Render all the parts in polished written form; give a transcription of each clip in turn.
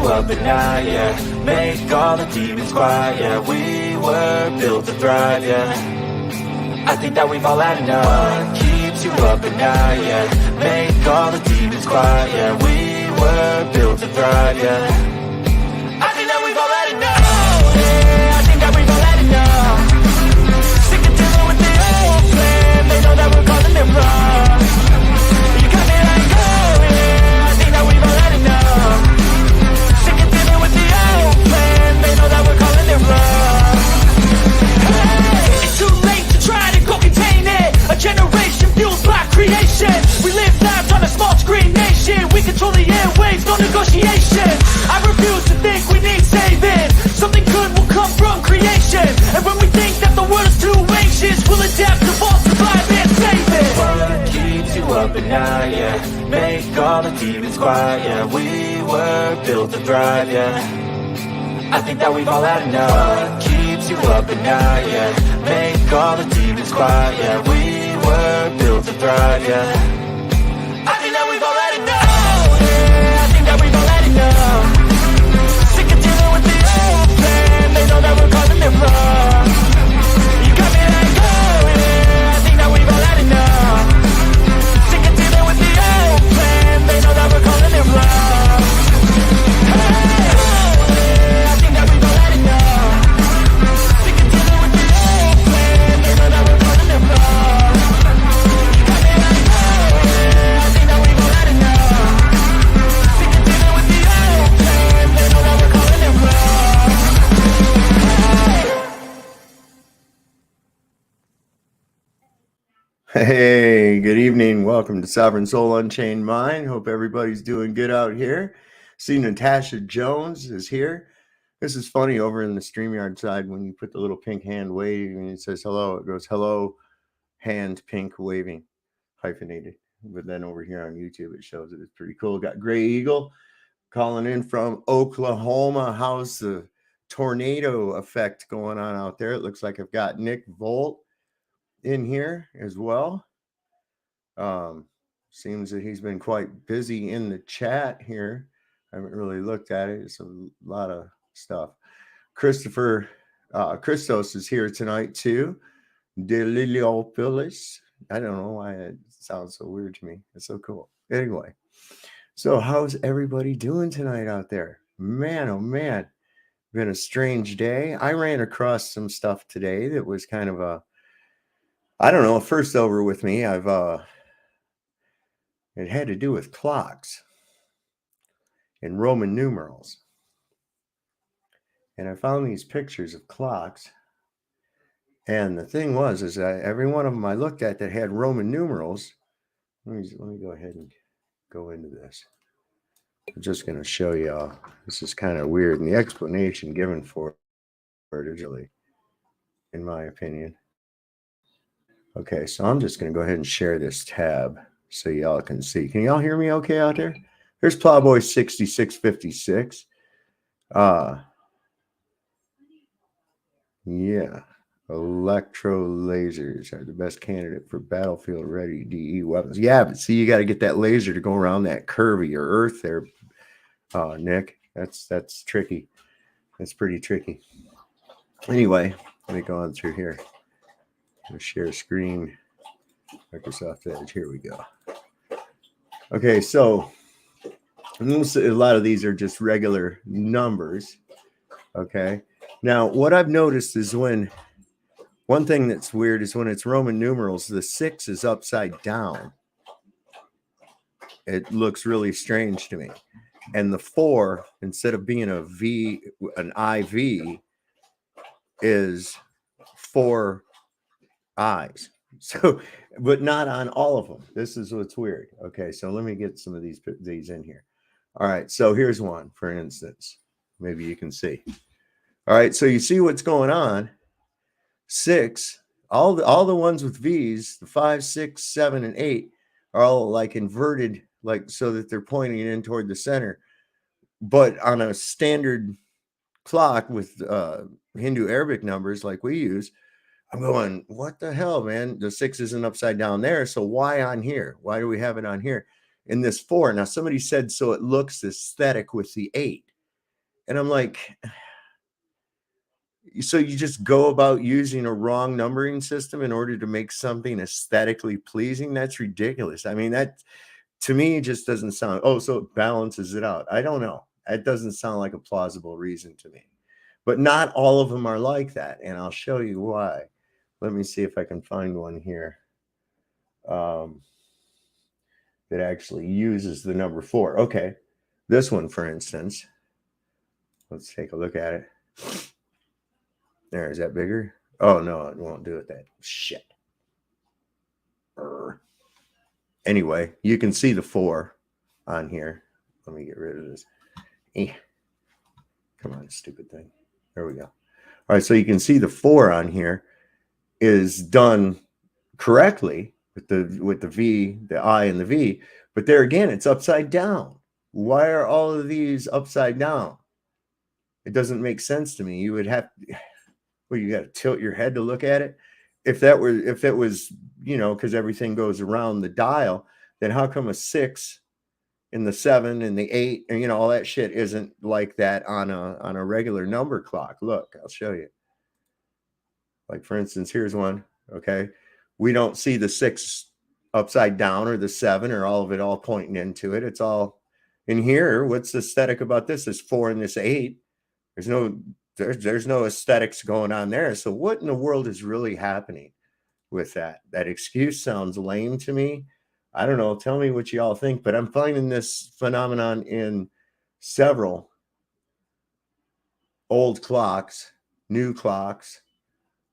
Up at night, yeah. Make all the demons quiet, yeah. We were built to thrive, yeah. I think that we've all had enough. What keeps you up at night, yeah. Make all the demons quiet, yeah. We were built to thrive, yeah. I think that we've all had enough. Yeah, I think that we've all had enough. Sick of dealing with the old plan. They know that we're calling it wrong. You got me like, oh yeah. I think that we've all had enough. They know that we're calling it wrong. Hey, it's too late to try to go contain it. A generation fueled by creation. We live lives on a small screen nation. We control the airwaves, no negotiation. I refuse to think we need saving. Something good will come from creation. And when we think that the world is too anxious, we'll adapt, evolve, survive, and save it. What keeps you up at night, yeah. Make all the demons quiet, yeah. We were built to thrive, yeah. I think that we've all had enough. What keeps you up at night, yeah. Make all the demons quiet, yeah. We were built to thrive, yeah. I think that we've all had enough. Yeah, I think that we've all had enough. Sick of dealing with the old plan. They know that we're calling it wrong. You got me like, oh yeah. I think that we've all had enough. Sick of dealing with the old plan. They know that we're calling it wrong. Hey. Hey, good evening. Welcome to Sovereign Soul Unchained Mind. Hope everybody's doing good out here. See, Natasha Jones is here. This is funny over in the StreamYard side when you put the little pink hand waving and it says hello. It goes hello, hand pink waving, hyphenated. But then over here on YouTube, it shows it. It's pretty cool. Got Gray Eagle calling in from Oklahoma. How's the tornado effect going on out there? It looks like I've got Nick Volt in here as well. Seems that he's been quite busy in the chat here. I haven't really looked at it. It's a lot of stuff. Christopher Christos is here tonight too. Deliliopolis. I don't know why it sounds so weird to me. It's so cool. Anyway, so how's everybody doing tonight out there? Man, oh man, been a strange day. I ran across some stuff today that was kind of a, I don't know, first over with me. It had to do with clocks and Roman numerals. And I found these pictures of clocks. And the thing was, is that every one of them I looked at that had Roman numerals. Let me go ahead and go into this. I'm just going to show you. This is kind of weird. And the explanation given for it is really, in my opinion. Okay, so I'm just going to go ahead and share this tab so y'all can see. Can y'all hear me okay out there? There's Plowboy 6656. Yeah. Electro lasers are the best candidate for battlefield ready DE weapons. Yeah, but see, you got to get that laser to go around that curve of your earth there, Nick. That's tricky. That's pretty tricky. Anyway, let me go on through here. Share screen, Microsoft Edge. Here we go. Okay, so a lot of these are just regular numbers. Okay, now what I've noticed is one thing that's weird is when it's Roman numerals, the 6 is upside down. It looks really strange to me. And the 4, instead of being a V, an IV, is 4 eyes. So, but not on all of them. This is what's weird. Okay, so let me get some of these in here. All right, so here's one, for instance. Maybe you can see. All right, so you see what's going on. 6, all the ones with V's, the 5, 6, 7, and 8 are all like inverted, like so that they're pointing in toward the center. But on a standard clock with Hindu Arabic numbers like we use, I'm going, what the hell, man? The 6 isn't upside down there. So why on here? Why do we have it on here? In this 4. Now, somebody said, so it looks aesthetic with the 8. And I'm like, so you just go about using a wrong numbering system in order to make something aesthetically pleasing? That's ridiculous. I mean, that to me just doesn't sound, oh, so it balances it out. I don't know. That doesn't sound like a plausible reason to me. But not all of them are like that. And I'll show you why. Let me see if I can find one here that actually uses the number 4. Okay. This one, for instance, let's take a look at it. There, is that bigger? Oh, no, it won't do it. That shit. Anyway, you can see the 4 on here. Let me get rid of this. Come on, stupid thing. There we go. All right, so you can see the 4 on here is done correctly with the V, the I and the V, but there again, it's upside down. Why are all of these upside down? It doesn't make sense to me. You would have, well, you got to tilt your head to look at it. If it was, because everything goes around the dial, then how come a 6 and the 7 and the 8 and all that shit isn't like that on a regular number clock? Look, I'll show you. Like, for instance, here's one. Okay, we don't see the 6 upside down or the 7 or all of it all pointing into it. It's all in here. What's aesthetic about this? This 4 and this 8. There's no aesthetics going on there. So what in the world is really happening with that? That excuse sounds lame to me. I don't know. Tell me what you all think. But I'm finding this phenomenon in several old clocks, new clocks.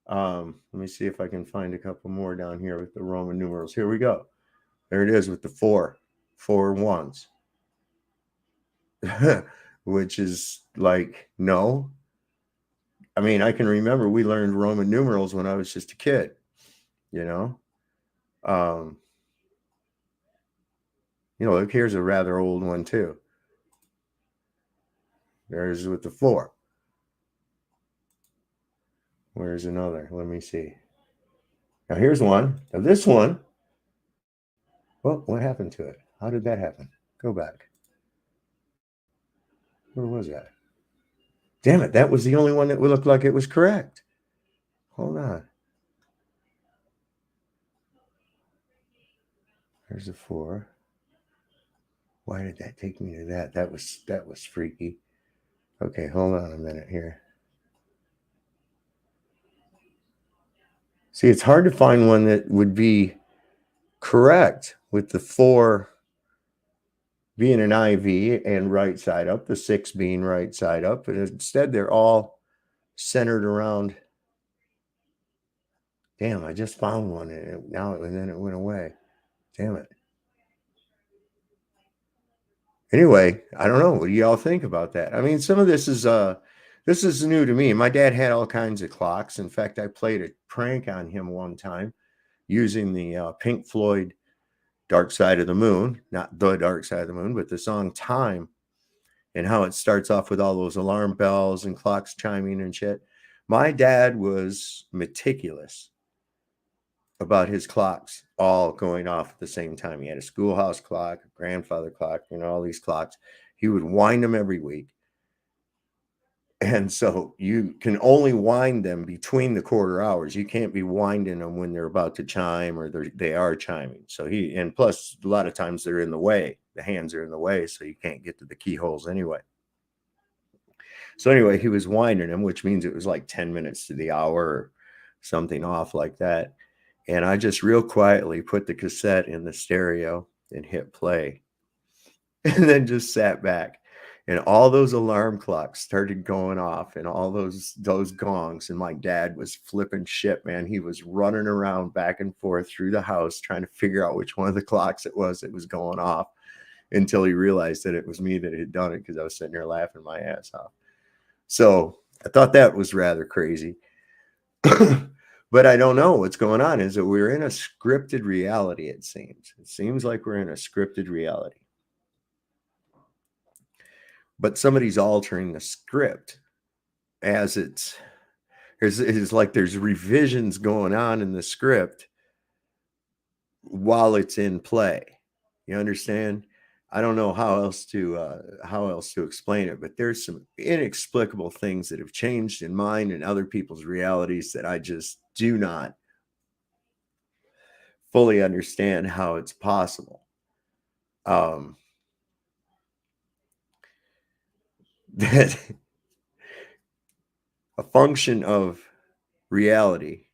Let me see if I can find a couple more down here with the Roman numerals. Here we go. There it is with the 4 ones, which is like, no. I mean, I can remember we learned Roman numerals when I was just a kid, look, here's a rather old one too. There's with the 4. Where's another? Let me see. Now here's one. Now this one. Well, what happened to it? How did that happen? Go back. Where was that? Damn it. That was the only one that looked like it was correct. Hold on. There's a 4. Why did that take me to that? That was freaky. Okay, hold on a minute here. See, it's hard to find one that would be correct with the 4 being an IV and right side up, the 6 being right side up, but instead they're all centered around. Damn, I just found one and then it went away. Damn it. Anyway, I don't know. What do y'all think about that? I mean, some of this is new to me. My dad had all kinds of clocks. In fact, I played a prank on him one time using the Pink Floyd Dark Side of the Moon, not the Dark Side of the Moon, but the song Time, and how it starts off with all those alarm bells and clocks chiming and shit. My dad was meticulous about his clocks all going off at the same time. He had a schoolhouse clock, a grandfather clock, all these clocks. He would wind them every week. And so you can only wind them between the quarter hours. You can't be winding them when they're about to chime or they are chiming. So and plus a lot of times they're in the way. The hands are in the way, so you can't get to the keyholes anyway. So anyway, he was winding them, which means it was like 10 minutes to the hour or something off like that. And I just real quietly put the cassette in the stereo and hit play and then just sat back. And all those alarm clocks started going off and all those gongs. And my dad was flipping shit, man. He was running around back and forth through the house trying to figure out which one of the clocks it was that was going off until he realized that it was me that had done it, because I was sitting there laughing my ass off. So I thought that was rather crazy. But I don't know what's going on. Is that we're in a scripted reality, it seems. It seems like we're in a scripted reality. But somebody's altering the script as it's like there's revisions going on in the script while it's in play. You understand? I don't know how else to explain it, but there's some inexplicable things that have changed in mine and other people's realities that I just do not fully understand how it's possible. That a function of reality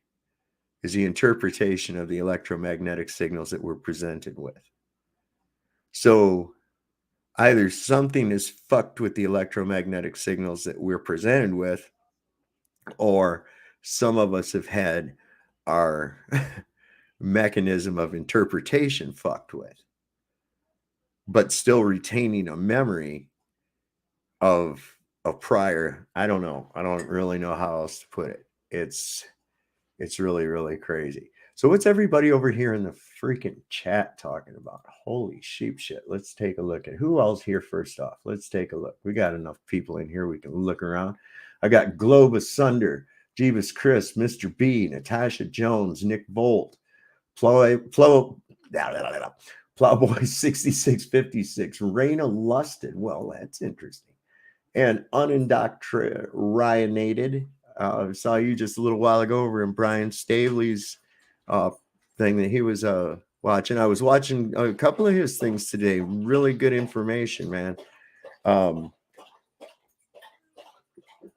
is the interpretation of the electromagnetic signals that we're presented with. So either something is fucked with the electromagnetic signals that we're presented with, or some of us have had our mechanism of interpretation fucked with, but still retaining a memory of a prior. I don't know. I don't really know how else to put it. It's really, really crazy. So what's everybody over here in the freaking chat talking about? Holy sheep shit. Let's take a look at who else here first off. Let's take a look. We got enough people in here we can look around. I got Globe Asunder, Jeebus Chris, Mr. B, Natasha Jones, Nick Volt, Plowboy 6656, Raina Lusted. Well, that's interesting. And Unindoctrinated. Saw you just a little while ago over in Brian Staley's thing that he was watching. I was watching a couple of his things today. Really good information, man.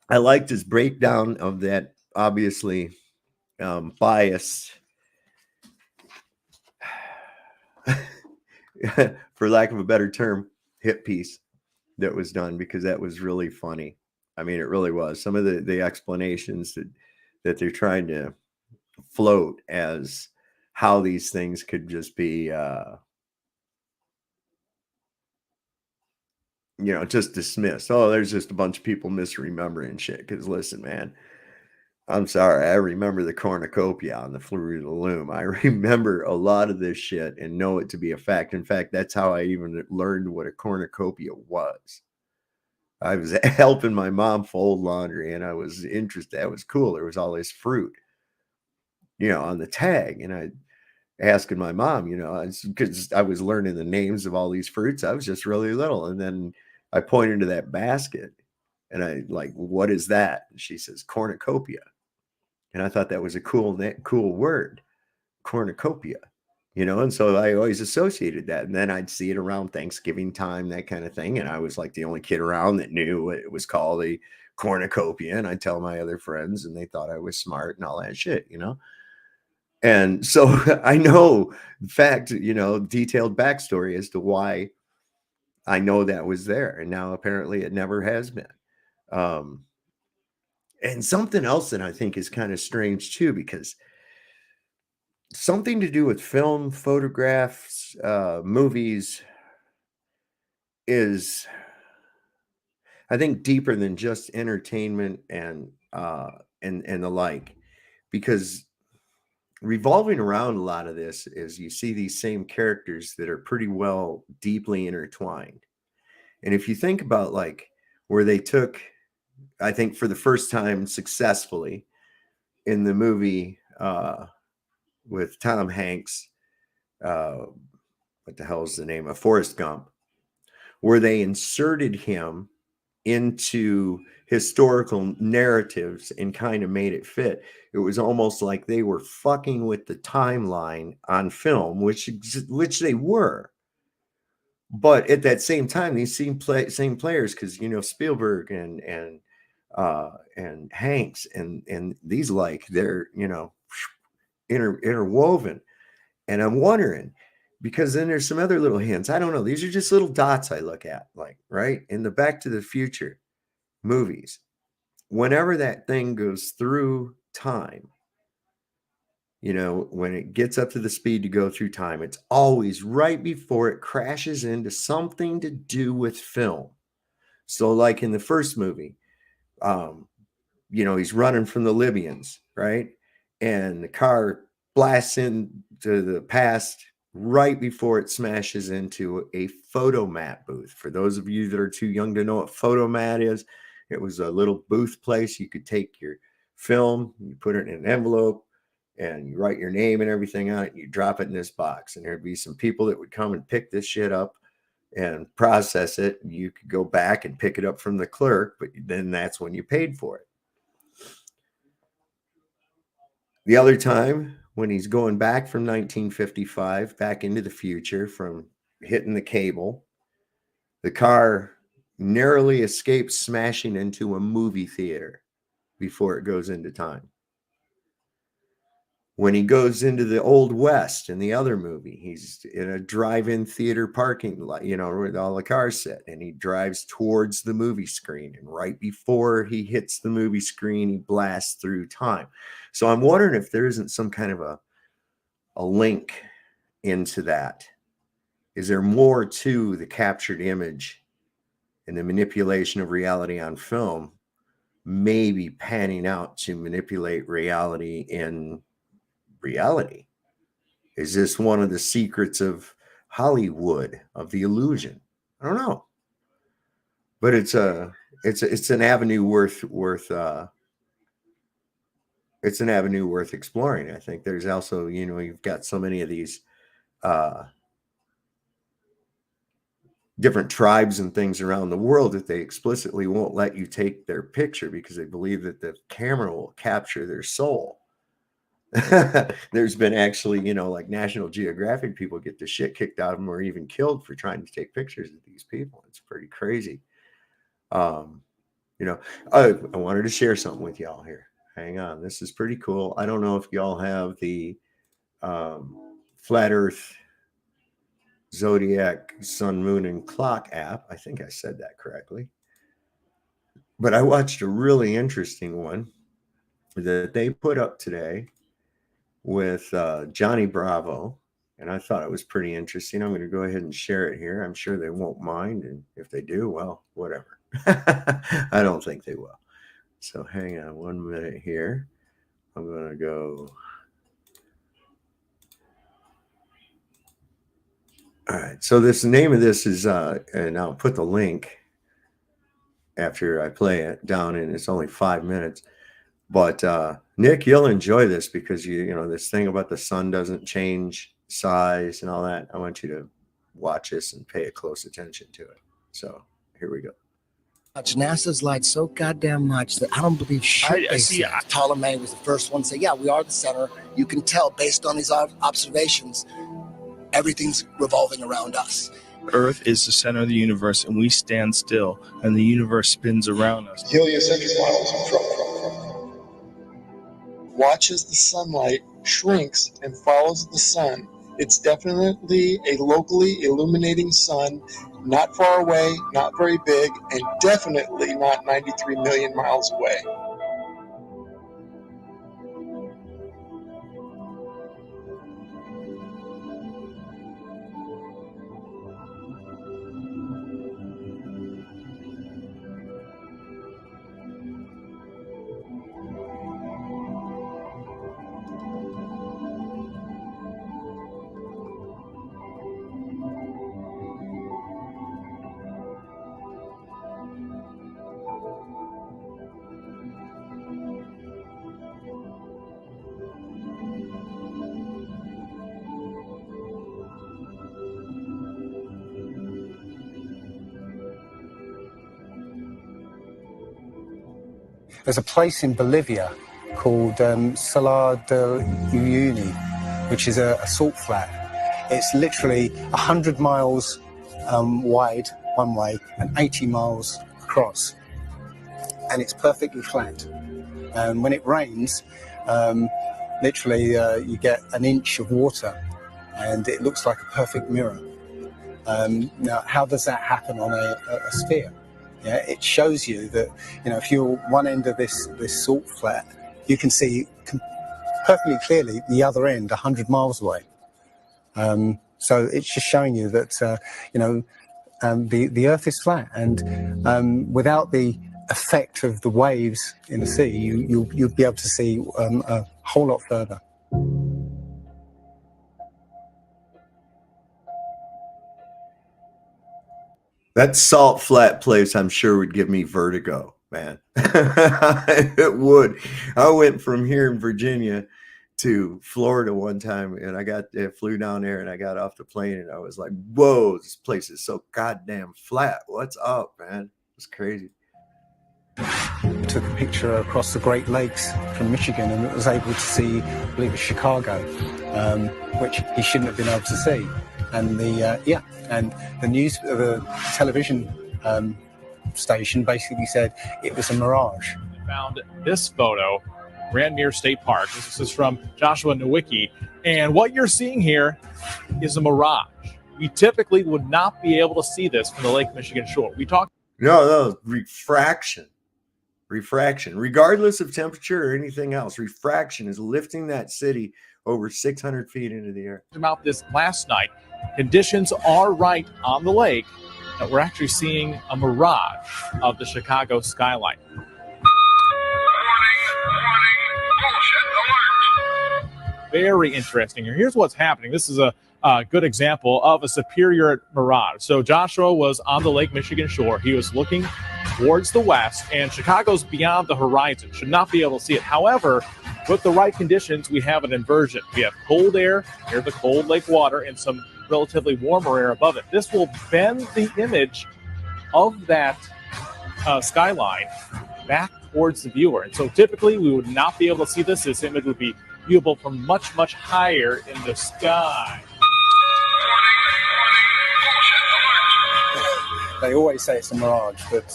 I liked his breakdown of that, obviously biased, for lack of a better term, hit piece that was done, because that was really funny. I mean, it really was. Some of the explanations that they're trying to float as how these things could just be, just dismissed. Oh, there's just a bunch of people misremembering shit. Because listen, man, I'm sorry. I remember the cornucopia on the Fruit of the Loom. I remember a lot of this shit and know it to be a fact. In fact, that's how I even learned what a cornucopia was. I was helping my mom fold laundry, and I was interested. That was cool. There was all this fruit, on the tag. And I asking my mom, because I was learning the names of all these fruits. I was just really little. And then I pointed to that basket and I like, what is that? And she says, cornucopia. And I thought that was a cool word, cornucopia. And so I always associated that. And then I'd see it around Thanksgiving time, that kind of thing. And I was like the only kid around that knew it was called a cornucopia. And I'd tell my other friends, and they thought I was smart and all that shit, And so I know the fact, detailed backstory as to why I know that was there. And now apparently it never has been. And something else that I think is kind of strange too, because something to do with film, photographs, movies is, I think, deeper than just entertainment and the like, because revolving around a lot of this is you see these same characters that are pretty well deeply intertwined. And if you think about like where they took, I think for the first time successfully in the movie with Tom Hanks, what the hell is the name of Forrest Gump, where they inserted him into historical narratives and kind of made it fit. It was almost like they were fucking with the timeline on film, which they were. But at that same time, these same players, because Spielberg and Hanks and these, like, they're interwoven. And I'm wondering, because then there's some other little hints. I don't know. These are just little dots I look at, like, right? In the Back to the Future movies, whenever that thing goes through time, you know, when it gets up to the speed to go through time, it's always right before it crashes into something to do with film. So, like in the first movie, you know, he's running from the Libyans, right? And the car blasts into the past right before it smashes into a photomat booth. For those of you that are too young to know what photomat is, it was a little booth place. You could take your film, you put it in an envelope, and you write your name and everything on it, and you drop it in this box. And there'd be some people that would come and pick this shit up and process it. You could go back and pick it up from the clerk, but then that's when you paid for it. The other time, when he's going back from 1955 back into the future from hitting the cable, the car narrowly escapes smashing into a movie theater before it goes into time. When he goes into the Old West in the other movie, he's in a drive-in theater parking lot, you know, where all the cars sit, and he drives towards the movie screen. And right before he hits the movie screen, he blasts through time. So I'm wondering if there isn't some kind of a link into that. Is there more to the captured image and the manipulation of reality on film, maybe panning out to manipulate reality in reality? Is this one of the secrets of Hollywood, of the illusion? I don't know, but it's an avenue worth it's an avenue worth exploring. I think there's also, you know, you've got so many of these different tribes and things around the world that they explicitly won't let you take their picture because they believe that the camera will capture their soul. There's been actually, you know, like National Geographic people get the shit kicked out of them or even killed for trying to take pictures of these people. It's pretty crazy. You know, I wanted to share something with y'all here. Hang on. This is pretty cool. I don't know if y'all have the Flat Earth Zodiac Sun, Moon, and Clock app. I think I said that correctly. But I watched a really interesting one that they put up today with Johnny Bravo, and I thought it was pretty interesting. I'm going to go ahead and share it here. I'm sure they won't mind, and if they do, well, whatever. I don't think they will. So hang on 1 minute here. I'm going to go. All right. So the name of this is, and I'll put the link after I play it down, and it's only 5 minutes. But Nick, you'll enjoy this because you know this thing about the sun doesn't change size and all that. I want you to watch this and pay a close attention to it. So here we go. NASA's lied so goddamn much that I don't believe shit. I see. Ptolemy was the first one to say, "Yeah, we are the center." You can tell based on these observations, everything's revolving around us. Earth is the center of the universe, and we stand still, and the universe spins around us. Heliocentric models watch as the sunlight shrinks and follows the sun. It's definitely a locally illuminating sun, not far away, not very big, and definitely not 93 million miles away. There's a place in Bolivia called Salar del Uyuni, which is a salt flat. It's literally 100 miles wide one way and 80 miles across. And it's perfectly flat. When it rains, literally you get an inch of water and it looks like a perfect mirror. Now, how does that happen on a sphere? Yeah, it shows you that, you know, if you're one end of this salt flat, you can see perfectly clearly the other end 100 miles away. So it's just showing you that, you know, the Earth is flat, and without the effect of the waves in the sea, you'll be able to see a whole lot further. That salt flat place, I'm sure, would give me vertigo, man. It would. I went from here in Virginia to Florida one time, and I flew down there, and I got off the plane, and I was like, whoa, this place is so goddamn flat. What's up, man? It's crazy. I took a picture across the Great Lakes from Michigan, and was able to see, I believe it was Chicago, which he shouldn't have been able to see. And the television station basically said it was a mirage. Found this photo, Randmere State Park. This is from Joshua Nowicki, and what you're seeing here is a mirage. We typically would not be able to see this from the Lake Michigan shore. No, refraction. Regardless of temperature or anything else, refraction is lifting that city over 600 feet into the air. About this last night, conditions are right on the lake that we're actually seeing a mirage of the Chicago skyline. Very interesting. Here's what's happening. This is a good example of a superior mirage. So Joshua was on the Lake Michigan shore. He was looking towards the west, and Chicago's beyond the horizon. Should not be able to see it. However, with the right conditions, we have an inversion. We have cold air near the cold lake water and some relatively warmer air above it. This will bend the image of that skyline back towards the viewer. And so typically we would not be able to see this. This image would be viewable from much, much higher in the sky. They always say it's a mirage, but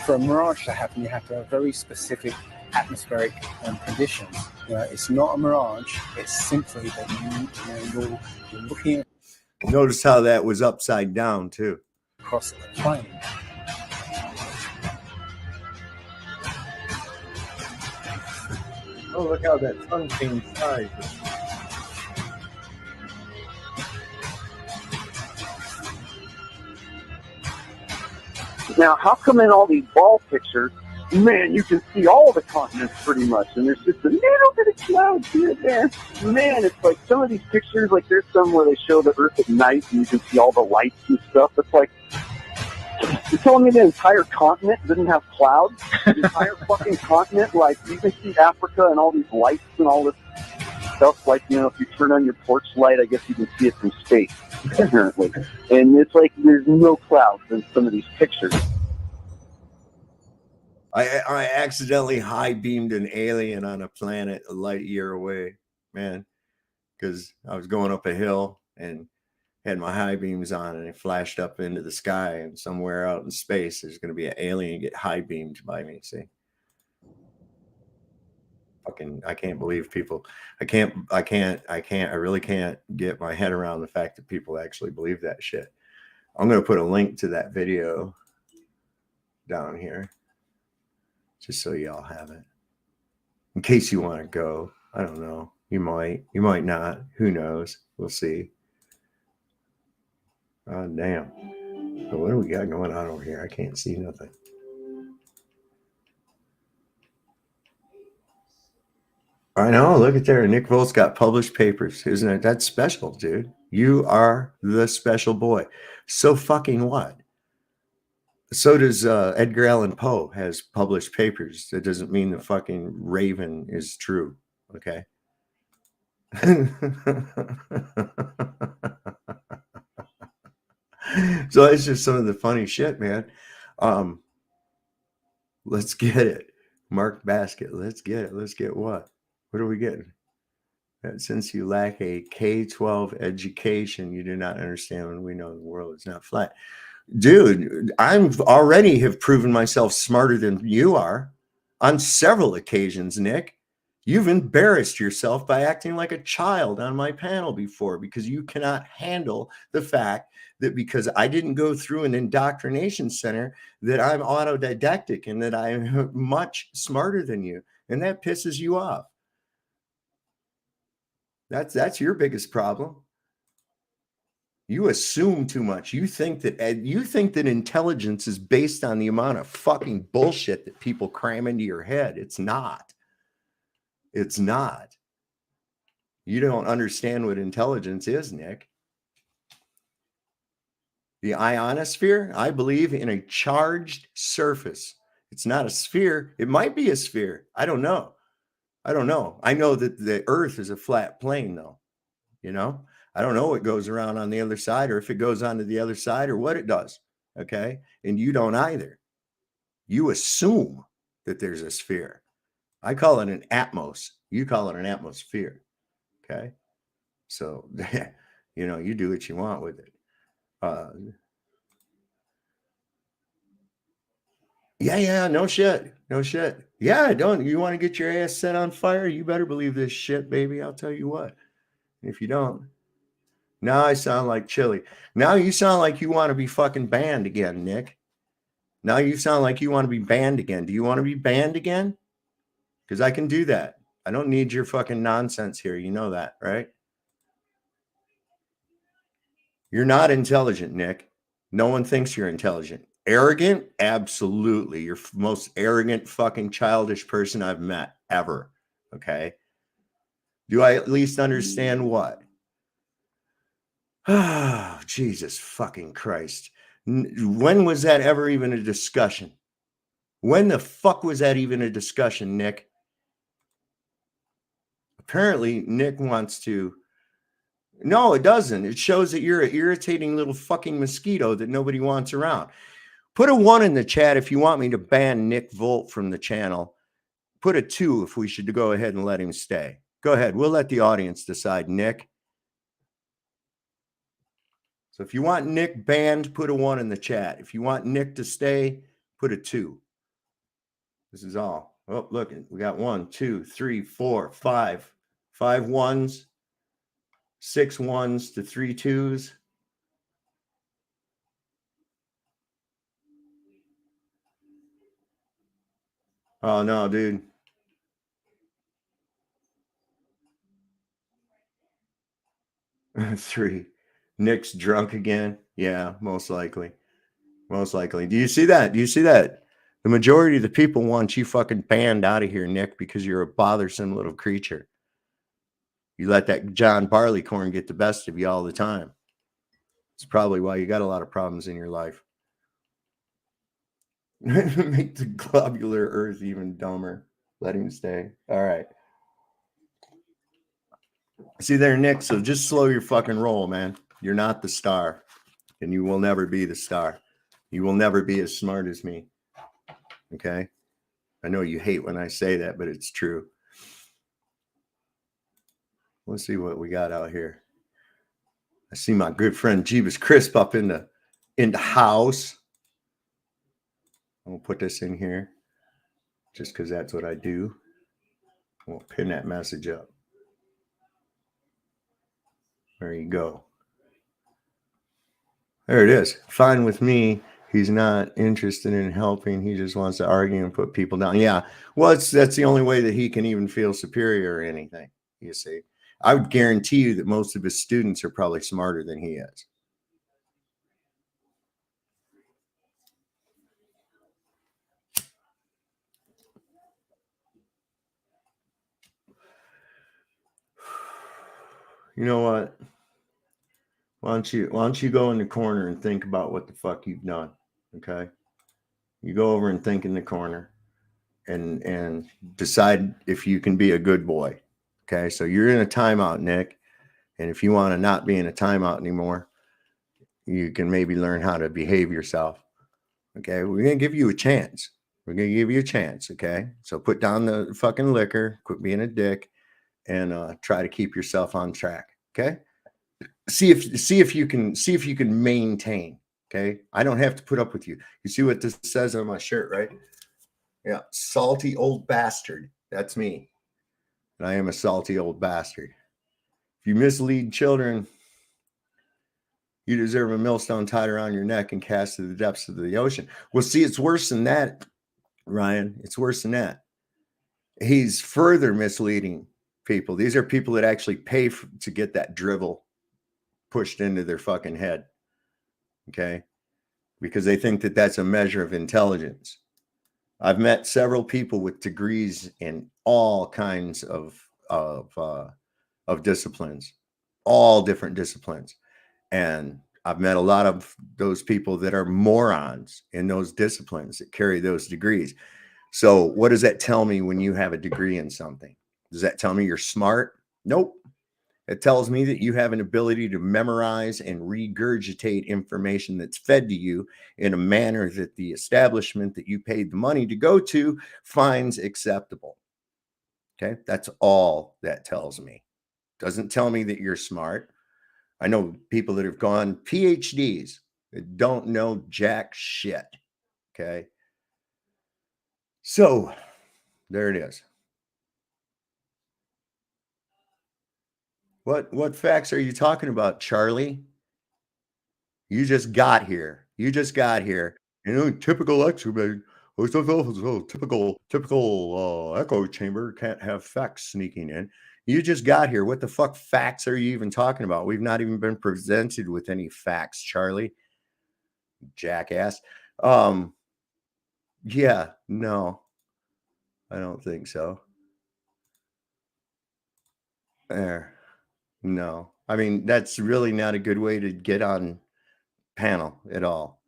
for a mirage to happen, you have to have very specific atmospheric conditions. You know, it's not a mirage. It's simply that you're looking at. Notice how that was upside down too. Across the plane. Oh, look how that sun came size. Now, how come in all these ball pictures, man, you can see all the continents pretty much, and there's just a little bit of clouds here and there. Man, it's like some of these pictures, like there's some where they show the Earth at night, and you can see all the lights and stuff. It's like, you're telling me the entire continent didn't have clouds? The entire fucking continent, like, you can see Africa and all these lights and all this stuff. Like, you know, if you turn on your porch light, I guess you can see it from space, apparently. And it's like there's no clouds in some of these pictures. I accidentally high beamed an alien on a planet a light year away, man, because I was going up a hill and had my high beams on, and it flashed up into the sky, and somewhere out in space there's going to be an alien get high beamed by me. See, fucking, I can't believe people. I really can't get my head around the fact that people actually believe that shit. I'm going to put a link to that video down here, just so y'all have it, in case you want to go. I don't know. You might not. Who knows? We'll see. Oh, damn. So what do we got going on over here? I can't see nothing. I know. Look at there. Nick Volt's got published papers. Isn't it? That's special, dude. You are the special boy. So fucking what? So does Edgar Allan Poe has published papers. That doesn't mean the fucking Raven is true. Okay. So it's just some of the funny shit, man. Let's get it. Mark Basket. Let's get it. Let's get what? What are we getting? That since you lack a K-12 education, you do not understand when we know the world is not flat. Dude, I'm already have proven myself smarter than you are on several occasions, Nick. You've embarrassed yourself by acting like a child on my panel before because you cannot handle the fact that because I didn't go through an indoctrination center, that I'm autodidactic and that I'm much smarter than you. And that pisses you off. That's your biggest problem. You assume too much. You think that intelligence is based on the amount of fucking bullshit that people cram into your head. It's not. It's not. You don't understand what intelligence is, Nick. The ionosphere, I believe in a charged surface. It's not a sphere. It might be a sphere. I don't know. I know that the earth is a flat plane, though. You know, I don't know what goes around on the other side, or if it goes on to the other side, or what it does. Okay. And you don't either. You assume that there's a sphere. I call it an atmos. You call it an atmosphere. Okay. So, you know, you do what you want with it. Yeah, no shit. Yeah, don't you want to get your ass set on fire? You better believe this shit, baby. I'll tell you what. If you don't, now I sound like Chili. Now you sound like you want to be fucking banned again, Nick. Now you sound like you want to be banned again. Do you want to be banned again? Because I can do that. I don't need your fucking nonsense here. You know that, right? You're not intelligent, Nick. No one thinks you're intelligent. Arrogant? Absolutely. You're the most arrogant fucking childish person I've met ever. Okay. Do I at least understand what? Oh, Jesus fucking Christ. When was that ever even a discussion? When the fuck was that even a discussion, Nick? Apparently, Nick wants to. No, it doesn't. It shows that you're an irritating little fucking mosquito that nobody wants around. Put a 1 in the chat if you want me to ban Nick Volt from the channel. Put a 2 if we should go ahead and let him stay. Go ahead. We'll let the audience decide, Nick. So if you want Nick banned, put a 1 in the chat. If you want Nick to stay, put a 2. This is all. Oh, look, we got 1, 2, 3, 4, 5. 5 1s, 6 1s to 3 2s. Oh, no, dude. Three. Nick's drunk again. Yeah, most likely. Most likely. Do you see that? The majority of the people want you fucking banned out of here, Nick, because you're a bothersome little creature. You let that John Barleycorn get the best of you all the time. It's probably why you got a lot of problems in your life. Make the globular earth even dumber. Let him stay. All right. See there, Nick. So just slow your fucking roll, man. You're not the star, and you will never be the star. You will never be as smart as me. Okay? I know you hate when I say that, but it's true. Let's see what we got out here. I see my good friend Jeebus Crisp up in the house. I'm gonna put this in here just because that's what I do. We'll pin that message up. There you go. There it is. Fine with me. He's not interested in helping. He just wants to argue and put people down. Yeah. Well, that's the only way that he can even feel superior or anything. You see, I would guarantee you that most of his students are probably smarter than he is. You know what? Why don't you go in the corner and think about what the fuck you've done? Okay. You go over and think in the corner and decide if you can be a good boy. Okay. So you're in a timeout, Nick. And if you want to not be in a timeout anymore, you can maybe learn how to behave yourself. Okay. We're going to give you a chance. Okay. So put down the fucking liquor, quit being a dick, and try to keep yourself on track. Okay. See if you can maintain. Okay. I don't have to put up with you. You see what this says on my shirt, right? Yeah. Salty old bastard. That's me. and I am a salty old bastard. If you mislead children, you deserve a millstone tied around your neck and cast to the depths of the ocean. Well, see, it's worse than that, Ryan. It's worse than that. He's further misleading people. These are people that actually pay to get that drivel pushed into their fucking head. Okay? Because they think that that's a measure of intelligence. I've met several people with degrees in all kinds of disciplines, all different disciplines. And I've met a lot of those people that are morons in those disciplines that carry those degrees. So what does that tell me when you have a degree in something? Does that tell me you're smart? Nope. It tells me that you have an ability to memorize and regurgitate information that's fed to you in a manner that the establishment that you paid the money to go to finds acceptable. Okay, that's all that tells me. Doesn't tell me that you're smart. I know people that have gone PhDs that don't know jack shit. Okay. So there it is. What facts are you talking about, Charlie? You just got here. You just got here. You know, typical lecture, man. Typical echo chamber can't have facts sneaking in. You just got here. What the fuck facts are you even talking about? We've not even been presented with any facts, Charlie. Jackass. Yeah, no. I don't think so. There. No. I mean, that's really not a good way to get on panel at all.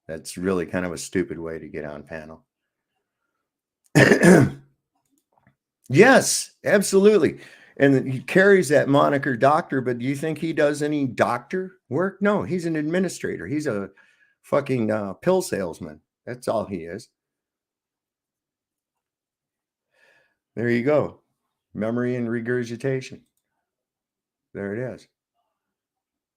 That's really kind of a stupid way to get on panel. Yes, absolutely. And he carries that moniker doctor, but do you think he does any doctor work? No, he's an administrator. He's a fucking pill salesman. That's all he is. There you go. Memory and regurgitation. There it is.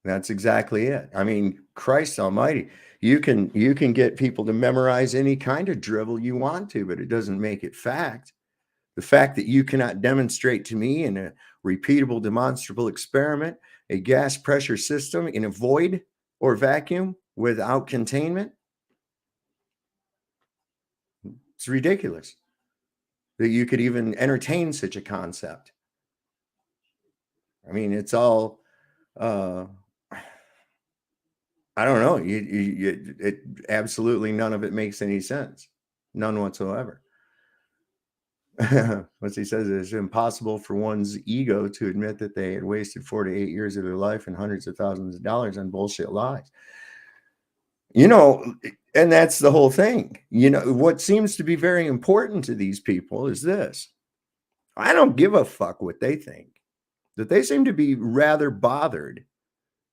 That's exactly it. I mean, Christ almighty, you can get people to memorize any kind of drivel you want to, but it doesn't make it fact. The fact that you cannot demonstrate to me in a repeatable, demonstrable experiment a gas pressure system in a void or vacuum without containment, it's ridiculous that you could even entertain such a concept. I mean, it's all, I don't know. It absolutely none of it makes any sense. None whatsoever. What he says is impossible for one's ego to admit that they had wasted 4 to 8 years of their life and hundreds of thousands of dollars on bullshit lies. You know, and that's the whole thing. You know, what seems to be very important to these people is this. I don't give a fuck what they think. That they seem to be rather bothered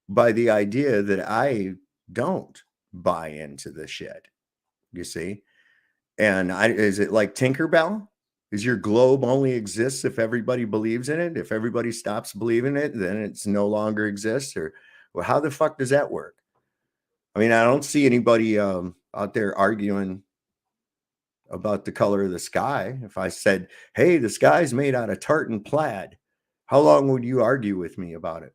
by the idea that I don't buy into the shit. You see? And is it like Tinkerbell? Is your globe only exists if everybody believes in it? If everybody stops believing it, then it's no longer exists? Or well, how the fuck does that work? I mean, I don't see anybody out there arguing about the color of the sky. If I said, hey, the sky's made out of tartan plaid, how long would you argue with me about it?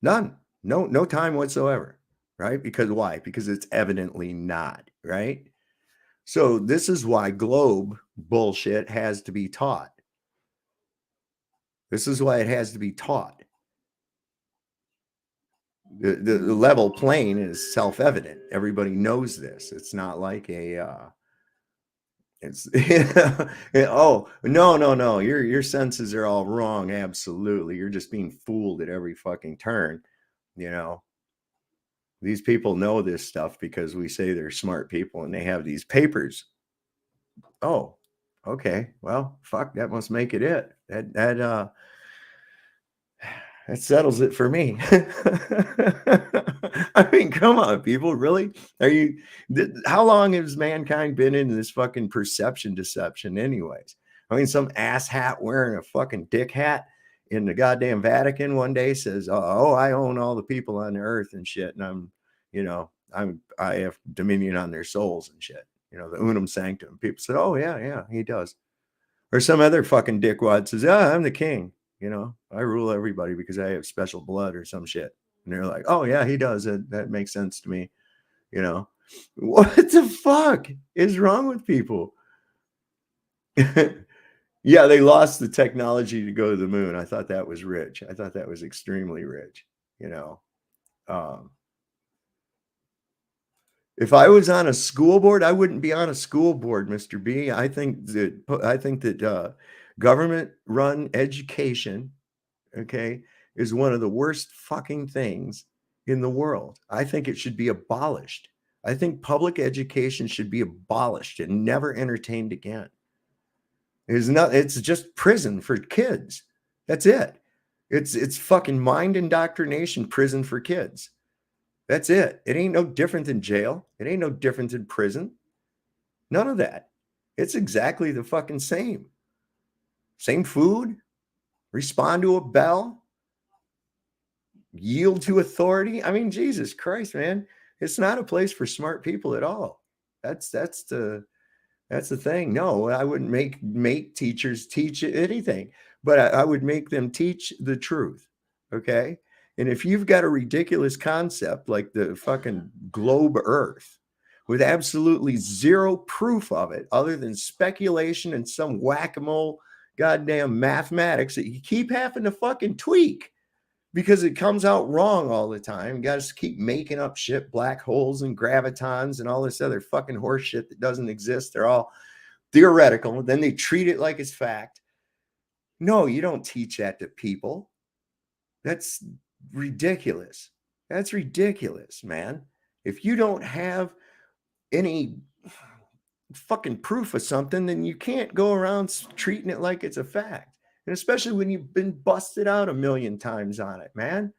None. No time whatsoever. Right? Because why? Because it's evidently not. Right? So this is why globe bullshit has to be taught. This is why it has to be taught. The level plane is self-evident. Everybody knows this. It's not like a it's oh no. Your senses are all wrong. Absolutely. You're just being fooled at every fucking turn. You know. These people know this stuff because we say they're smart people and they have these papers. Oh, okay. Well, fuck, that must make it. That settles it for me. I mean, come on, people. Really? How long has mankind been in this fucking perception deception anyways? I mean, some ass hat wearing a fucking dick hat in the goddamn Vatican one day says, oh, I own all the people on the earth and shit. And I have dominion on their souls and shit. You know, the unum sanctum. People said, oh, yeah, he does. Or some other fucking dickwad says, I'm the king. You know, I rule everybody because I have special blood or some shit. And they're like, oh, yeah, he does. That makes sense to me. You know, what the fuck is wrong with people? Yeah, they lost the technology to go to the moon. I thought that was rich. I thought that was extremely rich. You know, if I was on a school board, I wouldn't be on a school board, Mr. B. I think that government-run education, okay, is one of the worst fucking things in the world. I think it should be abolished. I think public education should be abolished and never entertained again. It's just prison for kids. That's it. It's fucking mind indoctrination prison for kids. That's it. It ain't no different than jail. It ain't no different than prison. None of that. It's exactly the fucking same. Same food. Respond to a bell. Yield to authority. I mean, Jesus Christ, man. It's not a place for smart people at all. That's the thing. No, I wouldn't make teachers teach anything, but I would make them teach the truth. Okay. And if you've got a ridiculous concept like the fucking globe Earth with absolutely zero proof of it other than speculation and some whack-a-mole goddamn mathematics that you keep having to fucking tweak because it comes out wrong all the time. You got to keep making up shit, black holes and gravitons and all this other fucking horse shit that doesn't exist. They're all theoretical. Then they treat it like it's fact. No, you don't teach that to people. That's ridiculous. That's ridiculous, man. If you don't have any fucking proof of something, then you can't go around treating it like it's a fact. And especially when you've been busted out a million times on it, man.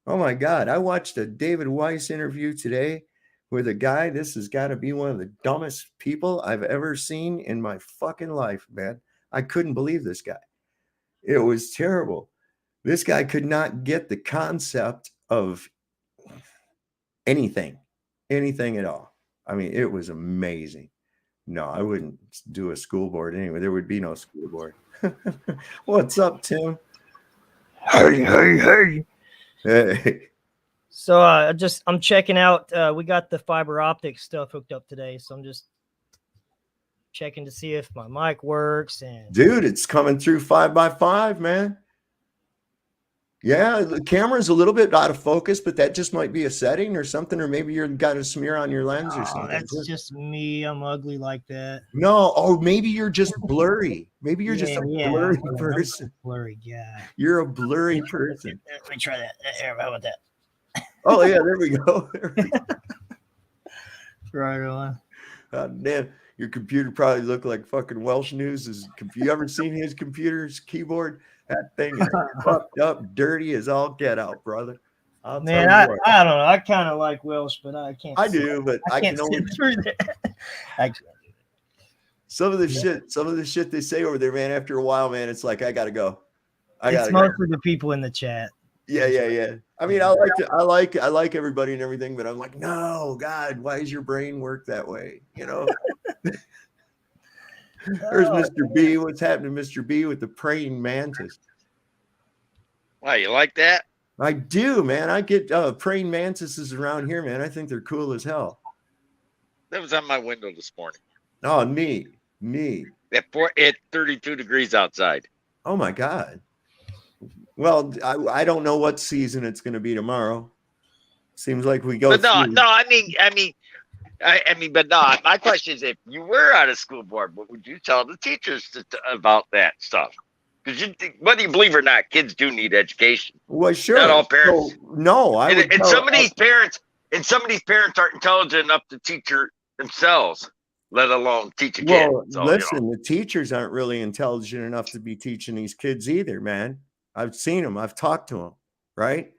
Oh my God. I watched a David Weiss interview today with a guy. This has got to be one of the dumbest people I've ever seen in my fucking life, man. I couldn't believe this guy. It was terrible. This guy could not get the concept of anything at all. I mean, it was amazing. No, I wouldn't do a school board anyway. There would be no school board. What's up, Tim? Hey. So I'm checking out. We got the fiber optic stuff hooked up today, so I'm just checking to see if my mic works. And dude, it's coming through 5x5, man. Yeah, the camera's a little bit out of focus, but that just might be a setting or something, or maybe you've got a smear on your lens or something. That's just me. I'm ugly like that. No, or maybe you're just blurry. Maybe you're just a blurry person. Blurry guy. You're a blurry person. Let me try that. How about that? Oh yeah, there we go. Right on. Damn, your computer probably looked like fucking Welsh News. You ever seen his computer's keyboard? That thing is fucked up, dirty as all get out, brother. Man, I don't know. I kind of like Welsh, but I can't. I do, but I can't see through that. I can't. Some of the shit they say over there, man. After a while, man, it's like I gotta go. It's mostly the people in the chat. Yeah. I mean, I like everybody and everything, but I'm like, no, God, why does your brain work that way? You know. There's Mr. B. What's happening, Mr. B, with the praying mantis? Why, you like that? I do, man. I get praying mantises around here, man. I think they're cool as hell. That was on my window this morning. Oh, neat. At 32 degrees outside. Oh my God. Well, I don't know what season it's going to be tomorrow. Seems like we go. But but my question is, if you were on a school board, what would you tell the teachers about that stuff? Because whether you believe or not, kids do need education. Well, sure. Not all parents. So, no, some of these parents aren't intelligent enough to teach themselves, let alone teach a kid. Well, listen, the teachers aren't really intelligent enough to be teaching these kids either, man. I've seen them. I've talked to them, right?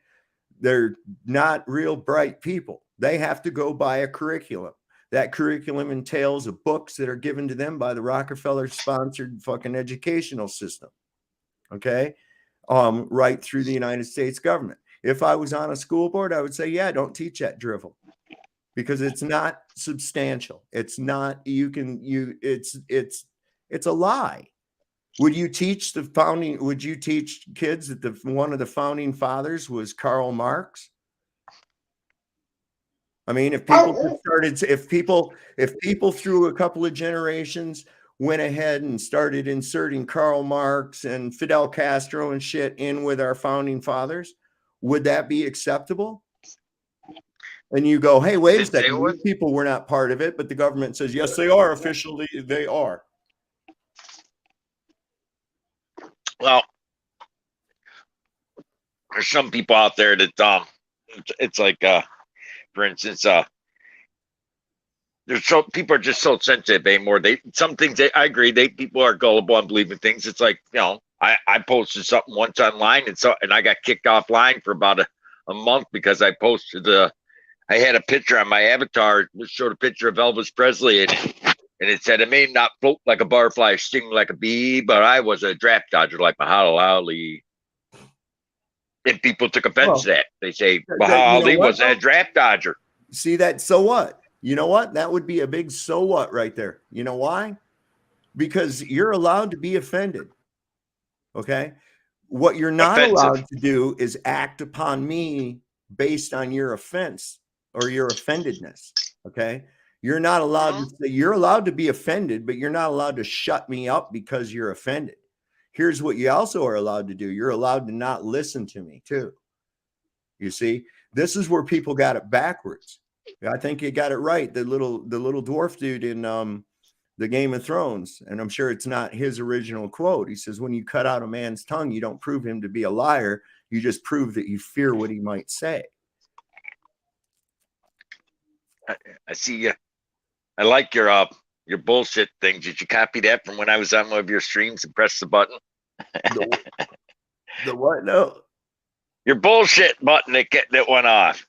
They're not real bright people. They have to go by a curriculum. That curriculum entails the books that are given to them by the Rockefeller-sponsored fucking educational system, okay? Right through the United States government. If I was on a school board, I would say, yeah, don't teach that drivel because it's not substantial. It's not, it's a lie. Would you teach kids that one of the founding fathers was Karl Marx? I mean, if people through a couple of generations went ahead and started inserting Karl Marx and Fidel Castro and shit in with our founding fathers, would that be acceptable? And you go, hey, wait a second, these people were not part of it, but the government says, yes, they are. Officially, they are. Well, there's some people out there that it's like for instance there's people are just so sensitive anymore. Some things I agree, people are gullible and believe in things. It's like, I posted something once online and I got kicked offline for about a month because I posted I had a picture on my avatar that showed a picture of Elvis Presley and it said, it may not float like a butterfly, sting like a bee, but I was a draft dodger like Muhammad Ali. And people took offense to that. They say Muhammad Ali wasn't a draft dodger. See that? So what? You know what? That would be a big so what right there. You know why? Because you're allowed to be offended. Okay. What you're not allowed to do is act upon me based on your offense or your offendedness. Okay. You're not allowed to say, you're allowed to be offended, but you're not allowed to shut me up because you're offended. Here's what you also are allowed to do. You're allowed to not listen to me too. You see, this is where people got it backwards. I think you got it right. The little dwarf dude in the Game of Thrones, and I'm sure it's not his original quote. He says, when you cut out a man's tongue, you don't prove him to be a liar. You just prove that you fear what he might say. I see you. I like your bullshit things. Did you copy that from when I was on one of your streams and press the button? The what? No. Your bullshit button that went off.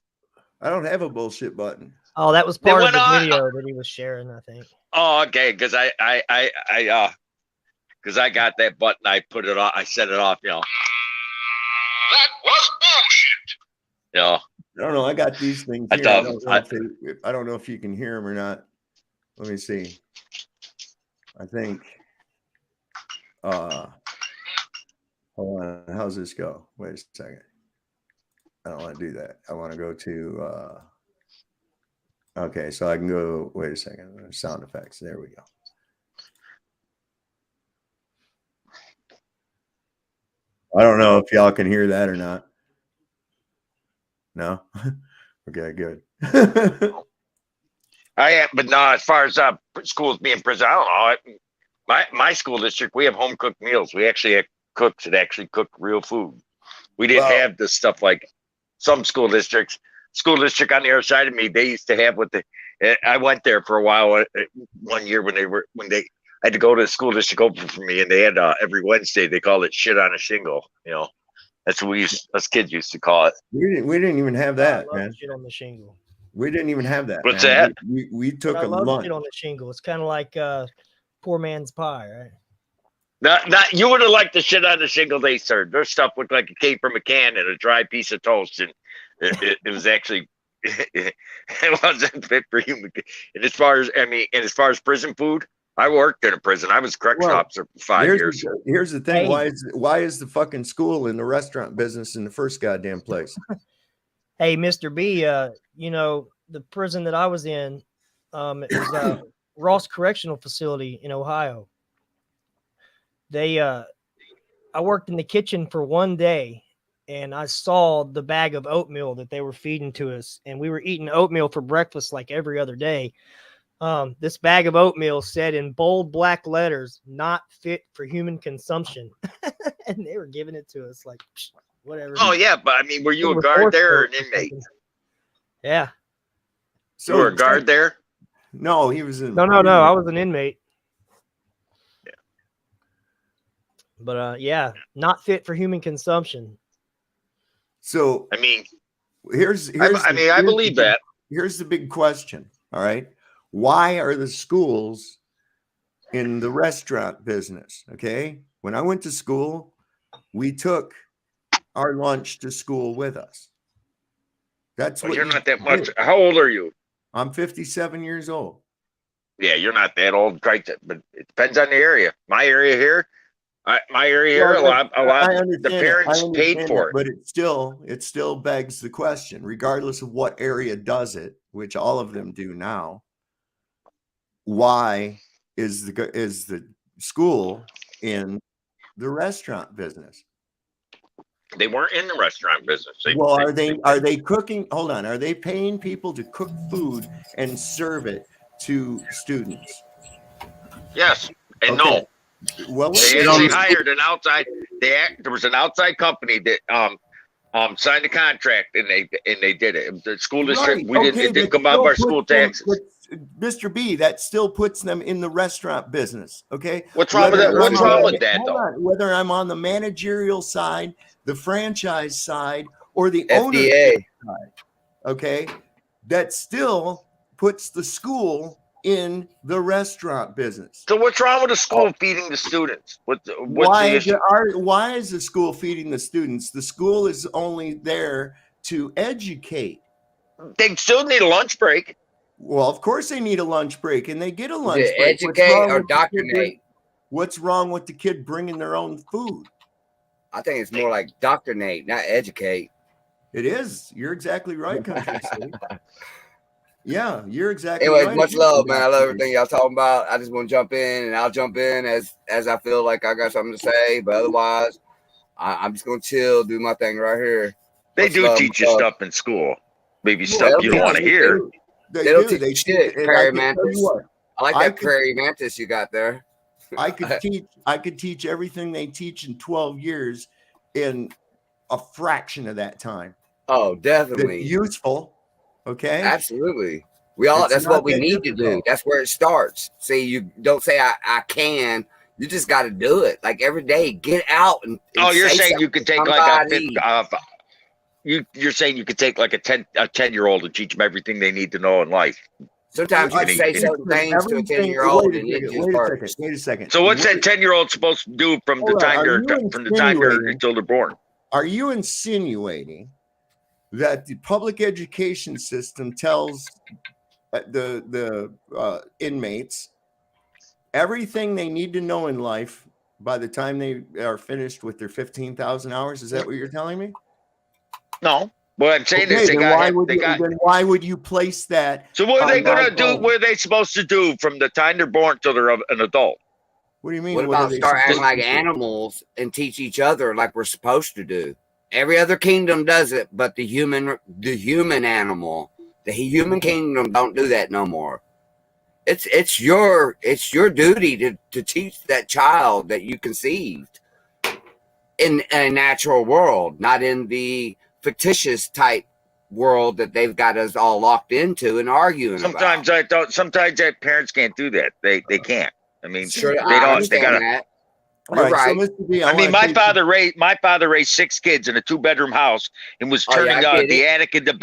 I don't have a bullshit button. Oh, that was part of the video that he was sharing, I think. Oh, okay. Because I got that button. I put it on. I set it off. That was bullshit. I don't know. I got these things here. I don't know if you can hear them or not. Let me see. I think. Hold on. How's this go? Wait a second. I don't want to do that. I want to go to. Okay, so I can go. Wait a second. Sound effects. There we go. I don't know if y'all can hear that or not. No. Okay, good. But no, as far as schools being prison, I don't know. My school district, we have home cooked meals. We actually have cooks that actually cook real food. We didn't have this stuff like some school districts. School district on the other side of me, they used to have I went there for a while one year when they had to go to the school district open for me, and they had every Wednesday they called it shit on a shingle. That's what us kids used to call it. We didn't even have that, man. Shit on the shingle. We didn't even have that. What's man. that? We took a lunch. Shit on the shingle. It's kind of like poor man's pie, right? Not you would have liked the shit on the shingle they served. Their stuff looked like it came from a can and a dry piece of toast, and it was actually it wasn't fit for human. And as far as prison food, I worked in a prison. I was correctional officer for 5 years. Here's the thing: why is the fucking school in the restaurant business in the first goddamn place? Hey, Mr. B, the prison that I was in, it was Ross Correctional Facility in Ohio. I worked in the kitchen for one day, and I saw the bag of oatmeal that they were feeding to us, and we were eating oatmeal for breakfast like every other day. This bag of oatmeal said in bold black letters, "Not fit for human consumption," and they were giving it to us like whatever. Oh yeah, but I mean, were you a guard there or an inmate? Yeah. So you were a guard there? No, he was in. No. I was an inmate. Yeah. But not fit for human consumption. So I mean, I believe that. Here's the big question. All right. Why are the schools in the restaurant business? Okay. When I went to school, we took our lunch to school with us. That's what you're not that much. How old are you? I'm 57 years old. Yeah, you're not that old, right? But it depends on the area. My area here, My area here, a lot. I understand The parents I paid understand for that, it. but it still begs the question, regardless of what area does it, which all of them do now. Why is the school in the restaurant business? They weren't in the restaurant business. Are they cooking? Hold on. Are they paying people to cook food and serve it to students? Yes and Okay. no. Well, They actually hired an outside. There was an outside company that signed a contract and they did it. The school district. Right. It didn't come out of our school taxes. Mr. B, that still puts them in the restaurant business. Okay. What's wrong with that? What's wrong with that though? Whether I'm on the managerial side, the franchise side, or the FDA ownership side, okay, that still puts the school in the restaurant business. So what's wrong with the school feeding the students? What's the issue? Why is the school feeding the students? The school is only there to educate. They still need a lunch break. Well, of course they need a lunch break, and they get a lunch Is it break. educate or doctrinate? What's wrong with the kid bringing their own food? I think it's more like doctrinate, not educate. It is. You're exactly right, Country City. Yeah, you're exactly Anyways, right. much love, man. I love everything y'all talking about. I just want to jump in, and I'll jump in as I feel like I got something to say. But otherwise, I'm just gonna chill, do my thing right here. They do teach you stuff in school. Maybe stuff you don't want to hear. They don't teach shit. Prairie mantis. I like that prairie mantis you got there. I could teach everything they teach in 12 years in a fraction of that time. Oh, definitely. It's useful. Okay. Absolutely. That's what we need to do. That's where it starts. See, you don't say I can. You just got to do it. Like every day, get out and you're saying you could take you're saying you could take like a 10-year-old and teach them everything they need to know in life. Sometimes you say certain things to a 10-year-old and it just works. Wait a second. So what's that 10-year-old supposed to do from the time they're until they're born? Are you insinuating that the public education system tells the inmates everything they need to know in life by the time they are finished with their 15,000 hours? Is that what you're telling me? No. What I'm saying is then why would you place that? So what are they going to do? What are they supposed to do from the time they're born till they're an adult? What do you mean? What about start acting like animals and teach each other like we're supposed to do? Every other kingdom does it, but the human animal, the human kingdom don't do that no more. It's your duty to teach that child that you conceived in a natural world, not in the fictitious type world that they've got us all locked into and arguing sometimes about. Sometimes parents can't do that. They can't. I mean, sure, they I don't. Understand they gotta. That. You're right. So Mr. B, I mean, my father raised 6 kids in a 2-bedroom house and was turning the attic into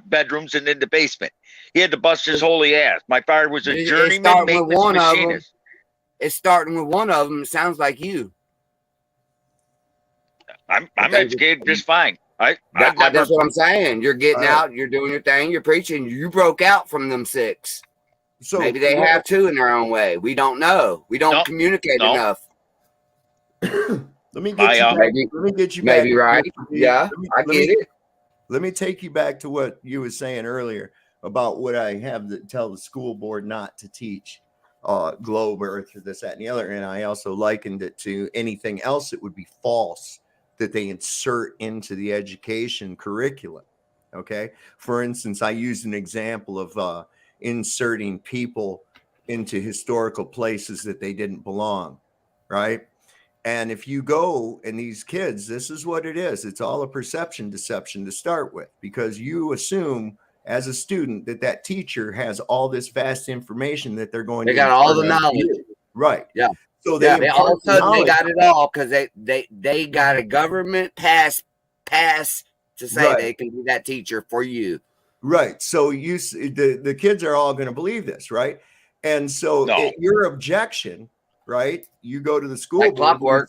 bedrooms and in the basement. He had to bust his holy ass. My father was a journeyman maintenance machinist. It's starting with one of them. It sounds like you. I'm educated just fine. That's what I'm saying. You're getting out. You're doing your thing. You're preaching. You broke out from them 6. So maybe they have too in their own way. We don't know. We don't communicate enough. Let me get you back. Maybe right. Yeah, I get it. Let me take you back to what you were saying earlier about what I have to tell the school board not to teach globe earth or this, that, and the other. And I also likened it to anything else that would be false that they insert into the education curriculum. Okay. For instance, I used an example of inserting people into historical places that they didn't belong. Right. And if you go and these kids, this is what it is. It's all a perception deception to start with, because you assume as a student that teacher has all this vast information that they're going to got all the knowledge. Right. Yeah. So they all of a sudden they got it all because they got a government pass to say they can be that teacher for you. Right. So the kids are all going to believe this, right? And so your objection, right? You go to the school board,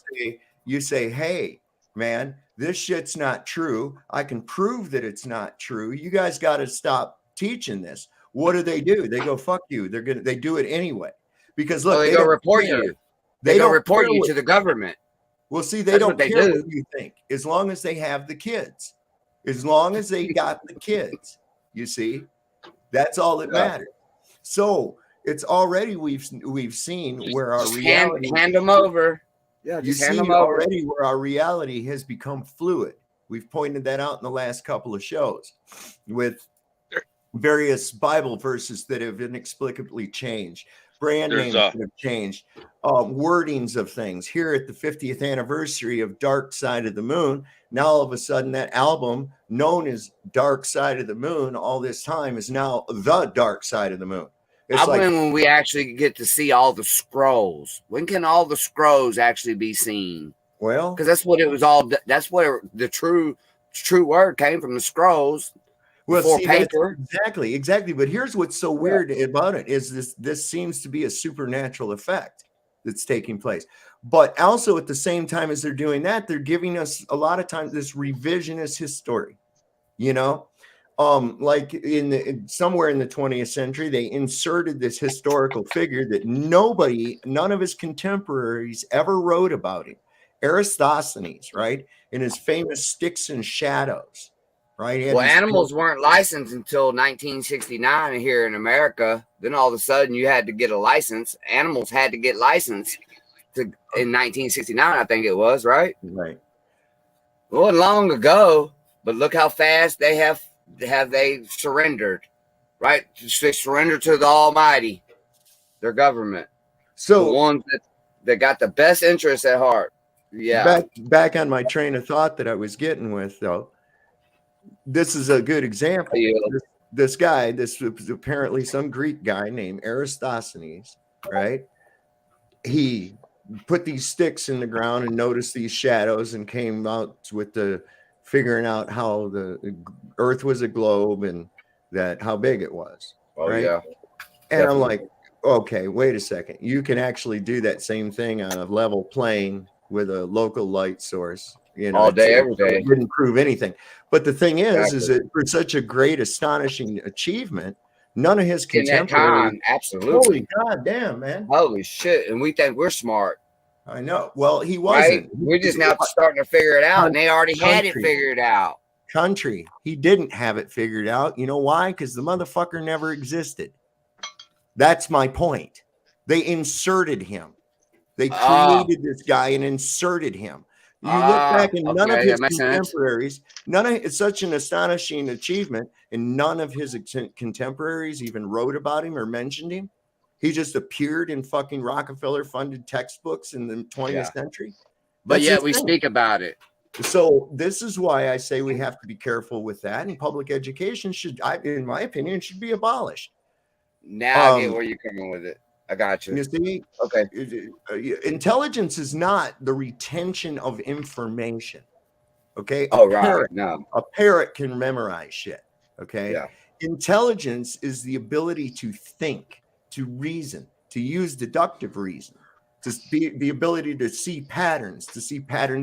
you say, hey, man, this shit's not true. I can prove that it's not true. You guys got to stop teaching this. What do? They go, fuck you. They do it anyway. Because look, they go report you. They go report you to the government. Well, see, they That's don't what they care do. what you think, as long as they have the kids, as long as they got the kids. You see, that's all that Yeah. matters. So it's already we've seen where our Just reality. hand them over. Yeah, You just hand see them over. already where our reality has become fluid. We've pointed that out in the last couple of shows with various Bible verses that have inexplicably changed. Brand names that have changed, wordings of things. Here at the 50th anniversary of Dark Side of the Moon, now all of a sudden that album known as Dark Side of the Moon all this time is now The Dark Side of the Moon. It's like, when we actually get to see all the scrolls. When can all the scrolls actually be seen? well, Because that's what it was all. That's where the true word came from, the scrolls. well, before see, paper. Exactly. But here's what's so weird about it is this seems to be a supernatural effect that's taking place. But also at the same time as they're doing that, they're giving us a lot of times this revisionist history, you know, like somewhere in the 20th century, they inserted this historical figure that none of his contemporaries ever wrote about him. Aristophanes, right? In his famous Sticks and Shadows, right? Well, animals weren't licensed until 1969 here in America. Then all of a sudden you had to get a license. Animals had to get licensed in 1969, I think it was, right? Right. Well, long ago, but look how fast they surrendered, right? They surrendered to the Almighty, their government. So the ones that got the best interests at heart. Yeah. Back on my train of thought that I was getting with, though, this is a good example. Yeah. This guy, this was apparently some Greek guy named Aristophanes, right? He put these sticks in the ground and noticed these shadows and came out with the figuring out how the Earth was a globe and that how big it was. Oh, right? yeah. And Definitely. I'm like, okay, wait a second. You can actually do that same thing on a level plane with a local light source. You know, all day, every day. It didn't prove anything. But the thing is Exactly. that for such a great, astonishing achievement, none of his In that contemporaries. time, absolutely. Holy God damn, man. Holy shit. And we think we're smart. I know. Well, he Right? wasn't. We're just now starting to figure it out, and they already had it Country. figured out. Country. He didn't have it figured out. You know why? Because the motherfucker never existed. That's my point. They inserted him. They created this guy and inserted him. You look back and none of his contemporaries, it's such an astonishing achievement, and none of his contemporaries even wrote about him or mentioned him. He just appeared in fucking Rockefeller funded textbooks in the 20th century. But yet we speak about it. So this is why I say we have to be careful with that. And public education should, in my opinion, should be abolished. Now I get where you're coming with it. I got you. You see, okay. Intelligence is not the retention of information. Okay. No. A parrot can memorize shit. Okay. Yeah. Intelligence is the ability to think, to reason, to use deductive reason, to be the ability to see patterns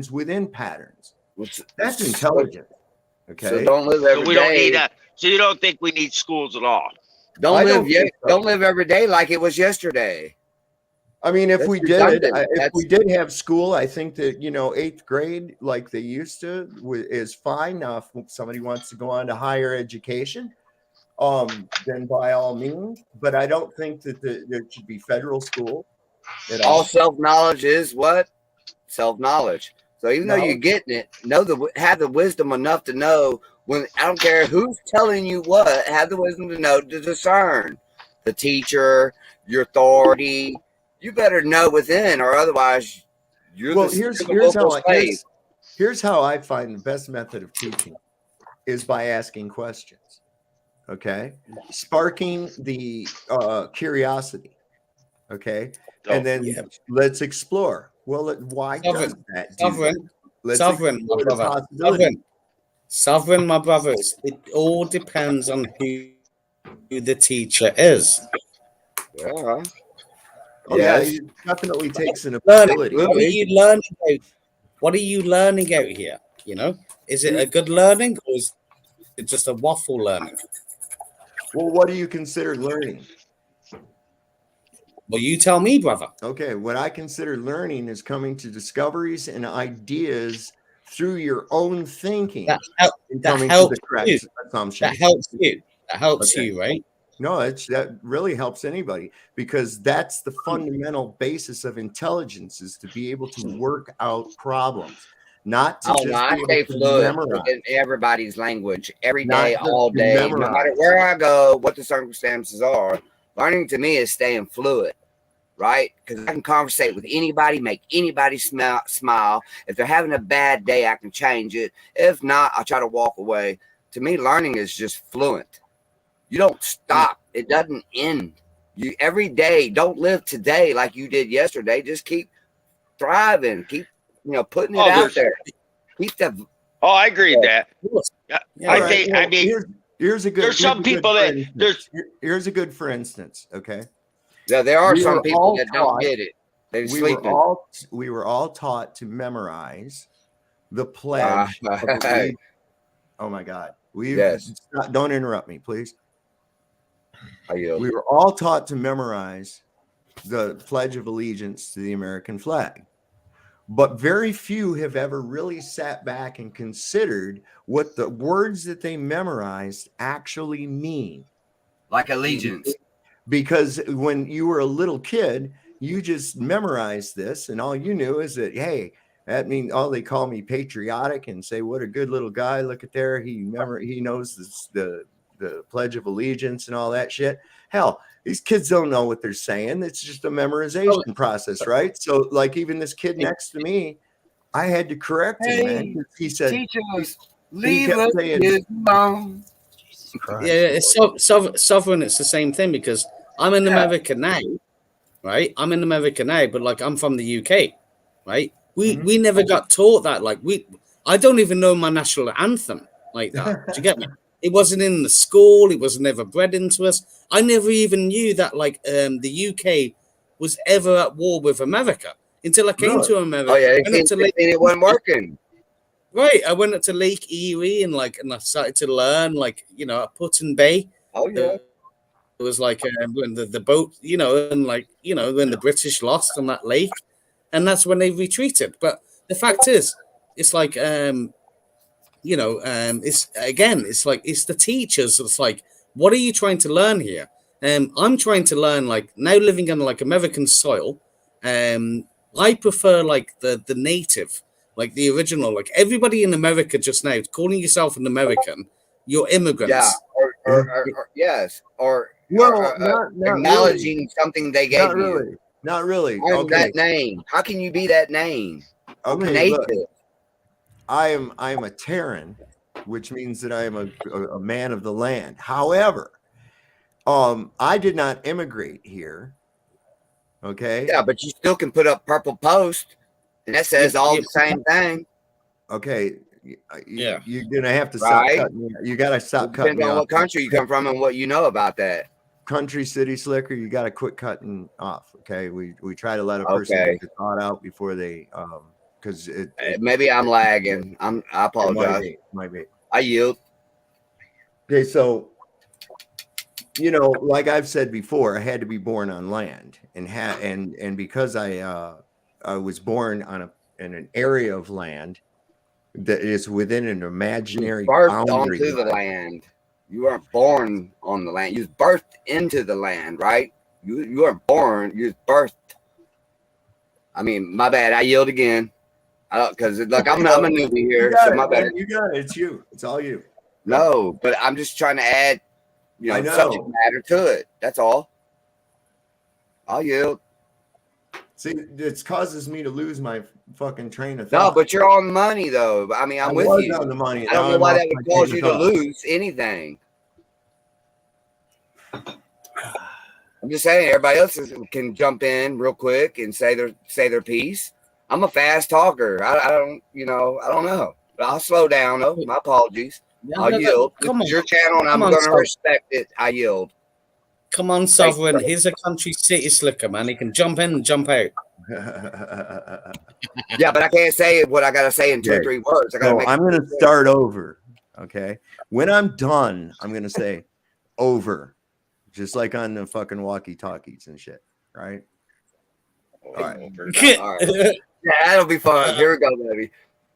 within patterns. That's intelligent. Okay. So don't live every so we day. Don't need that. So you don't think we need schools at all? Don't live every day like it was yesterday. I mean, if we did have school, I think that, 8th grade, like they used to, is fine. Now, if somebody wants to go on to higher education, then by all means. But I don't think that there should be federal school at all. All self-knowledge is what? Self-knowledge. So even though you're getting it, have the wisdom enough to know when, I don't care who's telling you what, have the wisdom to know to discern. The teacher, your authority, you better know within, or otherwise you're here's how I find the best method of teaching is by asking questions. Okay. Sparking the curiosity. Okay. And then let's explore. Well, why does that? Sovereign, my brothers. It all depends on who the teacher is. Yeah. It definitely takes an ability. What are you learning out here? Is it a good learning, or is it just a waffle learning? Well, what do you consider learning? Well, you tell me, brother. Okay, what I consider learning is coming to discoveries and ideas through your own thinking and That coming to helps the correct you. assumption. That helps you. That helps Okay. you, right? No, that really helps anybody, because that's the fundamental basis of intelligence, is to be able to work out problems, not to Oh no, just I be able stay to fluent memorize, in everybody's language every not day, just all to day, no matter memorize. where I go, what the circumstances are. Learning to me is staying fluid, right? Because I can conversate with anybody, make anybody smile. If they're having a bad day, I can change it. If not, I'll try to walk away. To me, learning is just fluent. You don't stop. It doesn't end. You every day. Don't live today like you did yesterday. Just keep thriving. Keep putting it out there. Keep the. Oh, I agree with that. Yeah, I right. think. Well, I mean, here's a good. there's some people that there's. Here's a good for instance. Okay. Yeah, there are We some were people all that don't taught- get it. They're we sleeping. were all taught to memorize the pledge. Oh my God. Don't interrupt me, please. We were all taught to memorize the Pledge of Allegiance to the American flag. But very few have ever really sat back and considered what the words that they memorized actually mean. Like allegiance. Because when you were a little kid, you just memorized this, and all you knew is that, hey, that means they call me patriotic and say, what a good little guy. Look at there. He knows the Pledge of Allegiance and all that shit. Hell, these kids don't know what they're saying. It's just a memorization process, right? So, like, even this kid next to me, I had to correct him, man. He said, teachers, leave us alone. Yeah, it's sovereign. It's the same thing, because I'm in America now, right? I'm in America now, but like I'm from the UK, right? We never got taught that. Like I don't even know my national anthem like that. Do you get me? It wasn't in the school. It was never bred into us. I never even knew that like the UK was ever at war with America until I came to America. Oh yeah, it wasn't working. Right, I went up to Lake Erie and I started to learn at Put-in Bay. Oh yeah, it was like when the boat, when the British lost on that lake, and that's when they retreated. But the fact is, it's like it's like it's the teachers. It's like, what are you trying to learn here? I'm trying to learn, like, now living on like American soil. I prefer like the native, like the original. Like everybody in America just now calling yourself an American, you're immigrants. Yeah, or acknowledging really. Something they gave you. Not really. That name. How can you be that name? Okay, look, I am a Terran, which means that I am a man of the land. However, I did not immigrate here. Okay. Yeah, but you still can put up purple post, and that says all the same thing. Okay. Yeah, you're gonna have to stop cutting me. You gotta stop cutting me off. Depends on what country you come from and what you know about that. Country, city, slicker. You gotta quit cutting off. Okay, we try to let a person get the thought out before they because maybe I'm lagging. I apologize. Might be. I yield. Okay, so like I've said before, I had to be born on land, and because I was born in an area of land that is within an imaginary boundary. Onto the land. You weren't born on the land. You was birthed into the land, right? You weren't born. You was birthed. I mean, my bad. I yield again. Because look, I'm a newbie here, so my bad. You got it. It's you. It's all you. No, but I'm just trying to add, subject matter to it. That's all. I'll yield. See, it causes me to lose my fucking train of thought. No, but you're on money, though. I mean, I'm with you. On the money. I don't know why that would cause you to lose anything. I'm just saying, everybody else can jump in real quick and say their piece. I'm a fast talker. I don't know. But I'll slow down, though. My apologies. I'll yield. Come on. Your channel, and I'm going to respect it. I yield. Come on, Sovereign. He's a country city slicker, man. He can jump in and jump out. Yeah, but I can't say what I got to say in 2 or 3 words. I'm going to start over. Okay. When I'm done, I'm going to say over, just like on the fucking walkie talkies and shit. right? All right. All right. Yeah, that'll be fun. Here we go, baby.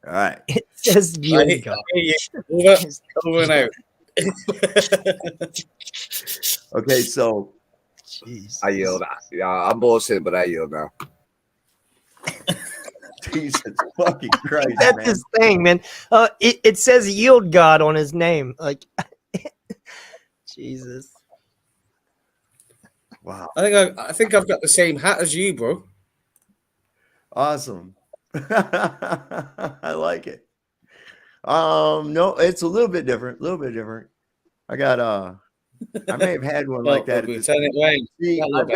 All right. It says yield God. Over and out. Okay, so Jeez. I yield. I'm bullshit, but I yield now. Jesus fucking Christ, That's man. his thing, man. It says yield God on his name. Like, Jesus. Wow. I think I've got the same hat as you, bro. Awesome. I like it. No, it's a little bit different. I got I may have had one like that. See, I've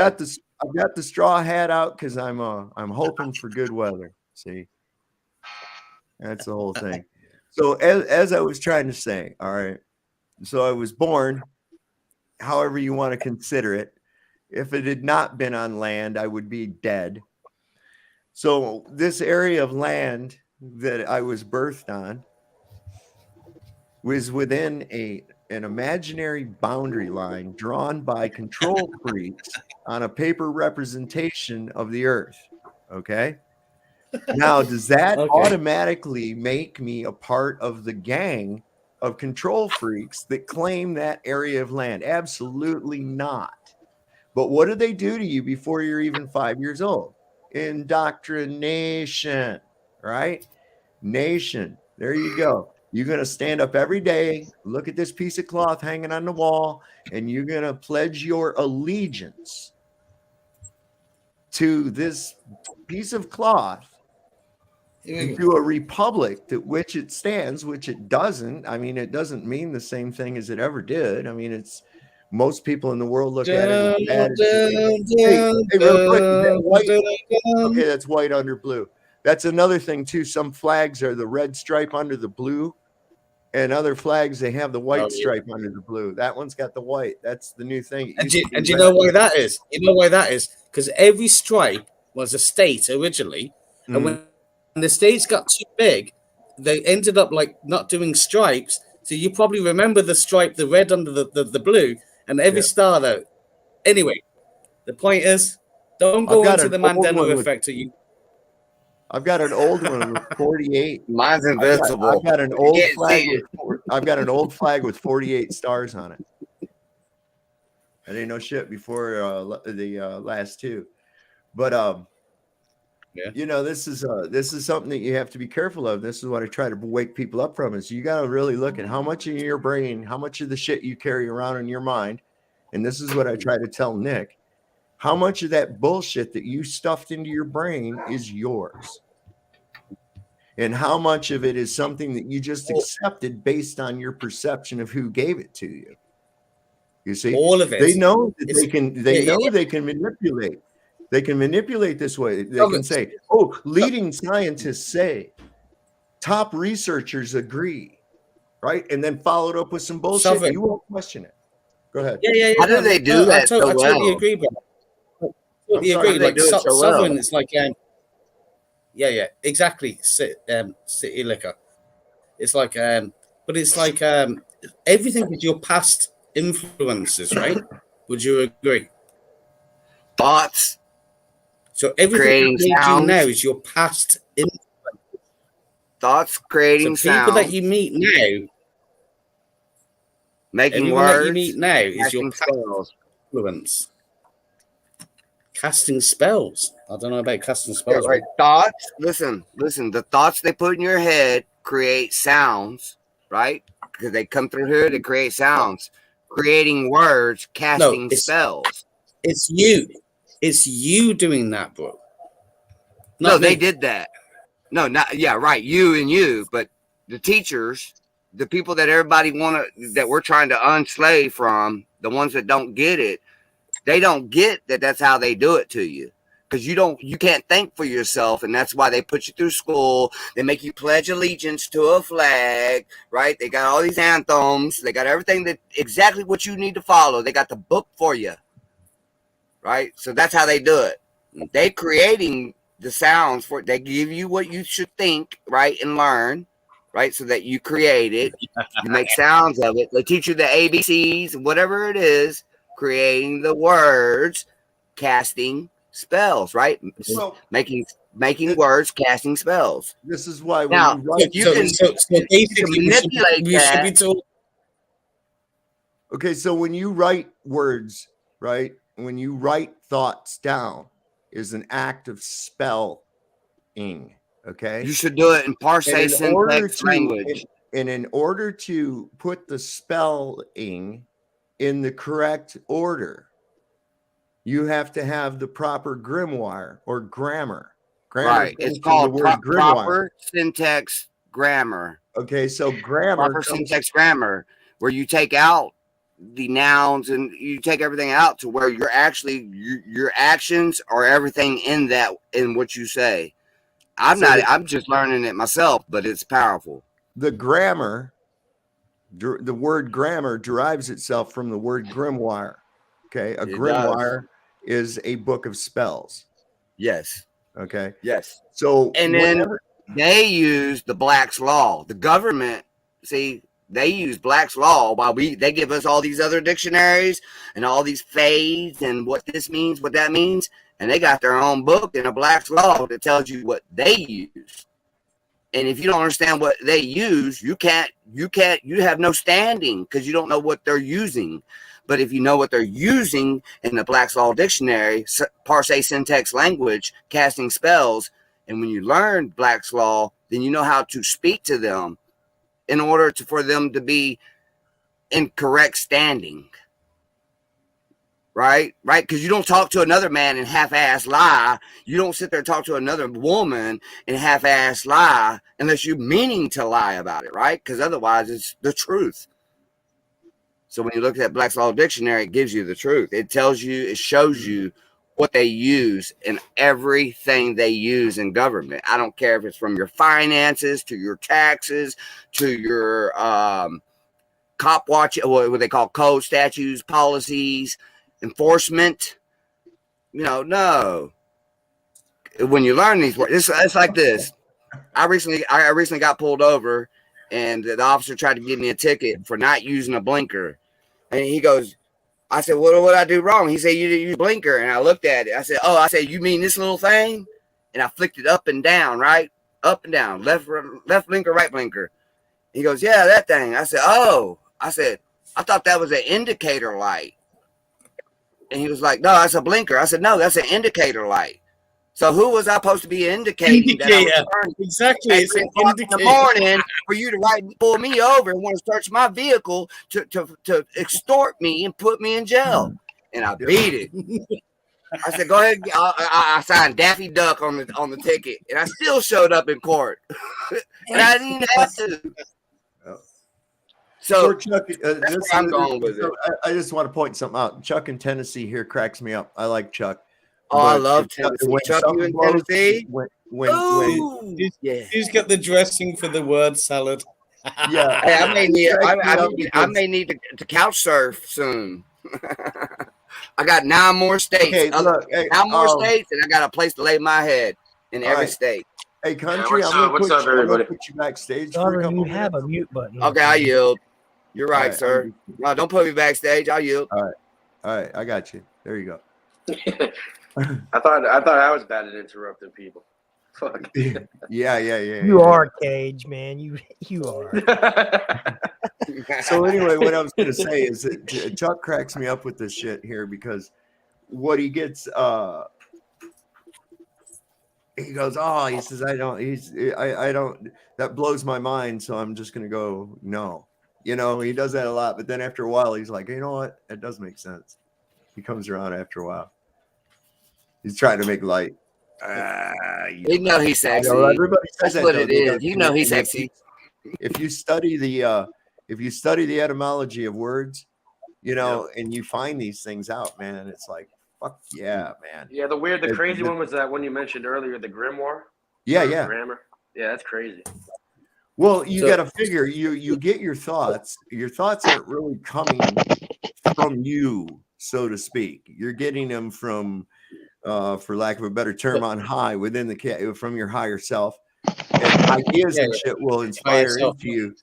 got the straw hat out because I'm hoping for good weather. See, that's the whole thing. So as I was trying to say, all right. So I was born, however you want to consider it. If it had not been on land, I would be dead. So this area of land that I was birthed on was within an imaginary boundary line drawn by control freaks on a paper representation of the earth. Okay. Now, does that automatically make me a part of the gang of control freaks that claim that area of land? Absolutely not. But what do they do to you before you're even 5 years old? Indoctrination, right? Nation. There you go. You're going to stand up every day, look at this piece of cloth hanging on the wall, and you're going to pledge your allegiance to this piece of cloth, to a republic to which it stands, which it doesn't. I mean, it doesn't mean the same thing as it ever did. I mean, it's most people in the world look at it as hey, real quick, is that white? Okay, that's white under blue. That's another thing too. Some flags are the red stripe under the blue, and other flags they have the white stripe under the blue. That one's got the white. That's the new thing. And do you know why that is? You know why that is? Because every stripe was a state originally, and when the states got too big, they ended up like not doing stripes. So you probably remember the stripe, the red under the blue, and every star though. Anyway, the point is, don't go into the Mandela effect. I've got an old one with 48. Mine's invincible. I've got an old flag. I've got an old flag with 48 stars on it. I didn't know shit before the last two, but you know, this is something that you have to be careful of. This is what I try to wake people up from. Is you got to really look at how much in your brain, how much of the shit you carry around in your mind, and this is what I try to tell Nick. How much of that bullshit that you stuffed into your brain is yours? And how much of it is something that you just accepted based on your perception of who gave it to you? You see, all of it. They know that they can. They know they can manipulate. They can manipulate this way. They can say, "Oh, leading scientists say, top researchers agree," right? And then followed up with some bullshit. You won't question it. Go ahead. How do they do that? I totally agree, bro. Totally agree. Like sovereign, it's like exactly. City liquor. It's like but it's like everything is your past influences, right? Would you agree? Thoughts. So everything that you do now is your past influence. Thoughts creating so people sounds. that you meet now, making words that you meet now is your past influence. Casting spells. I don't know about casting spells. Yeah, right. Thoughts. Listen. The thoughts they put in your head create sounds, right? Because they come through here to create sounds. Creating words, casting spells. It's you. It's you doing that, bro. No, they did that. No, not right. You, but the teachers, the people that everybody that we're trying to unslave from, the ones that don't get it, they don't get that. That's how they do it to you. Because you can't think for yourself, and that's why they put you through school. They make you pledge allegiance to a flag, right? They got all these anthems. They got everything exactly what you need to follow. They got the book for you, right? So that's how they do it. They creating the sounds they give you what you should think, right, and learn, right, so that you create it. You make sounds of it. They teach you the ABCs, whatever it is, creating the words, casting spells, right? Well, Making words, casting spells. This is why when Now, you write, you can manipulate that. Okay, so when you write words, right? When you write thoughts down, is an act of spelling. Okay, You should do it in parse and in order syntax to, language. and in order to put the spelling in the correct order, you have to have the proper grimoire or grammar. Right. It's called proper syntax grammar. Okay, so grammar. Proper syntax grammar, where you take out the nouns and you take everything out to where you're actually your actions are everything in what you say. I'm just learning it myself, but it's powerful. The grammar, the word grammar derives itself from the word grimoire. Okay, a grimoire is a book of spells. Yes. Okay. Yes. So and then they use the Black's Law. The government, see, they use Black's Law while they give us all these other dictionaries and all these fades and what this means, what that means, and they got their own book and a Black's Law that tells you what they use. And if you don't understand what they use, you have no standing because you don't know what they're using. But if you know what they're using in the Black's Law Dictionary, parse syntax language, casting spells, and when you learn Black's Law, then you know how to speak to them in order for them to be in correct standing. Right? Because you don't talk to another man and half-ass lie. You don't sit there and talk to another woman and half-ass lie unless you're meaning to lie about it, right? Because otherwise it's the truth. So when you look at Black's Law Dictionary, it gives you the truth. It tells you, it shows you what they use in everything they use in government. I don't care if it's from your finances to your taxes to your cop watch, what they call code, statutes, policies, enforcement. No. When you learn these words, it's like this. I recently got pulled over, and the officer tried to give me a ticket for not using a blinker. And he goes, I said, what did I do wrong? He said, you didn't use blinker. And I looked at it. I said, you mean this little thing? And I flicked it up and down, right? Up and down, left blinker, right blinker. He goes, yeah, that thing. I said, I thought that was an indicator light. And he was like, no, that's a blinker. I said, no, that's an indicator light. So who was I supposed to be indicating? Exactly. It's an indicator. In the morning for you to pull me over and want to search my vehicle to extort me and put me in jail. And I beat it. I said, go ahead. I signed Daffy Duck on the ticket, and I still showed up in court. And I didn't even have to. So Chuck, that's where I'm going with it. I just want to point something out. Chuck in Tennessee here cracks me up. I like Chuck. Oh, I love Tennessee. Chuck, you in Tennessee? He's got the dressing for the word salad. Yeah. Hey, I may need to couch surf soon. I got 9 more states. Okay, look, 9 more states, and I got a place to lay my head in every state. Hey, country, what's up, everybody? I'm gonna put you backstage. You have a mute button. Okay, I yield. You're right, sir. No, don't put me backstage. I'll yield. All right, I got you. There you go. I thought I was bad at interrupting people. Fuck. Yeah. You are Cage, man. You are. So anyway, what I was going to say is that Chuck cracks me up with this shit here because what he gets, he goes, he says, I don't, that blows my mind. So I'm just going to go, no, he does that a lot. But then after a while, he's like, you know what? It does make sense. He comes around after a while. He's trying to make light. You know he's sexy. Everybody says that's what it is. You know he's sexy. If you study the etymology of words, and you find these things out, man, it's like, fuck yeah, man. Yeah, the crazy one was that one you mentioned earlier, the grimoire. Yeah. Grammar. Yeah, that's crazy. Well, you got to figure you get your thoughts. Your thoughts aren't really coming from you, so to speak. You're getting them from, for lack of a better term, on high from your higher self. And ideas and shit will inspire into you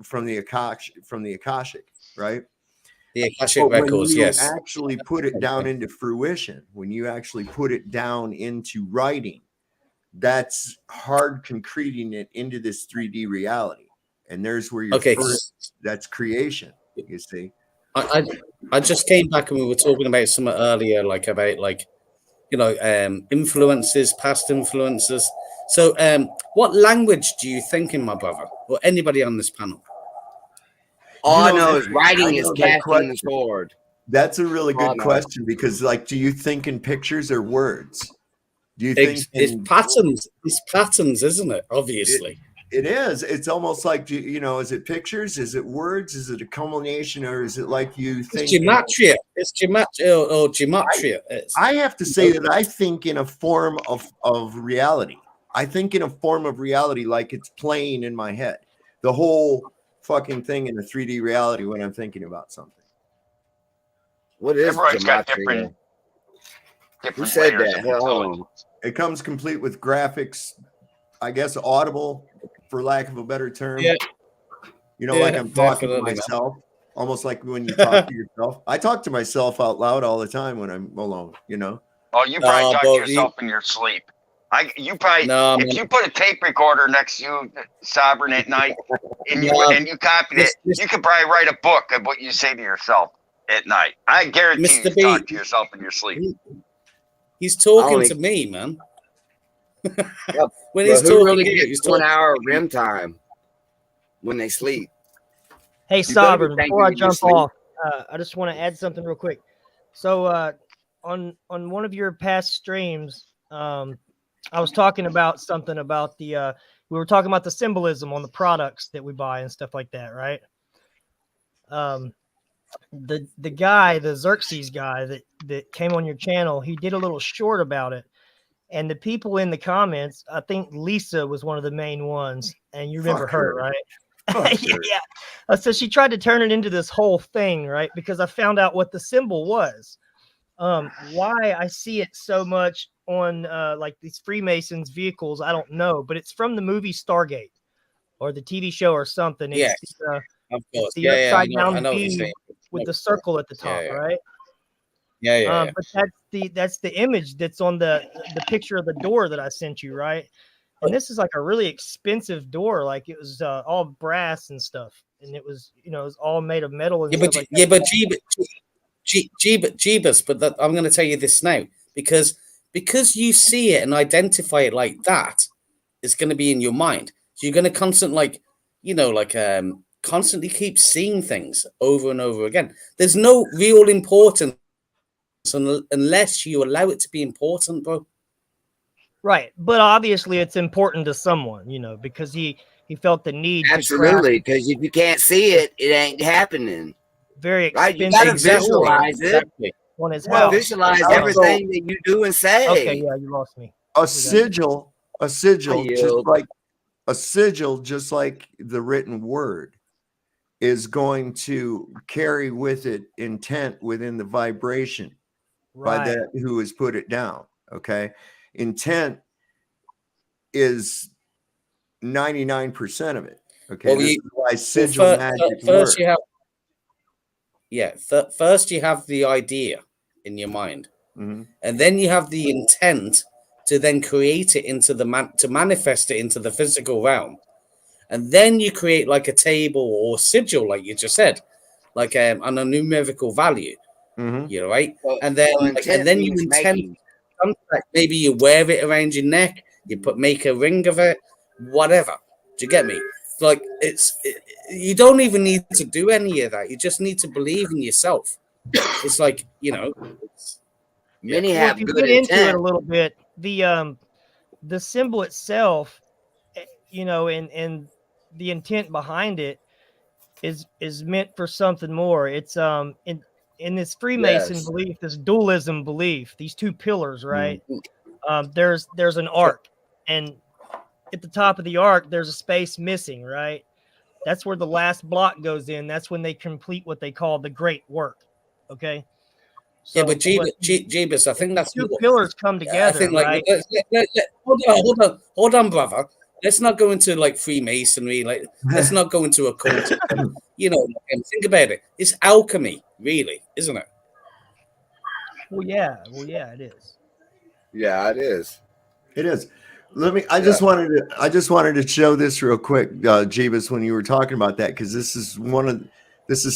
from the Akashic, right? The Akashic But when records, you yes. actually put it down into fruition, when you actually put it down into writing, that's hard concreting it into this 3D reality. And there's where your first, that's creation, you see. I just came back and we were talking about something earlier, influences, past influences. So what language do you think in, my brother, or anybody on this panel? All I know is writing is casting the sword. That's a really good question, because do you think in pictures or words? Do you think it's patterns? It's patterns, isn't it? Obviously. It is. It's almost like, is it pictures? Is it words? Is it a culmination, or is it like you think? It's gematria. It's gematria or gematria. I have to say that I think in a form of reality. I think in a form of reality, like it's playing in my head. The whole fucking thing in a 3D reality when I'm thinking about something. What is Everyone's got gematria? different Who said layers that? of Hell, intelligence. It comes complete with graphics, I guess audible, for lack of a better term. Yeah. Like I'm talking to myself, almost like when you talk to yourself. I talk to myself out loud all the time when I'm alone, Oh, you probably talk to yourself in your sleep. If you put a tape recorder next to you, Sovereign, at night, and you copied it, you could probably write a book of what you say to yourself at night. I guarantee you talk to yourself in your sleep. He's talking to me, man. When he's who talking, really he's gets talking 1 hour of REM time when they sleep? Hey, You better be Sovereign, thanking before I when you jump sleep. off, I just want to add something real quick. So on one of your past streams, I was talking about something about we were talking about the symbolism on the products that we buy and stuff like that, right? The guy, the Xerxes guy that came on your channel, he did a little short about it. And the people in the comments, I think Lisa was one of the main ones, and you remember her, right? Yeah. So she tried to turn it into this whole thing, right? Because I found out what the symbol was. Why I see it so much on like these Freemasons vehicles, I don't know, but it's from the movie Stargate or the TV show or something. Yes, it's the, of course. It's the upside down I know what you're V saying. with the circle at the top, right? Yeah. But that's the image that's on the picture of the door that I sent you, right? And this is like a really expensive door, like it was all brass and stuff, and it was it was all made of metal and stuff like that. Jeebus, but I'm going to tell you this now, because you see it and identify it like that, it's going to be in your mind. So you're going to constantly constantly keep seeing things over and over again. There's no real importance unless you allow it to be important, bro. Right, but obviously it's important to someone, because he felt the need. Absolutely, because if you can't see it, it ain't happening. Very expensive. Right, you gotta visualize it. On his Well, house. visualize everything that you do and say. Okay, yeah, you lost me. A sigil, just like the written word, is going to carry with it intent within the vibration by that who has put it down. Okay, intent is 99% of it. Okay, this is why sigil magic works. First you have the idea in your mind, and then you have the intent to then create it into to manifest it into the physical realm, and then you create like a table or sigil, like you just said, like on a numerical value. You're right, and then you intend. Maybe you wear it around your neck. You make a ring of it, whatever. Do you get me? Like you don't even need to do any of that. You just need to believe in yourself. It's like many have if you good get intent. into it a little bit, the symbol itself, and the intent behind it is meant for something more. It's in this Freemason belief, this dualism belief, these two pillars, right? There's an arc, and at the top of the arc, there's a space missing, right? That's where the last block goes in. That's when they complete what they call the great work. Okay. So, but Jeebus, I think that's two pillars come together. I think, like, right? hold on, brother. let's not go into like Freemasonry. Like, let's not go into occult. You know, and think about it. It's alchemy, really, isn't it? Well, yeah, it is. Yeah, it is. It is. I just wanted to show this real quick, Jeebus, when you were talking about that, because this is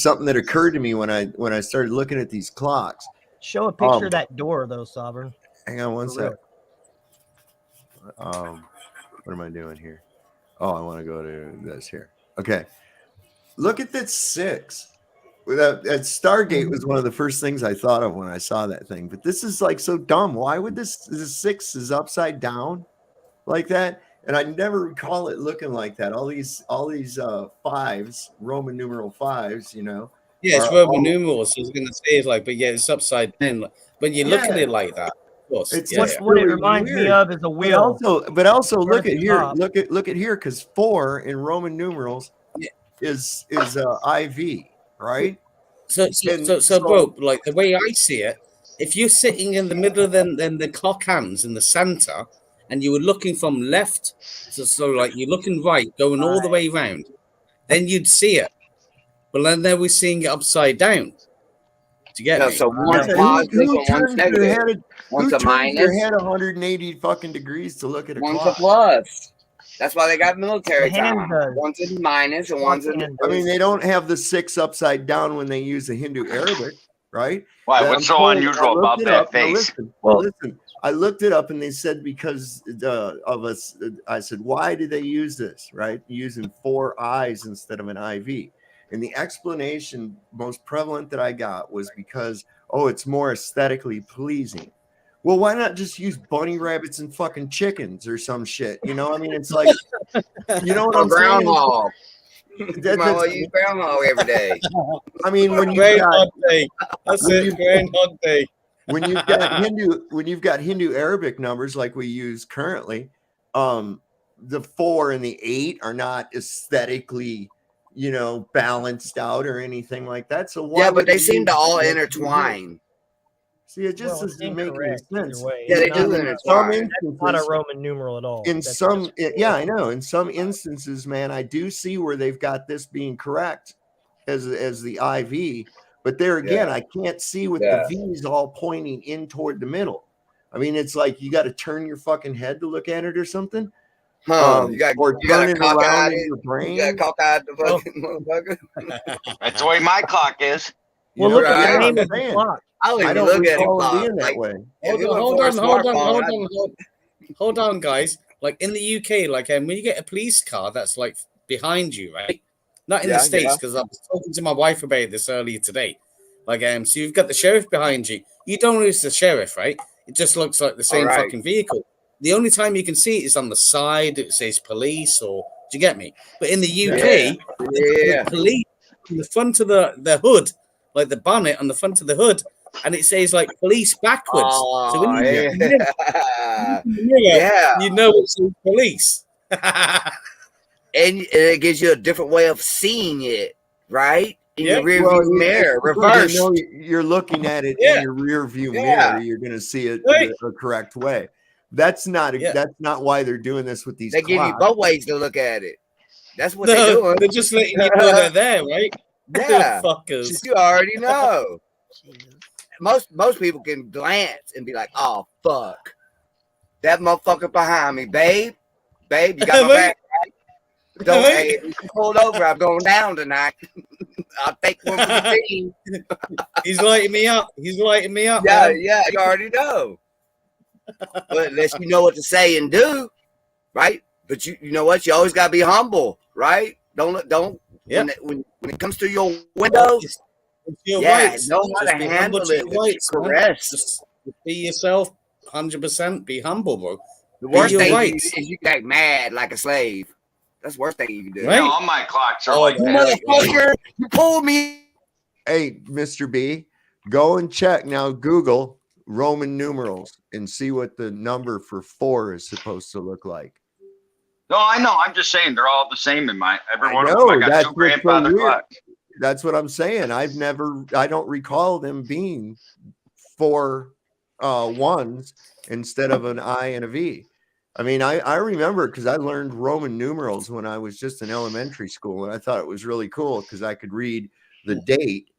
something that occurred to me when I started looking at these clocks. Show a picture of that door, though, Sovereign. Hang on one For sec. real. What am I doing here? Oh, I want to go to this here. Okay. Look at that 6. That Stargate was one of the first things I thought of when I saw that thing. But this is like so dumb. Why would this 6 is upside down like that? And I never recall it looking like that. All these 5s, Roman numeral 5s, you know. Yeah, it's Roman numerals. I was going to say it's like, but yeah, it's upside down. When you look at it like that, of course. It's just what it reminds me of is a wheel. But also look at here. top. Look at here, because 4 in Roman numerals is IV, right? So, bro, like the way I see it, if you're sitting in the middle of the clock hands in the center, and you were looking from left, so like you're looking right, going all the way around, then you'd see it. But then we're seeing it upside down. Do you get me? So one's positive and one's negative. One's a minus. Your head 180 fucking degrees to look at a One's clock. a plus. That's why they got military The hand time. does. One's in minus and one's in. I mean, they don't have the 6 upside down when they use the Hindu Arabic, right? Why? What's so unusual about that face? Listen, I looked it up and they said because of us. I said, why did they use this? Right, using 4 eyes instead of an IV. And the explanation most prevalent that I got was because, it's more aesthetically pleasing. Well, why not just use bunny rabbits and fucking chickens or some shit? You know, I mean, it's like, you know what I'm groundhog. saying? You might well use groundhog every day. I mean, when you've Groundhog got Day. That's it, Groundhog Day. when you've got Hindu Arabic numbers like we use currently, the 4 and the 8 are not aesthetically, you know, balanced out or anything like that. So Yeah, but they seem to all intertwine. See, it just doesn't make any sense. Yeah, they do intertwine. That's not a Roman numeral at all. In That's some, just- yeah, I know. In some instances, man, I do see where they've got this being correct as the IV. But there again, I can't see with the V's all pointing in toward the middle. I mean, it's like you got to turn your fucking head to look at it or something. You got turn it cock around eyed in your brain. You got cock eyed the fucking motherfucker. That's the way my clock is. Well, You look know, at yeah, the name I'm of the saying. clock. I don't I even don't look at it. recall it clock. being that Like, way. if you went for a smartphone, Hold on, guys. Like in the UK, like when you get a police car that's like behind you, right? Not in the States, because I was talking to my wife about this earlier today. Like, so you've got the sheriff behind you. You don't know it's the sheriff, right? It just looks like the same fucking vehicle. The only time you can see it is on the side. It says police, or do you get me? But in the UK, the police on the front of the hood, like the bonnet on the front of the hood, and it says like police backwards. So when you you know it's police. and it gives you a different way of seeing it, right? In your rear Well, view mirror, you reversed. know you're looking at it in your rear view mirror. You're going to see it the correct way. That's not why they're doing this with these. They give you clocks. both ways to look at it. That's what they're doing. They're just letting you know they're there, right? Yeah, fuckers. You already know. Most people can glance and be like, "Oh fuck, that motherfucker behind me, babe, you got my back, right? Don't hey, if you pulled over, I'm going down tonight. I'll take one for the team." He's lighting me up. Yeah, man. yeah, you already know. But unless you know what to say and do, right? But you know what? You always gotta be humble, right? Don't. Yeah. When it comes to your window, it's your yeah, rights. know how Just to be handle humble to it. your rights, man. Correct. Just be yourself, 100%. Be humble, bro. The worst thing rights. is you get mad like a slave. That's the worst thing you can do. Right? All my clocks are like that. Motherfucker, you pulled me. Hey, Mr. B, go and check now. Google Roman numerals and see what the number for 4 is supposed to look like. No, I know. I'm just saying they're all the same in my every one of know, them. I got that's 2 what's so grandfather weird. clocks. That's what I'm saying. I don't recall them being 4 ones instead of an I and a V. I mean, I remember because I learned Roman numerals when I was just in elementary school, and I thought it was really cool because I could read the date,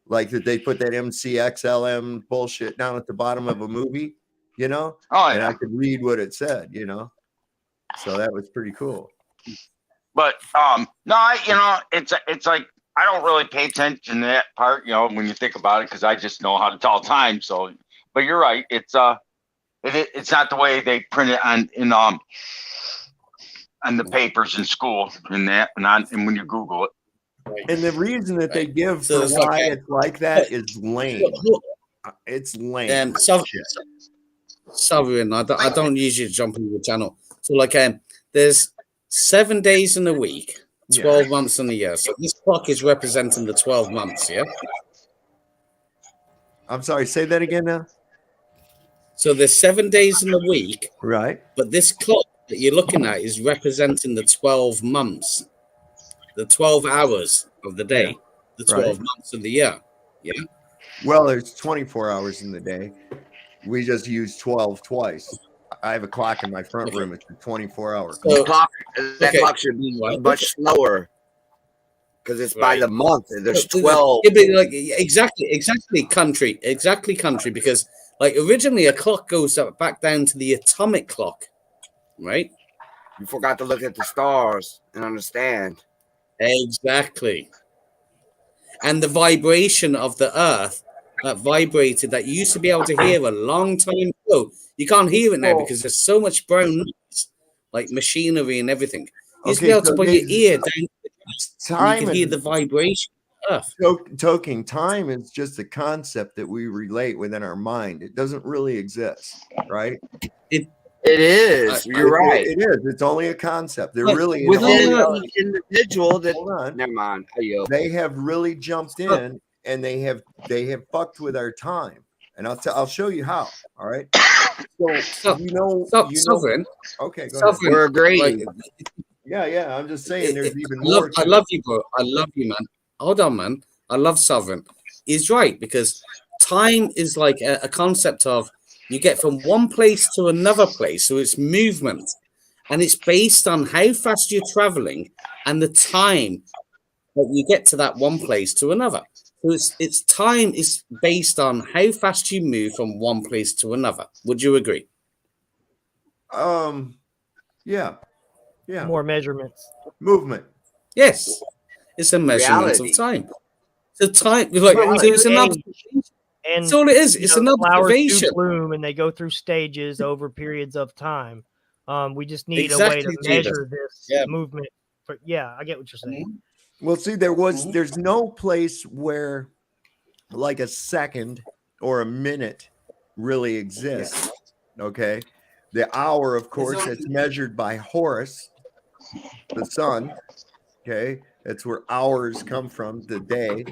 like that they put that MCXLM bullshit down at the bottom of a movie, you know, and I could read what it said, you know, so that was pretty cool. But no, it's like I don't really pay attention to that part, you know, when you think about it, because I just know how to tell time. So, but you're right, it's not the way they print it on the papers in school and when you Google it. And the reason that they give for why it's like that is lame. It's lame. Sovereign, I don't usually jump into the channel. So like there's 7 days in a week, 12 months in a year. So this clock is representing the 12 months, yeah? I'm sorry, say that again now. So there's 7 days in a week. Right. But this clock that you're looking at is representing the 12 months, the 12 hours of the day, the 12 months of the year. Yeah. Well, there's 24 hours in the day. We just use 12 twice. I have a clock in my front room. It's a 24-hour clock. That clock should be much slower because it's by the month. There's 12. Exactly, country. Because like originally a clock goes back down to the atomic clock, right? You forgot to look at the stars and understand. Exactly. And the vibration of the earth that vibrated, that you used to be able to hear a long time ago. You can't hear it now because there's so much brown noise, like machinery and everything. You used to be able to put your ear down and you can hear the vibration of earth. Toking time is just a concept that we relate within our mind. It doesn't really exist, right? It is. You're right. It is. It's only a concept. They're really within an individual that. Hold on. Never mind. They have really jumped in and they have fucked with our time. And I'll show you how. All right. So Sovereign. Okay, go ahead. We're agreeing. Yeah. I'm just saying there's even more. I love you, bro. I love you, man. Hold on, man. I love Sovereign. He's right, because time is like a concept of you get from one place to another place. So it's movement. And it's based on how fast you're traveling and the time that you get to that one place to another. So it's time is based on how fast you move from one place to another. Would you agree? Yeah. More measurements. Movement. Yes. It's a measurement of time. The time, like, it's an observation. And that's all it is. It's an observation. Flowers do bloom and they go through stages over periods of time. We just need a way to measure this movement. I get what you're saying. Well, see, there's no place where like a second or a minute really exists. Okay. The hour, of course, that's measured by Horus, the sun. Okay. That's where hours come from, the day.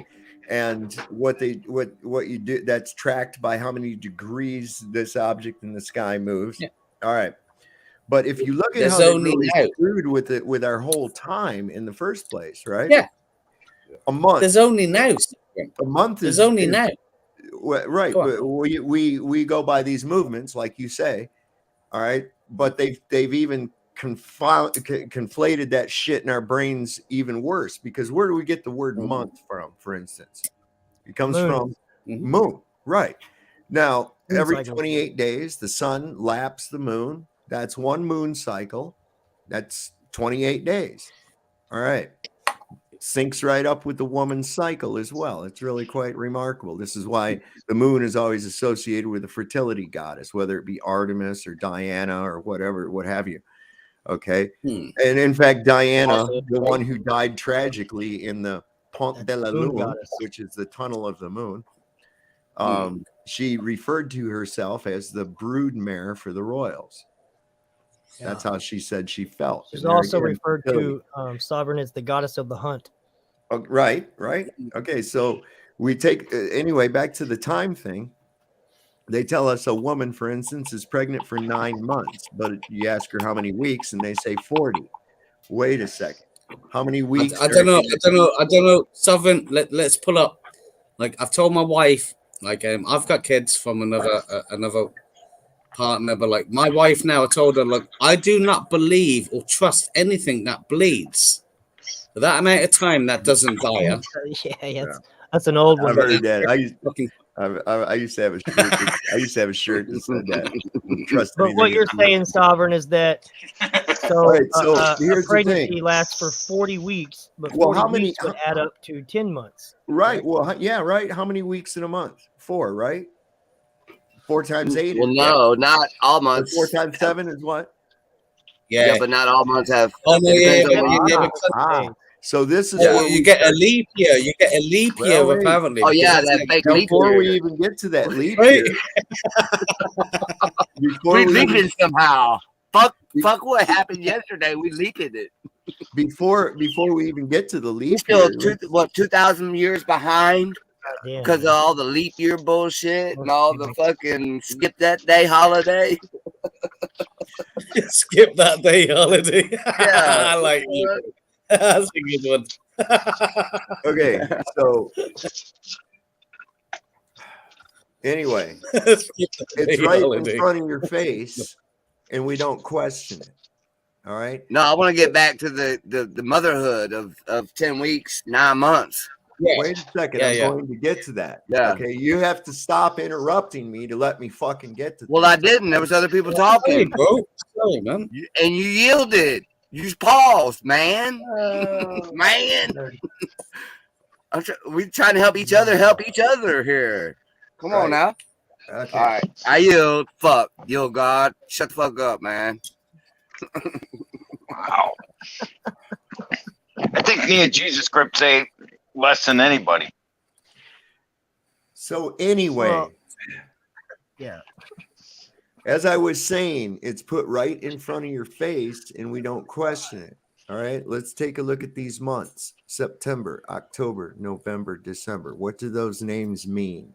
And what you do, that's tracked by how many degrees this object in the sky moves. Yeah. All right. But if you look at how they really screwed with our whole time in the first place, right? Yeah. A month. There's only now. A month is only now. Right. But we go by these movements, like you say. All right. But they've even conflated that shit in our brains even worse, because where do we get the word month from, for instance? It comes from moon. Right. Now, every 28 days, the sun laps the moon. That's one moon cycle. That's 28 days. All right. Syncs right up with the woman's cycle as well. It's really quite remarkable. This is why the moon is always associated with a fertility goddess, whether it be Artemis or Diana or whatever, what have you. Okay. And in fact, Diana, the one who died tragically in the Pont de la Lune, which is the tunnel of the moon, she referred to herself as the brood mare for the royals. That's how she said she felt. She's also referred to Sovereign as the goddess of the hunt. Oh, right. Okay, so we take anyway back to the time thing. They tell us a woman, for instance, is pregnant for 9 months, but you ask her how many weeks, and they say 40. Wait a second, how many weeks? I don't know. Sovereign, let's pull up. Like I've told my wife, like I've got kids from another partner, but like my wife now, I told her, look, I do not believe or trust anything that bleeds. For that amount of time, that doesn't die. Huh? Yeah, that's an old one. I've heard that. I used to have a shirt. I used to have a shirt that said that. Trust But what you're saying, Sovereign, is that right, a here's the pregnancy thing. lasts for 40 weeks, but Well, 40 how many- weeks would add up to 10 months. Right. Well, yeah, right. How many weeks in a month? 4, right? 4 times 8. Well, no, not all months. 4 times 7 is what? Yeah, but not all months have. Oh, no, it depends on yeah, what you- So this is yeah, where you get a leap year. You get a leap year, wait. apparently. Oh, yeah, because that that's fake like- leap before we year. even get to that leap Right. year. Before We we leaping even- somehow. Fuck what happened yesterday. We leaping it. before we even get to the We leap still year. 2,000 years behind Damn, because of all the leap year bullshit and all the fucking skip that day holiday. Skip that day holiday. Yeah, I like it. That's a good one. Okay, so anyway, it's right in front of your face, and we don't question it. All right. No, I want to get back to the motherhood of 10 weeks, 9 months. Yeah. Wait a second. Yeah, I'm yeah. going to get to that. Yeah. Okay. You have to stop interrupting me to let me fucking get to Well, I didn't. There was other people Sorry, talking, bro. Sorry, man. and you yielded. You just paused, man. Man, we're trying to help each other here. Come on now. Okay. All right, I yield. Fuck, yield, God. Shut the fuck up, man. Wow. I think me and Jesus script say less than anybody. So anyway, Well, yeah. as I was saying, it's put right in front of your face and we don't question it. All right, let's take a look at these months: September, October, November, December. What do those names mean?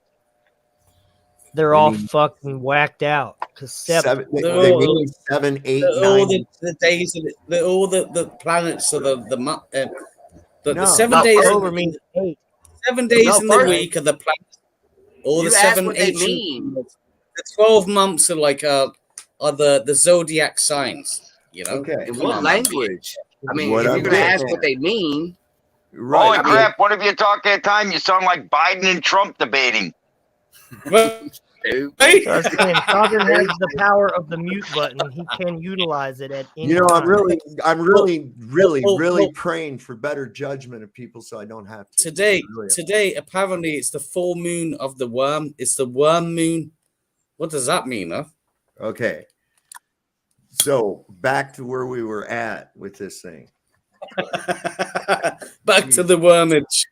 They're all fucking whacked out. Because They mean 7, 8, 9. All the days, all the planets of the month. The No, 7 days. October means 8. 7 days No, in the first- week are the planets. All You the asked 7, what they 8, mean. the 12 months are like are the zodiac signs. You know. Okay. In Come what on, man. language? I mean, What if I'm you're gonna ask getting what they mean, Right. Holy crap, what if you talk that time? You sound like Biden and Trump debating. dude. So I was saying, Sovereign has the power of the mute button. He can utilize it at any You know, time. I'm really well, praying for better judgment of people so I don't have to. Today, apparently, it's the full moon of the worm. It's the worm moon. What does that mean, huh? Okay. So back to where we were at with this thing. Back to the wormage.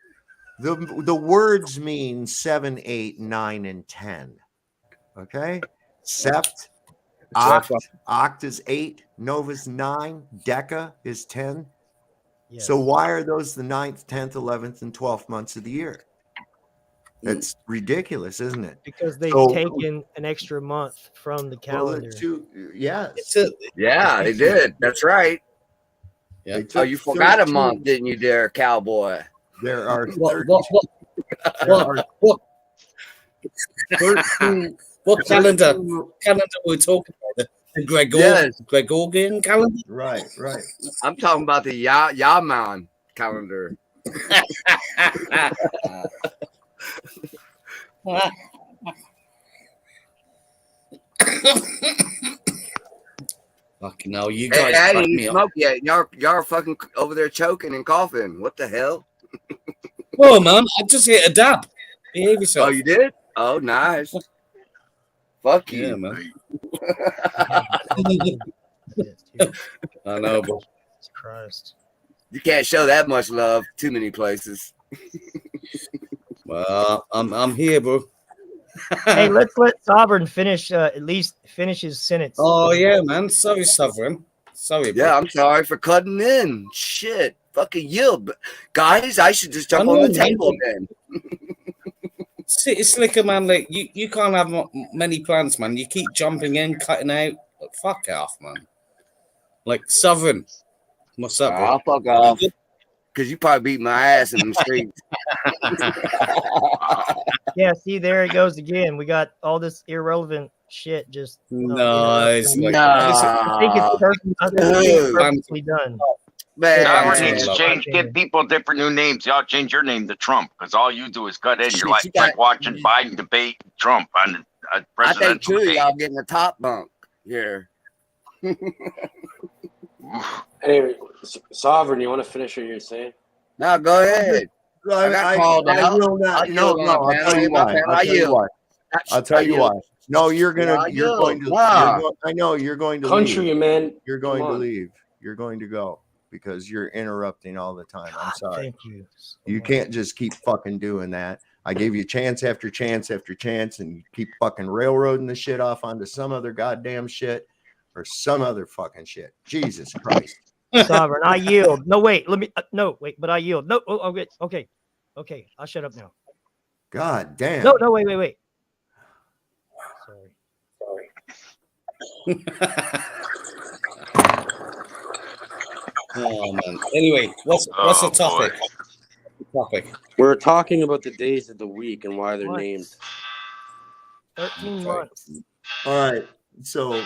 The words mean 7, 8, 9, and 10. Okay. Sept, oct is 8, nova's 9, deca is 10. Yes. So why are those the 9th, 10th, 11th, and 12th months of the year? That's ridiculous, isn't it? Because they've So- taken an extra month from the Well, calendar. yes. Yeah, they did. That's right. Yeah. They Oh, took you forgot a 13 month, didn't you, there, cowboy? There are What 13 what calendar we're talking about? The Gregorian calendar? Right. I'm talking about the Yaman calendar. Fucking hell, you Hey, guys I fucked didn't me up. smoke yet. Y'all are fucking over there choking and coughing. What the hell? Whoa, man, I just hit a dab. Behave yourself. Oh, you did? Oh, nice. Fuck you. Yeah, man. I know, but Jesus Christ. You can't show that much love too many places. well, I'm here, bro. Hey, let's let Sovereign finish, at least finish his sentence. Oh yeah, man. Sorry, Sovereign. Sorry, bro. Yeah, I'm sorry for cutting in. Shit. Fucking yield. Guys, I should just jump on the table then. See, Slicker, man, like you can't have many plans, man. You keep jumping in, cutting out. Like, fuck off, man. Like Sovereign. What's up, bro? I'll fuck off. Because you probably beat my ass in the streets. Yeah, see, there it goes again. We got all this irrelevant shit. Just Nice. interrupting. Nah. I think it's purposely done. Sovereign Man. needs to change, give people different new names. Y'all change your name to Trump because all you do is cut in. You're Shit, like watching Biden debate Trump on a I think presidential too, debate. y'all getting the top bunk here. Hey, Sovereign, you want to finish what you're saying? No, go ahead. I got called out. I will not. No, I'll tell you why. I'll tell you why. No, you're going to. I know you're going to Country, leave. man. You're going to leave. You're going to go because you're interrupting all the time. I'm sorry. Thank you. You can't just keep fucking doing that. I gave you chance after chance after chance, and you keep fucking railroading the shit off onto some other goddamn shit or some other fucking shit. Jesus Christ. Sovereign, I yield. No, wait. Let me. No, wait. But I yield. No. Okay. Okay. I'll shut up now. God damn. No. Wait. Sorry. Oh man. Anyway, what's the topic? We're talking about the days of the week and why they're named. 13 months. All right. So,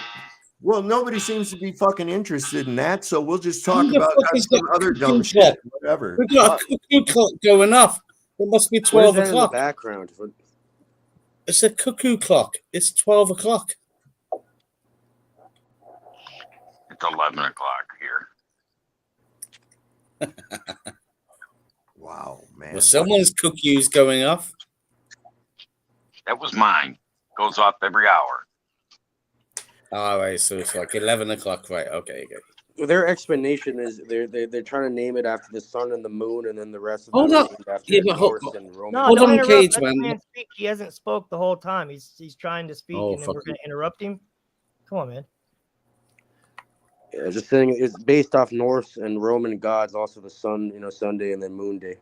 well, nobody seems to be fucking interested in that. So we'll just talk about some other dumb shit. Whatever. We got a cuckoo clock going off. It must be 12 What is that o'clock. in the background? It's a cuckoo clock. It's 12 o'clock. It's 11 o'clock here. Wow, man. Well, someone's cuckoo's going off. That was mine. Goes off every hour. All right, so it's like 11 o'clock, right? Okay. Well, their explanation is they're trying to name it after the sun and the moon, and then the rest of Hold them up. are named after Yeah, but Norse and Roman. No, Hold don't on, interrupt. Cage, Let the man. man speak. He hasn't spoke the whole time. He's trying to speak, and then we're going to interrupt him. Come on, man. Yeah, just saying it's based off Norse and Roman gods, also the sun, Sunday, and then Moon Day,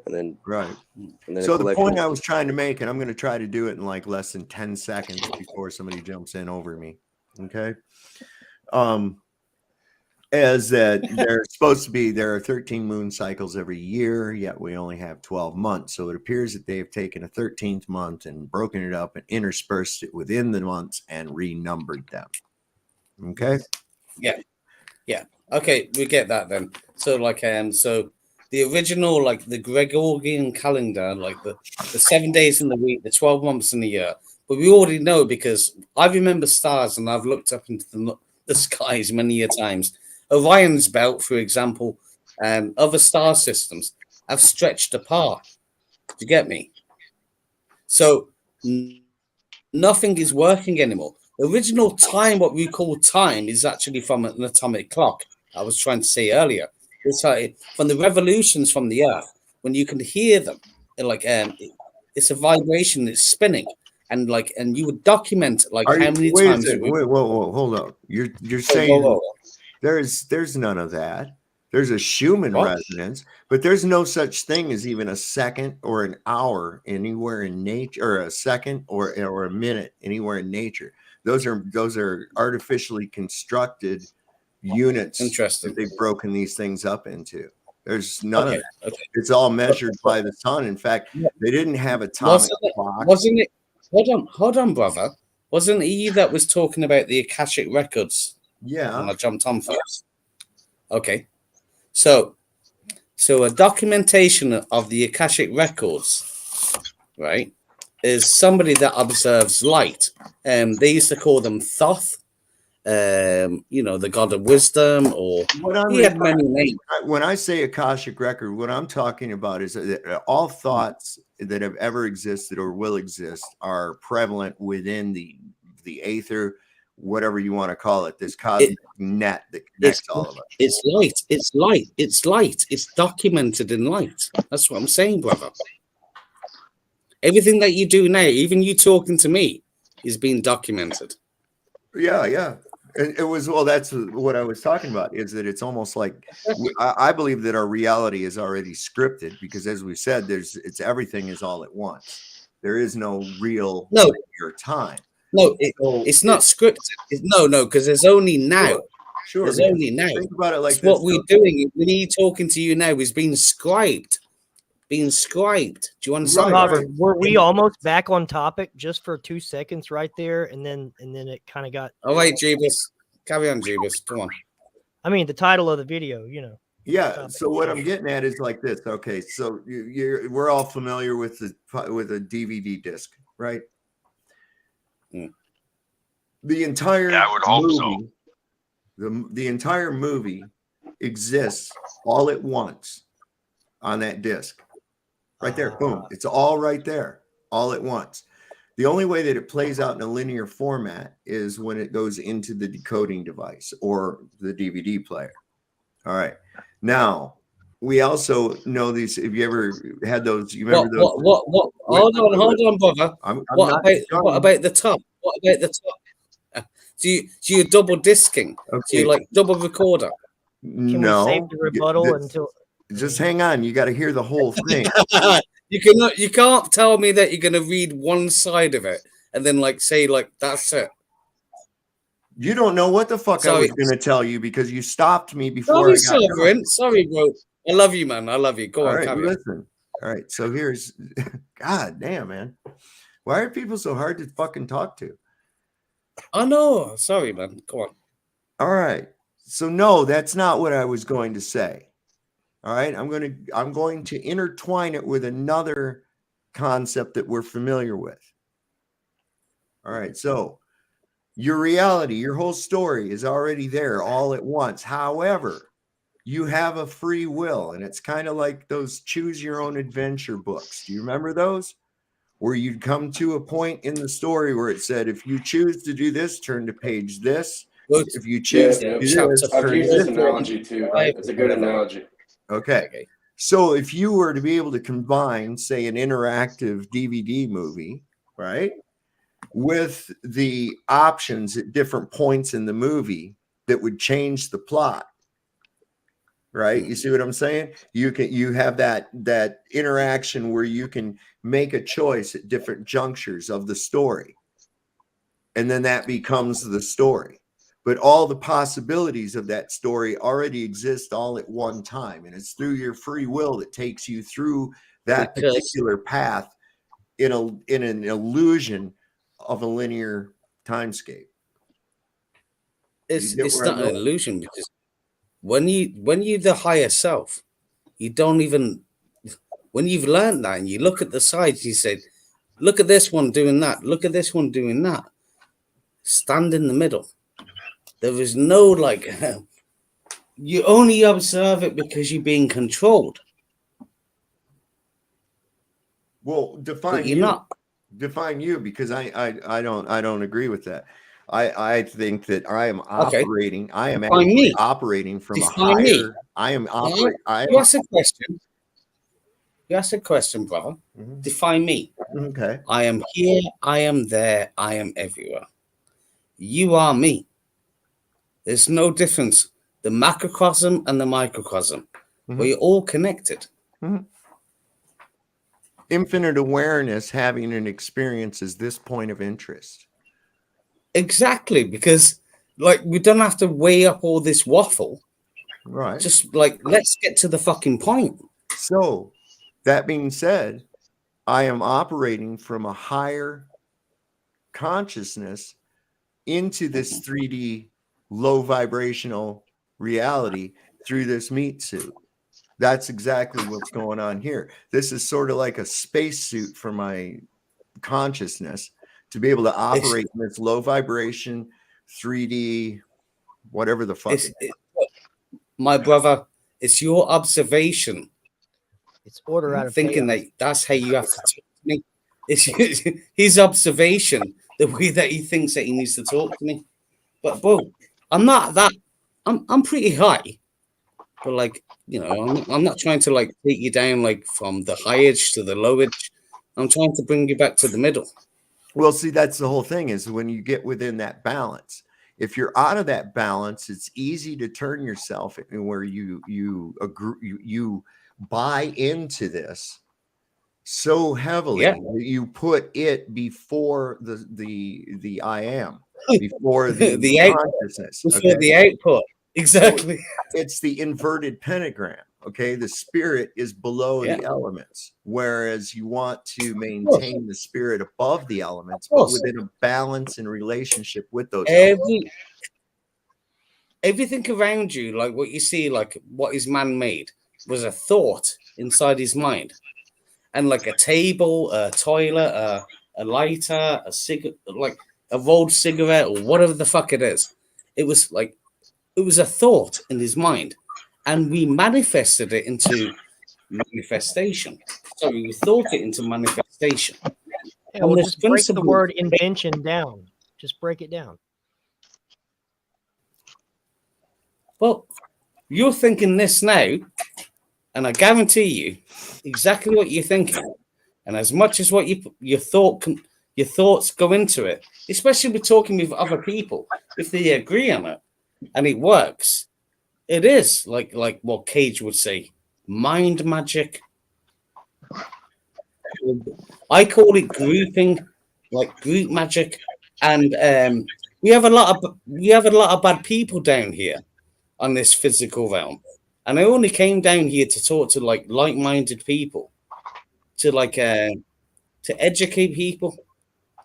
and then right. And then So the point I was trying to make, and I'm going to try to do it in like less than 10 seconds before somebody jumps in over me. Okay. As that there are 13 moon cycles every year, yet we only have 12 months. So it appears that they have taken a 13th month and broken it up and interspersed it within the months and renumbered them. Okay. Yeah. Okay, we get that then. So so the original, like the Gregorian calendar, like the 7 days in the week, the 12 months in the year. But we already know because I remember stars and I've looked up into the skies many a times. Orion's belt, for example, and other star systems have stretched apart. Do you get me? So nothing is working anymore. The original time, what we call time, is actually from an atomic clock. I was trying to say earlier. It's like from the revolutions from the Earth, when you can hear them, it's a vibration that's spinning, and you would document how many times. Wait, hold on. You're saying there's none of that. There's a Schumann resonance, but there's no such thing as even a second or an hour anywhere in nature, or a second or a minute anywhere in nature. Those are artificially constructed units. Interesting. That they've broken these things up into. There's none of that. Okay. It's all measured by the sun. In fact, they didn't have atomic clocks. Wasn't it? Hold on, brother. Wasn't he that was talking about the Akashic records? Yeah. And I jumped on first. Okay. So a documentation of the Akashic records, right, is somebody that observes light. They used to call them Thoth, the god of wisdom, or he had many names. When I say Akashic record, what I'm talking about is that all thoughts that have ever existed or will exist are prevalent within the aether, whatever you want to call it, this cosmic net that connects all of us. It's light. It's documented in light. That's what I'm saying, brother. Everything that you do now, even you talking to me, is being documented. Yeah. It was, that's what I was talking about, is that it's almost like I believe that our reality is already scripted because, as we said, it's everything is all at once. There is no real linear time. No, it's not scripted. No, because there's only now. Sure. There's only now. Think about it like this. What we're doing, me talking to you now, is being scribed being scribed. Do you understand? Robert, were we almost back on topic just for 2 seconds right there, and then it kind of got. All right, Jeebus, carry on, Jeebus. Come on. I mean, the title of the video, you know. Yeah. So what I'm getting at is like this. Okay, so we're all familiar with a DVD disc, right? The entire I would hope movie, the entire movie exists all at once on that disc. Right there. Boom. It's all right there, all at once. The only way that it plays out in a linear format is when it goes into the decoding device or the DVD player. All right. Now, we also know these. Have you ever had those? You remember those? What? Hold on, brother. What about the top? What about the top? Do you double disking? Okay. Do you like double recorder? Can we save the rebuttal until? Just hang on. You got to hear the whole thing. You can't tell me that you're gonna read one side of it and then like say like that's it. You don't know what the fuck I was going to tell you because you stopped me before. Sorry, bro. I love you, man. I love you. Go All on, right, carry listen. All right, so here's, God damn, man. Why are people so hard to fucking talk to? I know. Sorry, man. Go on. All right. So no, that's not what I was going to say. All right, I'm going to intertwine it with another concept that we're familiar with. All right, so your reality, your whole story is already there all at once. However, you have a free will, and it's kind of like those choose your own adventure books. Do you remember those? Where you'd come to a point in the story where it said, if you choose to do this, turn to page this. If you choose to do this, I've used this analogy too. It's a good analogy. Okay. So if you were to be able to combine, say, an interactive DVD movie, right, with the options at different points in the movie that would change the plot, right? You see what I'm saying? You have that interaction where you can make a choice at different junctures of the story, and then that becomes the story. But all the possibilities of that story already exist all at one time, and it's through your free will that takes you through that particular path in an illusion of a linear timescape. It's not an illusion because when you the higher self, you don't even, when you've learned that and you look at the sides, you say, look at this one doing that, look at this one doing that. Stand in the middle. There is no like, you only observe it because you're being controlled. Well, define you, because I don't agree with that. I think that I am operating. I am actually operating from a higher. I am operating. You ask a question. You ask a question, brother. Define me. Okay. I am here. I am there. I am everywhere. You are me. There's no difference. The macrocosm and the microcosm. We're all connected. Infinite awareness, having an experience, is this point of interest. Exactly, because like we don't have to weigh up all this waffle. Right. Just like let's get to the fucking point. So, that being said, I am operating from a higher consciousness into this 3D low vibrational reality through this meat suit. That's exactly what's going on here. This is sort of like a spacesuit for my consciousness to be able to operate in this low vibration 3D, whatever the fuck. My brother, it's your observation. It's order out of thinking that that's how you have to talk to me. It's his observation, the way that he thinks that he needs to talk to me. But bro, I'm not that. I'm pretty high, but like I'm not trying to like take you down like from the high edge to the low edge. I'm trying to bring you back to the middle. Well, see, that's the whole thing, is when you get within that balance. If you're out of that balance, it's easy to turn yourself where you buy into this so heavily that you put it before the I am, before the consciousness, before the output. Exactly. So it's the inverted pentagram. Okay, the spirit is below Yeah. the elements, whereas you want to course. maintain the spirit above the elements, Of but course. within a balance and relationship with those elements. Everything around you, like what you see, like what is man-made, was a thought inside his mind. And like a table, a toilet, a lighter, a cigarette, like a rolled cigarette, or whatever the fuck it is. It was a thought in his mind, and we manifested it into manifestation. So we thought it into manifestation. Yeah, And well, this just break the principle, word invention down. Just break it down. well, you're thinking this now, and I guarantee you exactly what you're thinking. And as much as what your thoughts go into it, especially with talking with other people, if they agree on it and it works, it is like what Cage would say, mind magic. I call it grouping, like group magic. And we have a lot of bad people down here on this physical realm. And I only came down here to talk to like-minded people, to to educate people,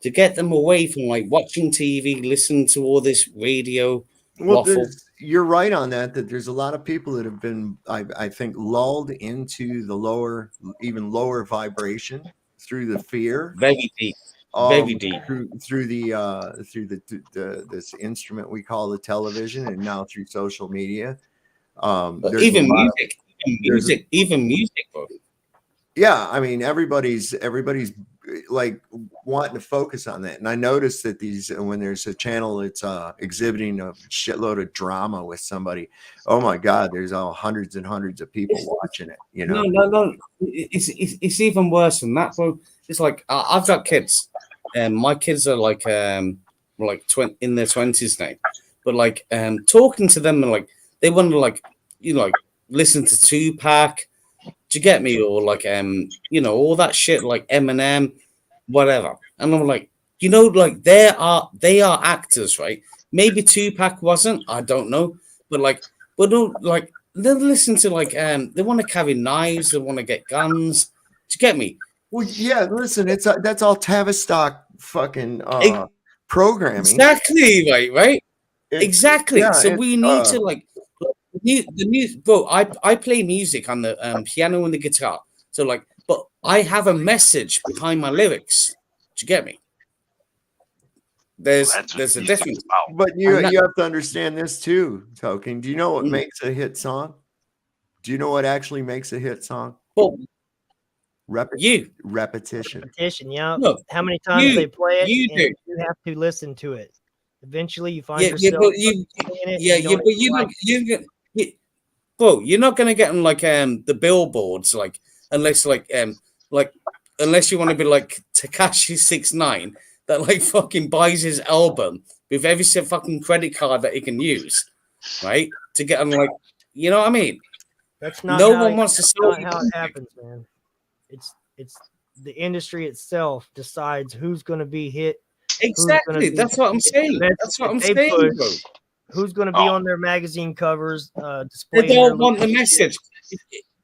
to get them away from like watching TV, listening to all this radio Well, waffle. you're right on that there's a lot of people that have been, I think, lulled into the even lower vibration through the fear. Very deep. Very deep. Through this instrument we call the television, and now through social media. Even music, bro. Yeah, I mean, everybody's like wanting to focus on that, and I noticed that when there's a channel that's exhibiting a shitload of drama with somebody, oh my god, there's hundreds and hundreds of people watching it. You know, no, it's even worse than that, bro. It's like I've got kids, and my kids are like in their 20s now, but like talking to them, and like they want to listen to Tupac. Do you get me? Or like all that shit like Eminem, whatever. And I'm like, like they are actors, right? Maybe Tupac wasn't, I don't know, but they listen to they want to carry knives, they want to get guns. Do you get me? Well, yeah. Listen, that's all Tavistock fucking programming. Exactly, right? Exactly. Yeah, so we need to the music, bro. I play music on the piano and the guitar. So but I have a message behind my lyrics. Do you get me? There's a difference. But you have to understand this too, Token. Do you know what makes a hit song? Do you know what actually makes a hit song? Well, repetition. Repetition, yeah. No, how many times they play it? You have to listen to it. Eventually, you find yourself. Bro, you're not gonna get on the billboards unless unless you want to be like Tekashi 6ix9ine that fucking buys his album with every fucking credit card that he can use, right? To get on you know what I mean? That's not no one wants to sell not how it happens, man. It's the industry itself decides who's going to be hit. Exactly. That's what I'm saying. That's what I'm saying, bro. Who's going to be on their magazine covers? They don't want the message,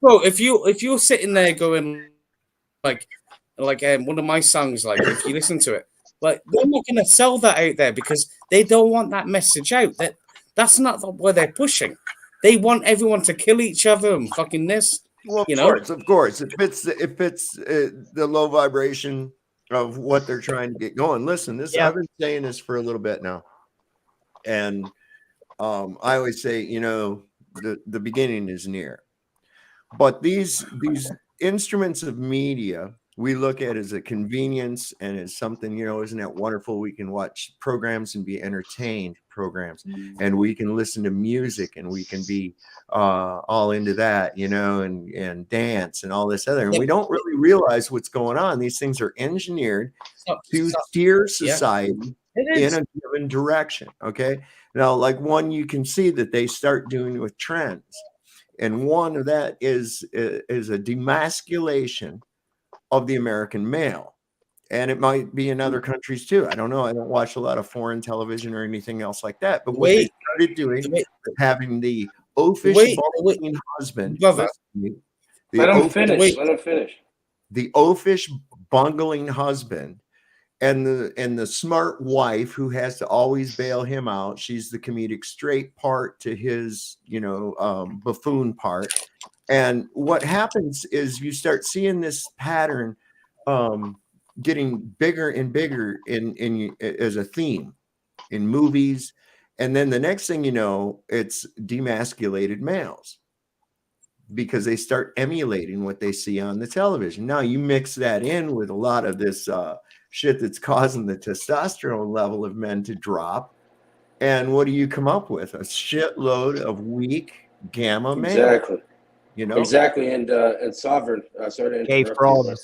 bro. If you're sitting there going one of my songs, if you listen to it, they're not going to sell that out there because they don't want that message out. That's not where they're pushing. They want everyone to kill each other and fucking this. Well, of course, it fits the low vibration of what they're trying to get going. Listen, I've been saying this for a little bit now, and I always say, the beginning is near. But these instruments of media we look at as a convenience and as something, isn't that wonderful? We can watch programs and be entertained programs, and we can listen to music, and we can be all into that, and dance and all this other. And we don't really realize what's going on. These things are engineered to steer society in a given direction. Okay. Now, one you can see that they start doing with trends. And one of that is a demasculation of the American male. And it might be in other countries too. I don't know. I don't watch a lot of foreign television or anything else like that. But what they started doing, having the oafish husband. Let him finish. Let him finish. The oafish, bungling husband and the smart wife who has to always bail him out. She's the comedic straight part to his, buffoon part. And what happens is you start seeing this pattern getting bigger and bigger in as a theme in movies. And then the next thing you know, it's demasculated males because they start emulating what they see on the television. Now you mix that in with a lot of this shit that's causing the testosterone level of men to drop. And what do you come up with? A shitload of weak gamma males. Exactly. Exactly. And Sovereign, sorry to interrupt you,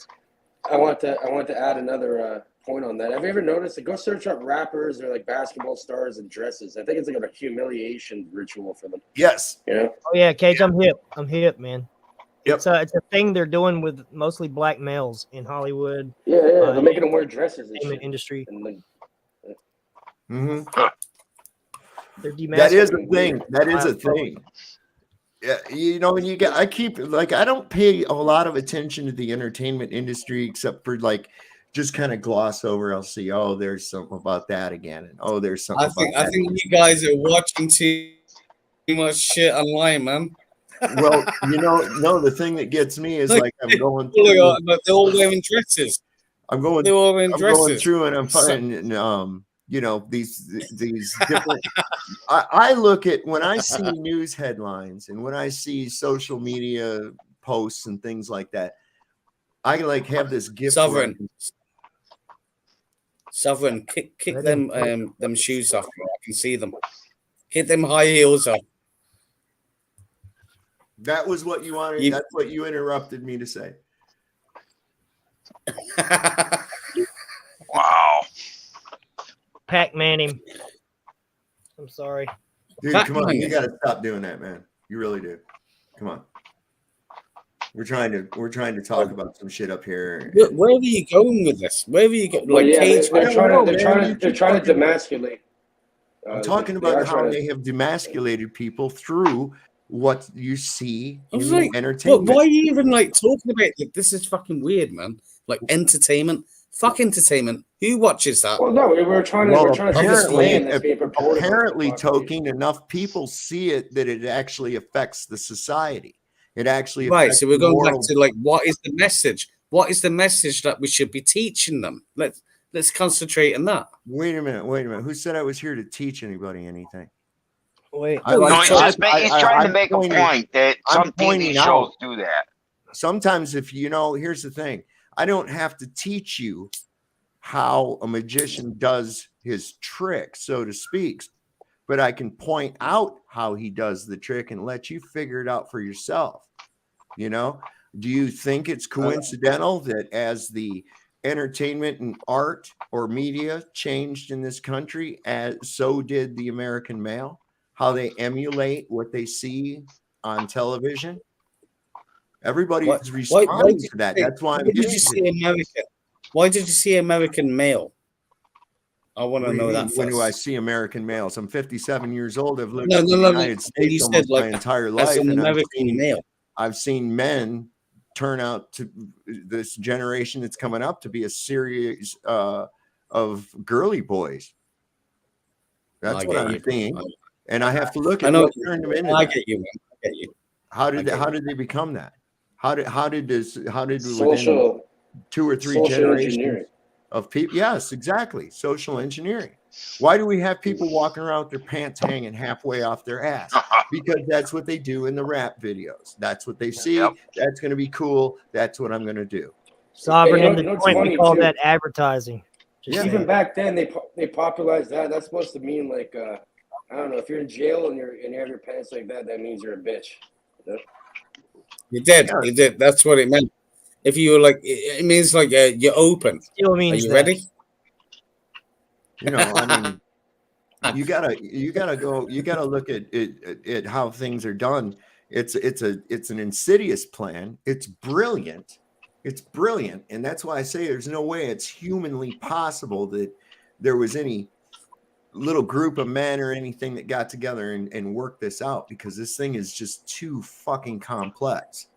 but I want to add another point on that. Have you ever noticed? Go search up rappers or like basketball stars and dresses. I think it's like a humiliation ritual for them. Yes. Oh yeah, Cage, I'm hip, man. Yep. It's a thing they're doing with mostly black males in Hollywood. Yeah, they're making them wear dresses and shit. Industry. Mm-hmm. They're that is a thing. That is a thing. Yeah, I don't pay a lot of attention to the entertainment industry except for just kind of gloss over. I'll see, there's something about that again, and there's something. I think you guys are watching too much shit online, man. Well, no, the thing that gets me is I'm going through, but they're all wearing dresses. I'm going through and I'm finding these different. I look at when I see news headlines and when I see social media posts and things like that, I have this gift. Sovereign, kick them shoes off. I can see them. Hit them high heels off. That was what you wanted. That's what you interrupted me to say. Wow. Pac-Man him. I'm sorry. Dude, come on. You got to stop doing that, man. You really do. Come on. We're trying to talk about some shit up here. Where are you going with this? Where are you going? They're trying to demasculate. I'm talking about how they have demasculated people through what you see in entertainment. Why are you even talking about it? This is fucking weird, man. Entertainment. Fuck entertainment. Who watches that? Well, no, we're trying to apparently, Toking, enough people see it that it actually affects the society. It actually so we're going back to what is the message? What is the message that we should be teaching them? Let's concentrate on that. Wait a minute. Who said I was here to teach anybody anything? Wait. He's trying to make a point that some TV shows do that. Sometimes here's the thing. I don't have to teach you how a magician does his trick, so to speak, but I can point out how he does the trick and let you figure it out for yourself. Do you think it's coincidental that as the entertainment and art or media changed in this country, so did the American male, how they emulate what they see on television? Everybody's responding to that. That's why I'm getting American. Why did you see American male? I want to know that. When do I see American males? I'm 57 years old. I've lived in the United States almost my entire life. An American male. I've seen men turn out to this generation that's coming up to be a series of girly boys. That's what I'm seeing, and I have to look at what turned them into. I get you, man. I get you. How did they become that? How did social, within 2 or 3 generations of people? Yes, exactly. Social engineering. Why do we have people walking around with their pants hanging halfway off their ass? Because that's what they do in the rap videos. That's what they see. Yep. That's going to be cool. That's what I'm going to do. Sovereign, in the point we call that advertising. Even back then, they popularized that. That's supposed to mean I don't know, if you're in jail and you have your pants like that, that means you're a bitch. You did. That's what it meant. If you were it means you're open. Still means Are you ready? You gotta look at how things are done. It's an insidious plan. It's brilliant. And that's why I say there's no way it's humanly possible that there was any little group of men or anything that got together and worked this out, because this thing is just too fucking complex.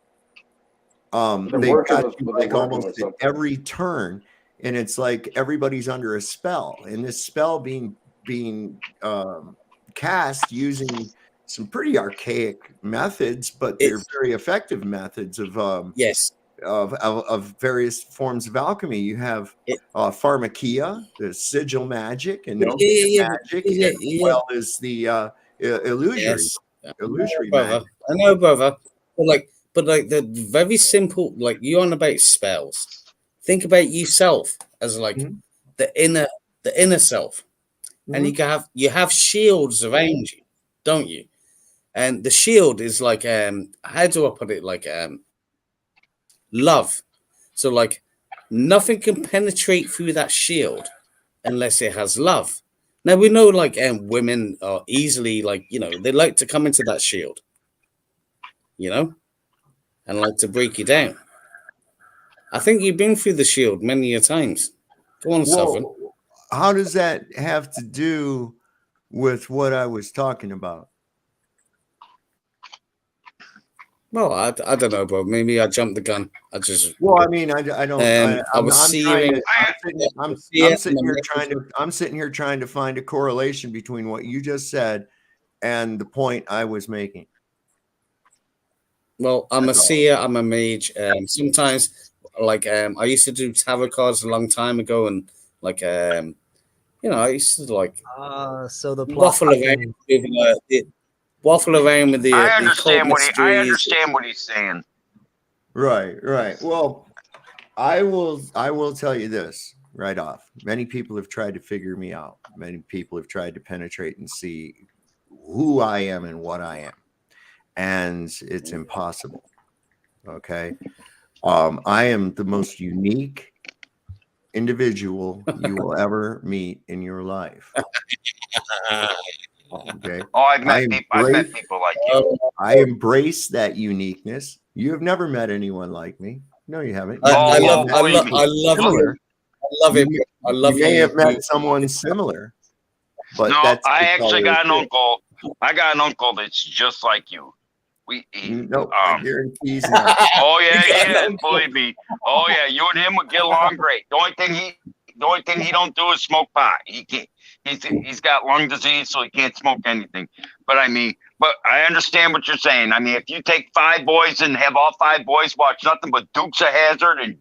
They've got you like almost at every turn, and it's like everybody's under a spell, and this spell being cast using some pretty archaic methods, but they're very effective methods of yes. Of various forms of alchemy. You have pharmakia, the sigil magic, and magic, as well as the illusory brother. magic. I know, brother. But like the very simple, like you on about spells. Think about yourself as like the inner self, and you have shields around you, don't you? And the shield is like how do I put it? Like love. So like nothing can penetrate through that shield unless it has love. Now we know like women are easily like, you know, they like to come into that shield, you know, and like to break you down. I think you've been through the shield many a times. Go on, Sovereign. How does that have to do with what I was talking about? Well, I don't know, bro. Maybe I jumped the gun. I just. Well, I mean, I don't. I'm sitting here trying to find a correlation between what you just said and the point I was making. Well, I'm a seer. I'm a mage. Sometimes, like, I used to do tarot cards a long time ago, and like, you know, I used to like. So the waffle around with waffle around with the. I understand what he's saying. Right. Well, I will tell you this right off. Many people have tried to figure me out. Many people have tried to penetrate and see who I am and what I am, and it's impossible. Okay, I am the most unique individual you will ever meet in your life. Okay. Oh, I've met people like you. I embrace that uniqueness. You have never met anyone like me. No, you haven't. I love it. You may have met someone similar, but no, that's I actually got an uncle. I got an uncle that's just like you. I guarantee he's not. Oh yeah, he is. Believe me. Oh yeah, you and him would get along great. The only thing he don't do is smoke pot. He can't. He's got lung disease, so he can't smoke anything. But I understand what you're saying. I mean, if you take 5 boys and have all 5 boys watch nothing but Dukes of Hazzard and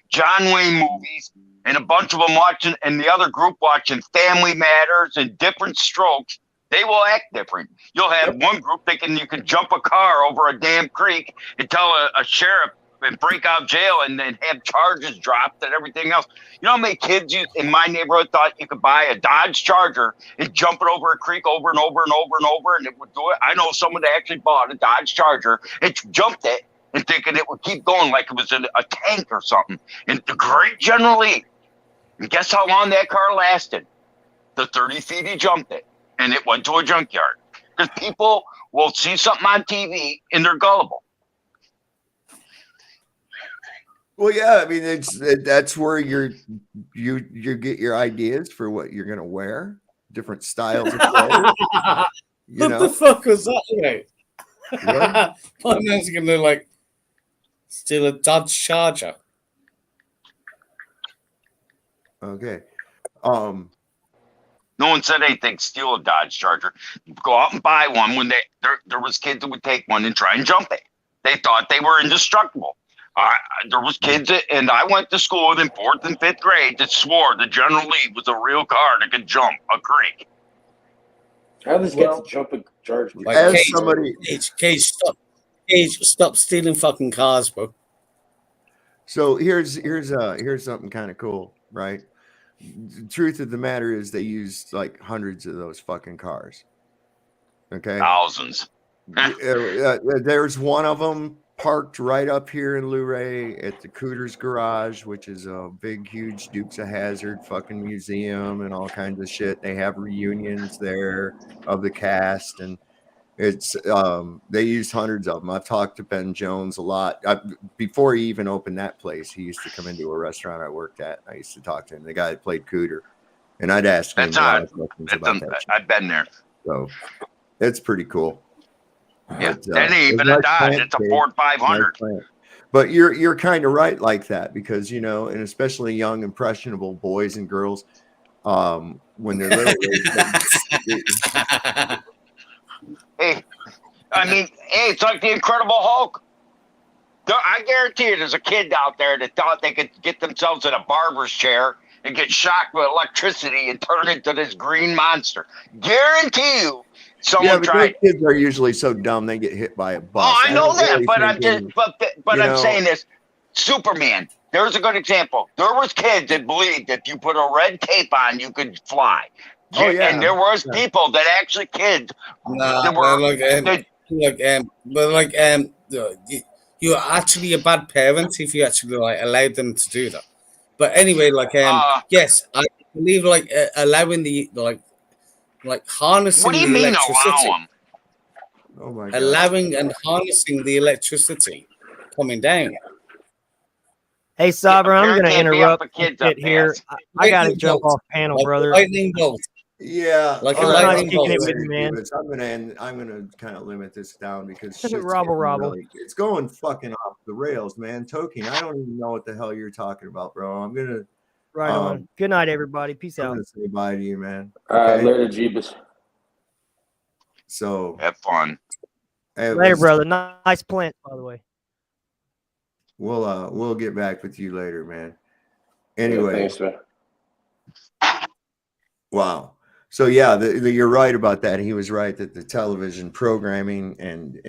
John Wayne movies, and a bunch of them watching, and the other group watching Family Matters and Different Strokes, they will act different. You'll have one group thinking you can jump a car over a damn creek and tell a sheriff and break out jail and then have charges dropped and everything else. You know how many kids in my neighborhood thought you could buy a Dodge Charger and jump it over a creek over and over and over and over and it would do it? I know someone that actually bought a Dodge Charger and jumped it and thinking it would keep going like it was a tank or something. And the great General Lee. And guess how long that car lasted? The 30 feet he jumped it. And it went to a junkyard. Because people will see something on TV and they're gullible. Well, yeah, I mean, that's where you get your ideas for what you're gonna wear, different styles of clothes. What the fuck was that? Right? My man's gonna like steal a Dodge Charger. Okay. No one said anything. Steal a Dodge Charger. Go out and buy one. When there was kids that would take one and try and jump it. They thought they were indestructible. There was kids, and I went to school in 4th and 5th grade that swore the General Lee was a real car that could jump a creek. How does get to jump a charge? Like Cage, stop stealing fucking cars, bro. So here's something kind of cool, right? The truth of the matter is they used like hundreds of those fucking cars. Okay, thousands. There's one of them parked right up here in Luray at the Cooter's Garage, which is a big, huge Dukes of Hazzard fucking museum and all kinds of shit. They have reunions there of the cast, and it's they used hundreds of them. I've talked to Ben Jones a lot. Before he even opened that place, he used to come into a restaurant I worked at. I used to talk to him, the guy that played Cooter, and I'd ask him a lot of questions about that. I've been there. So it's pretty cool. Yeah, that ain't even a Dodge. It's a Ford 500. But you're kind of right like that, because, you know, and especially young impressionable boys and girls, when they're little, Hey, I mean, hey, it's like the Incredible Hulk. I guarantee you there's a kid out there that thought they could get themselves in a barber's chair and get shocked with electricity and turn into this green monster. Guarantee you someone tried. Those kids are usually so dumb they get hit by a bus. Oh, I know that, really but I'm just, but I'm saying this. Superman, there's a good example. There was kids that believed that if you put a red cape on, you could fly. Oh, yeah. And there was people that actually kids. Nah, you're actually a bad parent if you actually like allowed them to do that. But anyway, yes, I believe allowing the harnessing. What do you the mean electricity, allow them? Oh my God. Allowing and harnessing the electricity coming down. Hey, Sovereign, I'm going to interrupt a bit here. I got to jump off panel, brother. Lightning bolt. Yeah, like a lightning bolt. I'm gonna kind of limit this down because Robble. It's going fucking off the rails, man. Toking, I don't even know what the hell you're talking about, bro. I'm gonna right on. Good night, everybody. Peace out. I'm gonna say bye to you, man. Later, Jeebus. So have fun. Later, brother. Nice plant, by the way. We'll get back with you later, man. Anyway, thanks, man. Wow. So yeah, you're right about that. He was right that the television programming and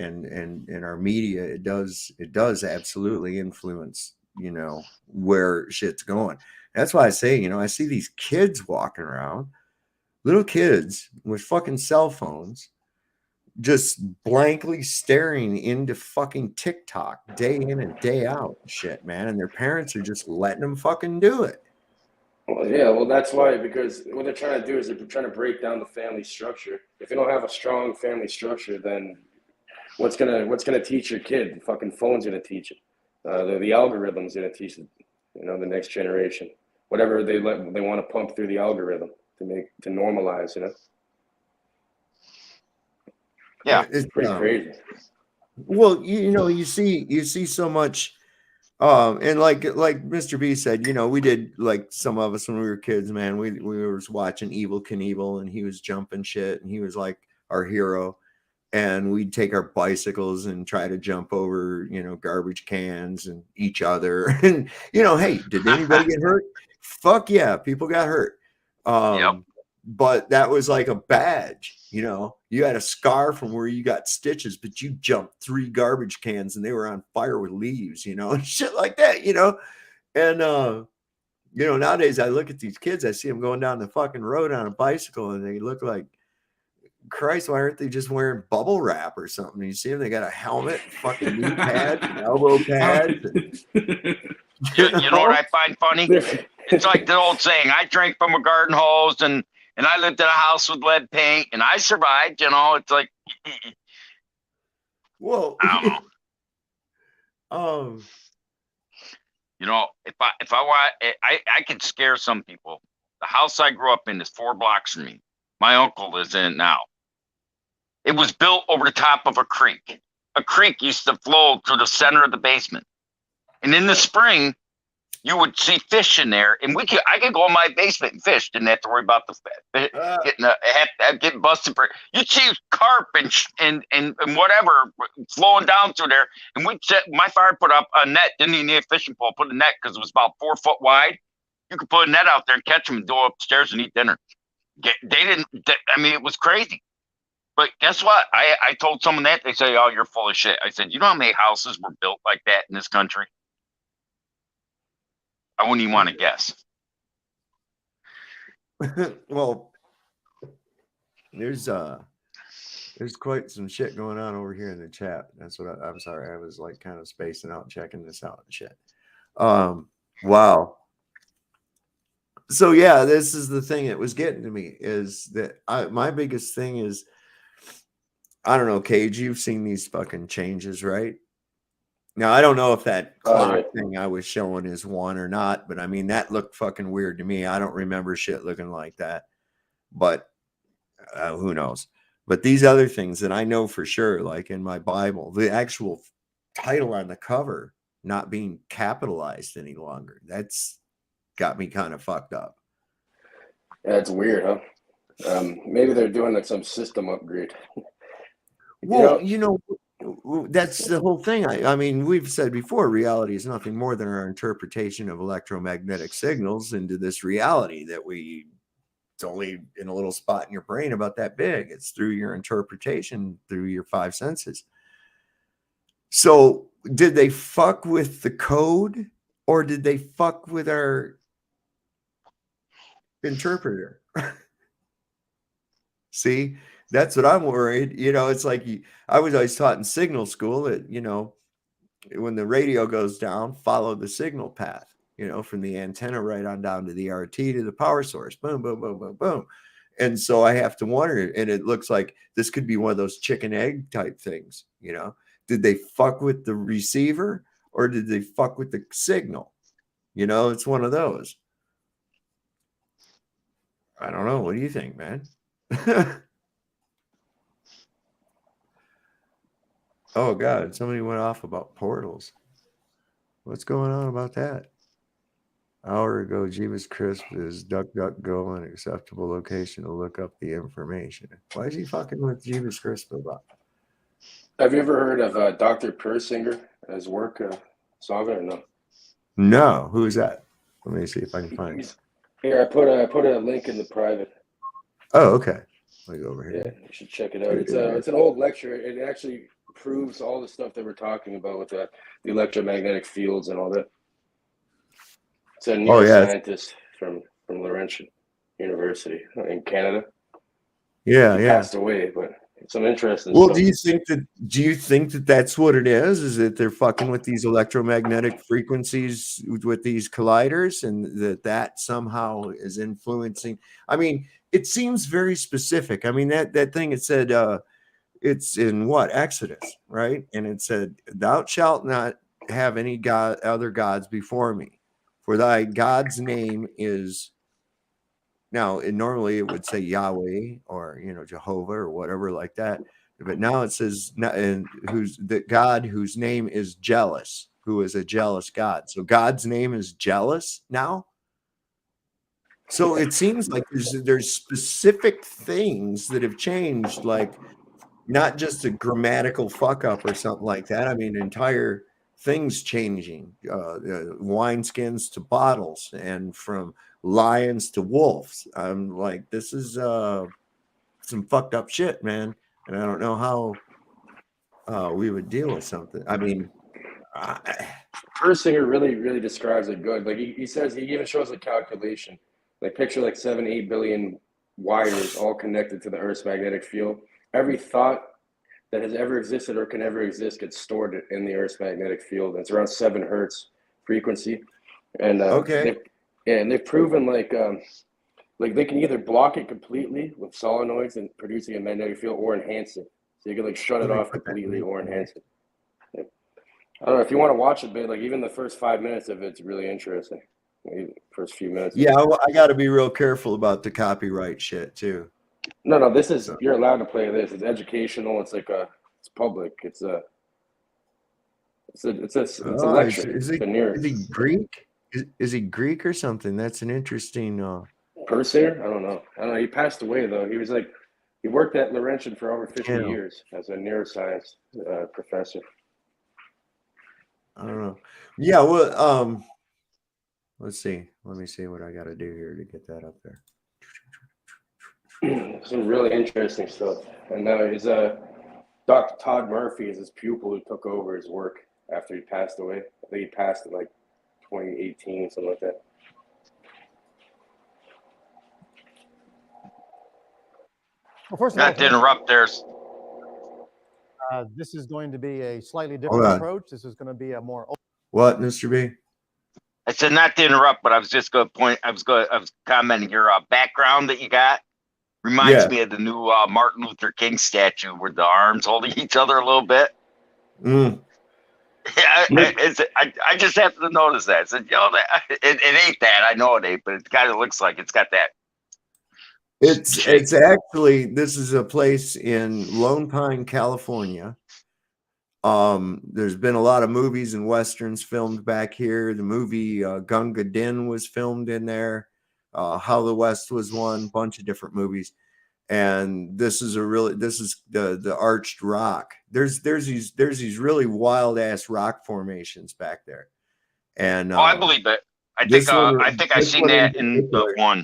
our media, it does absolutely influence, you know, where shit's going. That's why I say, you know, I see these kids walking around, little kids with fucking cell phones, just blankly staring into fucking TikTok day in and day out and shit, man. And their parents are just letting them fucking do it. Well, yeah, well, that's why, because what they're trying to do is they're trying to break down the family structure. If you don't have a strong family structure, then what's gonna teach your kid? The fucking phone's gonna teach it. The algorithm's gonna teach it. You know, the next generation, whatever they want to pump through the algorithm to normalize. You know. Yeah, it's pretty crazy. Well, you know, you see so much. And like Mr. B said, you know, we did, like some of us when we were kids, man, we were watching Evel Knievel and he was jumping shit and he was like our hero. And we'd take our bicycles and try to jump over, you know, garbage cans and each other. And, you know, hey, did anybody get hurt? Fuck yeah, people got hurt. But that was like a badge, you know. You had a scar from where you got stitches, but you jumped 3 garbage cans and they were on fire with leaves, you know, and shit like that, you know. And you know, nowadays I look at these kids, I see them going down the fucking road on a bicycle and they look like, Christ, why aren't they just wearing bubble wrap or something? You see them, they got a helmet, fucking knee pads, and elbow pads. You know what I find funny? It's like the old saying, I drank from a garden hose and I lived in a house with lead paint and I survived, you know. It's like, whoa. I don't know. You know, if I want, I could scare some people. The house I grew up in is 4 blocks from me. My uncle lives in it now. It was built over the top of a creek. A creek used to flow through the center of the basement. And in the spring, you would see fish in there, and I could go in my basement and fish. Didn't have to worry about getting busted. You'd see carp and whatever flowing down through there, and my father put up a net. Didn't even need a fishing pole. Put a net because it was about 4 foot wide. You could put a net out there and catch them and go upstairs and eat dinner. It was crazy. But guess what? I told someone that. They say, "Oh, you're full of shit." I said, "You know how many houses were built like that in this country?" I wouldn't even want to guess. Well, there's quite some shit going on over here in the chat. That's what I'm sorry. I was like kind of spacing out, checking this out and shit. Wow. So yeah, this is the thing that was getting to me is that my biggest thing is, I don't know, Cage, you've seen these fucking changes, right? Now, I don't know if that thing I was showing is one or not, but I mean, that looked fucking weird to me. I don't remember shit looking like that, but who knows? But these other things that I know for sure, like in my Bible, the actual title on the cover not being capitalized any longer. That's got me kind of fucked up. Yeah, it's weird, huh? Maybe they're doing like some system upgrade. Well, that's the whole thing. I mean, we've said before, reality is nothing more than our interpretation of electromagnetic signals into this reality that it's only in a little spot in your brain about that big. It's through your interpretation, through your five senses. So did they fuck with the code, or did they fuck with our interpreter? See, that's what I'm worried. It's like I was always taught in signal school that, when the radio goes down, follow the signal path, from the antenna right on down to the RT to the power source. Boom, boom, boom, boom, boom. And so I have to wonder, and it looks like this could be one of those chicken egg type things. Did they fuck with the receiver, or did they fuck with the signal? It's one of those. I don't know. What do you think, man? Oh God, somebody went off about portals. What's going on about that? Hour ago, Jeebus Crisp is DuckDuckGo an acceptable location to look up the information. Why is he fucking with Jeebus Crisp about? Have you ever heard of Dr. Persinger, his work, Saga, or no? No, who is that? Let me see if I can find it. Here, I put a link in the private. Oh, okay. Let me go over here. Yeah, you should check it out. It's an old lecture. It actually proves all the stuff that we're talking about with the electromagnetic fields and all that. It's a neuroscientist from Laurentian University in Canada. Yeah, he yeah. passed away, but some interesting Well, stuff. do you think that that's what it is? Is that they're fucking with these electromagnetic frequencies with these colliders, and that somehow is influencing? I mean, it seems very specific. I mean, that thing, it said, it's in what? Exodus, right? And it said, "Thou shalt not have any other gods before me, for thy God's name is." Now, normally it would say Yahweh or Jehovah or whatever like that, but now it says who's the God whose name is jealous, who is a jealous God. So God's name is jealous now. So it seems like there's specific things that have changed, like not just a grammatical fuck up or something like that. I mean, entire things changing, wineskins to bottles, and from lions to wolves. I'm like, this is some fucked up shit, man. And I don't know how we would deal with something. I mean, Persinger really describes it good. Like he says, he even shows a calculation. Like picture like 7-8 billion wires all connected to the Earth's magnetic field. Every thought that has ever existed or can ever exist gets stored in the Earth's magnetic field. And it's around 7 hertz frequency. And okay. And they've proven like they can either block it completely with solenoids and producing a magnetic field, or enhance it. So you can like shut it off completely or enhance it. Yeah. I don't know if you want to watch it, but like even the first 5 minutes of it's really interesting. Maybe first few minutes. Yeah, I got to be real careful about the copyright shit too. No, this is you're allowed to play this. It's educational. It's like it's public. It's a lecture. Is he Greek? Is he Greek or something? That's an interesting. Persinger? I don't know. He passed away though. He worked at Laurentian for over 50 years as a neuroscience professor. I don't know. Yeah, well, let's see. Let me see what I got to do here to get that up there. Some really interesting stuff. And now his Dr. Todd Murphy is his pupil who took over his work after he passed away. I think he passed in like 2018, something like that. Well, first of Not to interrupt, there's this is going to be a slightly different approach. This is going to be a more what, Mr. B? I said not to interrupt, but I was just going to point. I was commenting your background that you got reminds me of the new Martin Luther King statue with the arms holding each other a little bit. Mm. Yeah, I just happened to notice that. I said, it ain't that. I know it ain't, but it kind of looks like it's got that. It's actually, this is a place in Lone Pine, California, There's been a lot of movies and westerns filmed back here. The movie Gunga Din was filmed in there. How the West was one, bunch of different movies. And this is the arched rock. There's these really wild ass rock formations back there. And I believe it. I think I seen that in the one.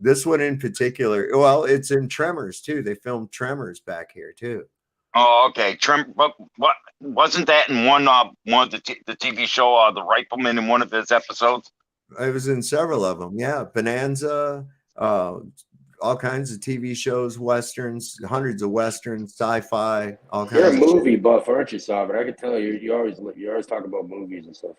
This one in particular, well, it's in Tremors too. They filmed Tremors back here too. Oh, okay. But what wasn't that in one of the TV show, The Rifleman, in one of his episodes? I was in several of them. Yeah, Bonanza, all kinds of TV shows, westerns, hundreds of westerns, sci-fi, all kinds. You're a movie buff, aren't you, Sovereign? I can tell you always talk about movies and stuff.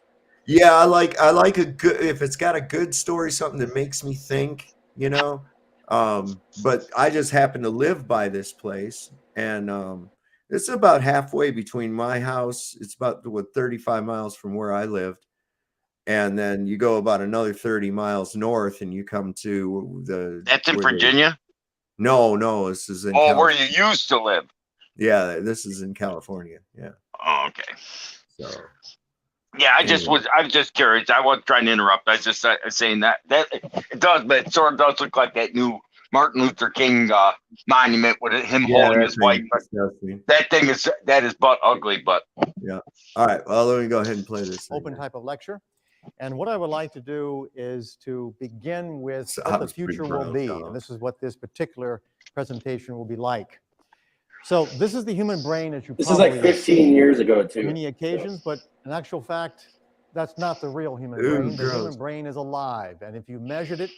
Yeah, I like a good, if it's got a good story, something that makes me think, you know. But I just happen to live by this place, and it's about halfway between my house. It's about 35 miles from where I lived. And then you go about another 30 miles north and you come to the... That's in Virginia? No, this is in... Oh, where you used to live? Yeah, this is in California. Yeah. Oh, okay. So... Yeah, I was just curious. I wasn't trying to interrupt. I was just saying that it does, but it sort of does look like that new Martin Luther King monument with him holding his wife. That is butt ugly, but... Yeah. All right. Well, let me go ahead and play this. Open type of lecture. And what I would like to do is to begin with what the future will be. And this is what this particular presentation will be like. So this is the human brain, as you This is like 15 years ago, too. Many occasions, but in actual fact, that's not the real human brain. The human brain is alive. And if you measured it,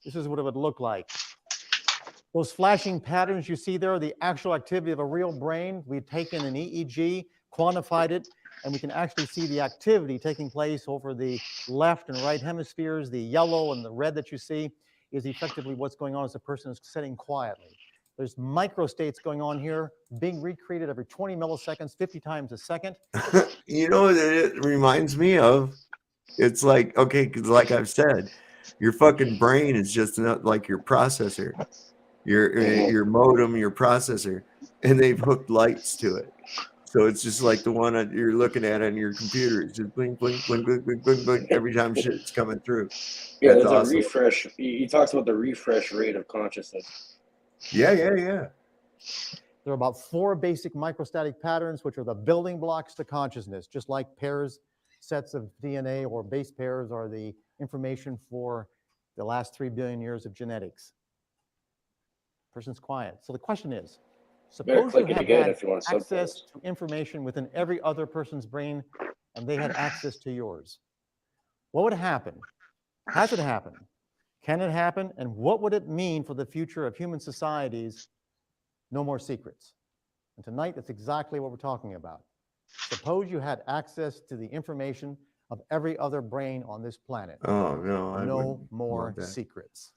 this is what it would look like. Those flashing patterns you see there are the actual activity of a real brain. We've taken an EEG, quantified it, and we can actually see the activity taking place over the left and right hemispheres. The yellow and the red that you see is effectively what's going on as the person is sitting quietly. There's microstates going on here, being recreated every 20 milliseconds, 50 times a second. You know what it reminds me of? It's like, okay, because like I've said, your fucking brain is just not like your processor, your modem, your processor, and they've hooked lights to it. So it's just like the one that you're looking at on your computer. It's just blink, blink, blink, blink, blink, blink, blink every time shit's coming through. Yeah, there's awesome. A refresh. He talks about the refresh rate of consciousness. Yeah. There are about 4 basic microstatic patterns, which are the building blocks to consciousness, just like pairs, sets of DNA or base pairs are the information for the last 3 billion years of genetics. Person's quiet. So the question is, suppose you had access to information within every other person's brain and they had access to yours. What would happen? Has it happened? Can it happen? And what would it mean for the future of human societies? No more secrets. And tonight, that's exactly what we're talking about. Suppose you had access to the information of every other brain on this planet. Oh, no. No more secrets.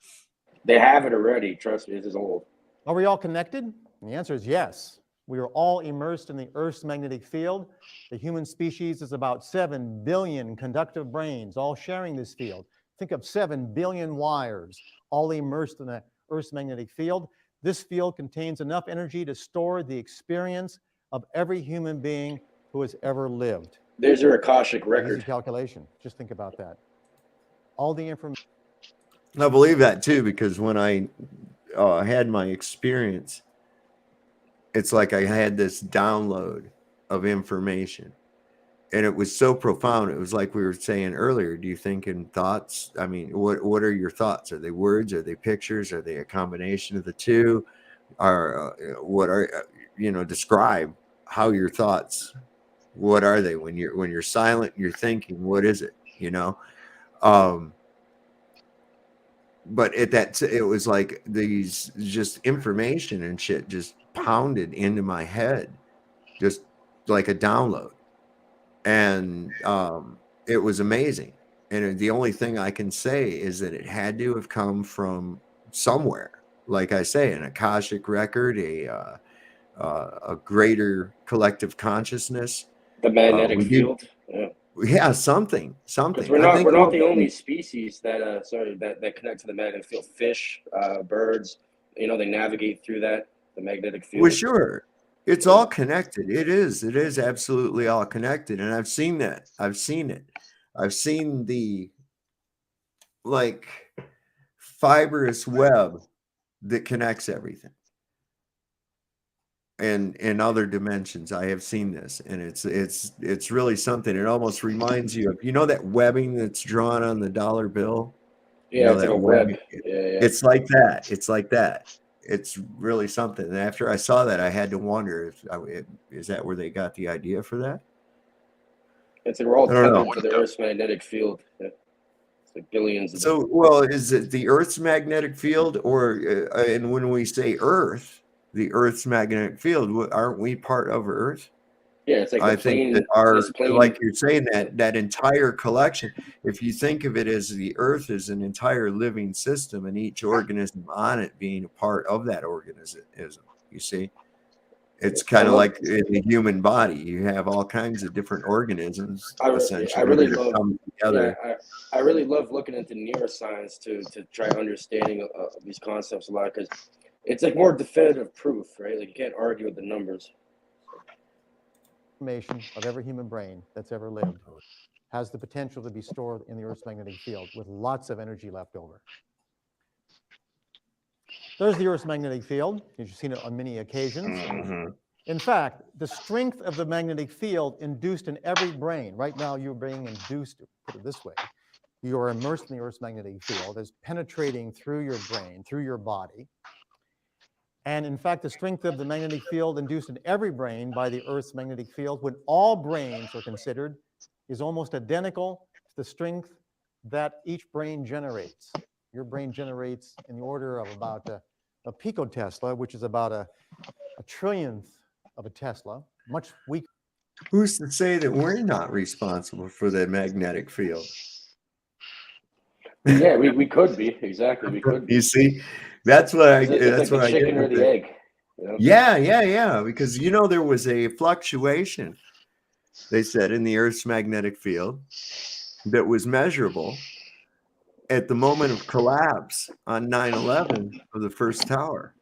They have it already. Trust me, this is old. Are we all connected? And the answer is yes. We are all immersed in the Earth's magnetic field. The human species is about 7 billion conductive brains, all sharing this field. Think of 7 billion wires, all immersed in the Earth's magnetic field. This field contains enough energy to store the experience of every human being who has ever lived. There's your Akashic record. Easy calculation. Just think about that. All the information. I believe that too, because when I had my experience, it's like I had this download of information. And it was so profound. It was like we were saying earlier, do you think in thoughts? I mean, what are your thoughts? Are they words? Are they pictures? Are they a combination of the two? Describe how your thoughts, what are they? When you're silent, you're thinking, what is it? But it was like these just information and shit just pounded into my head, just like a download. And it was amazing. And the only thing I can say is that it had to have come from somewhere. Like I say, an Akashic record, a greater collective consciousness. The magnetic field. Yeah, something. We're not the only species that that connect to the magnetic field. Fish, birds, they navigate through that, the magnetic field. Well, sure. It's all connected. It is absolutely all connected. And I've seen that. I've seen it. I've seen the like fibrous web that connects everything. And in other dimensions, I have seen this, and it's really something. It almost reminds you of, you know, that webbing that's drawn on the dollar bill. You Yeah, know it's like that a web. webbing. Yeah. It's like that. It's like that. It's really something. And after I saw that, I had to wonder is that where they got the idea for that? It's like we're all I don't know. tethered to the Earth's magnetic field. Yeah. It's like billions of So, well, is it the Earth's magnetic field, or and when we say Earth, the Earth's magnetic field, aren't we part of Earth? Yeah, it's like I the think plane. that our, This plane. like you're saying, that entire collection, if you think of it as the Earth is an entire living system, and each organism on it being a part of that organism, you see, it's kind of like in the human body. You have all kinds of different organisms, essentially, I really that have love. come together. Yeah, I really love looking into neuroscience to try understanding these concepts a lot, because it's like more definitive proof, right? Like you can't argue with the numbers. Information of every human brain that's ever lived has the potential to be stored in the Earth's magnetic field with lots of energy left over. There's the Earth's magnetic field. You've seen it on many occasions. Mm-hmm. In fact, the strength of the magnetic field induced in every brain, right now you're being induced, to put it this way, you are immersed in the Earth's magnetic field, is penetrating through your brain, through your body. And in fact, the strength of the magnetic field induced in every brain by the Earth's magnetic field, when all brains are considered, is almost identical to the strength that each brain generates. Your brain generates in the order of about a picotesla, which is about a trillionth of a Tesla, much weaker. Who's to say that we're not responsible for the magnetic field? Yeah, we could be. Exactly, we could be. You see, that's what I. It's That's like what the I chicken get or with the it. egg. You know? Yeah. Because there was a fluctuation, they said, in the Earth's magnetic field that was measurable at the moment of collapse on 9/11 of the first tower.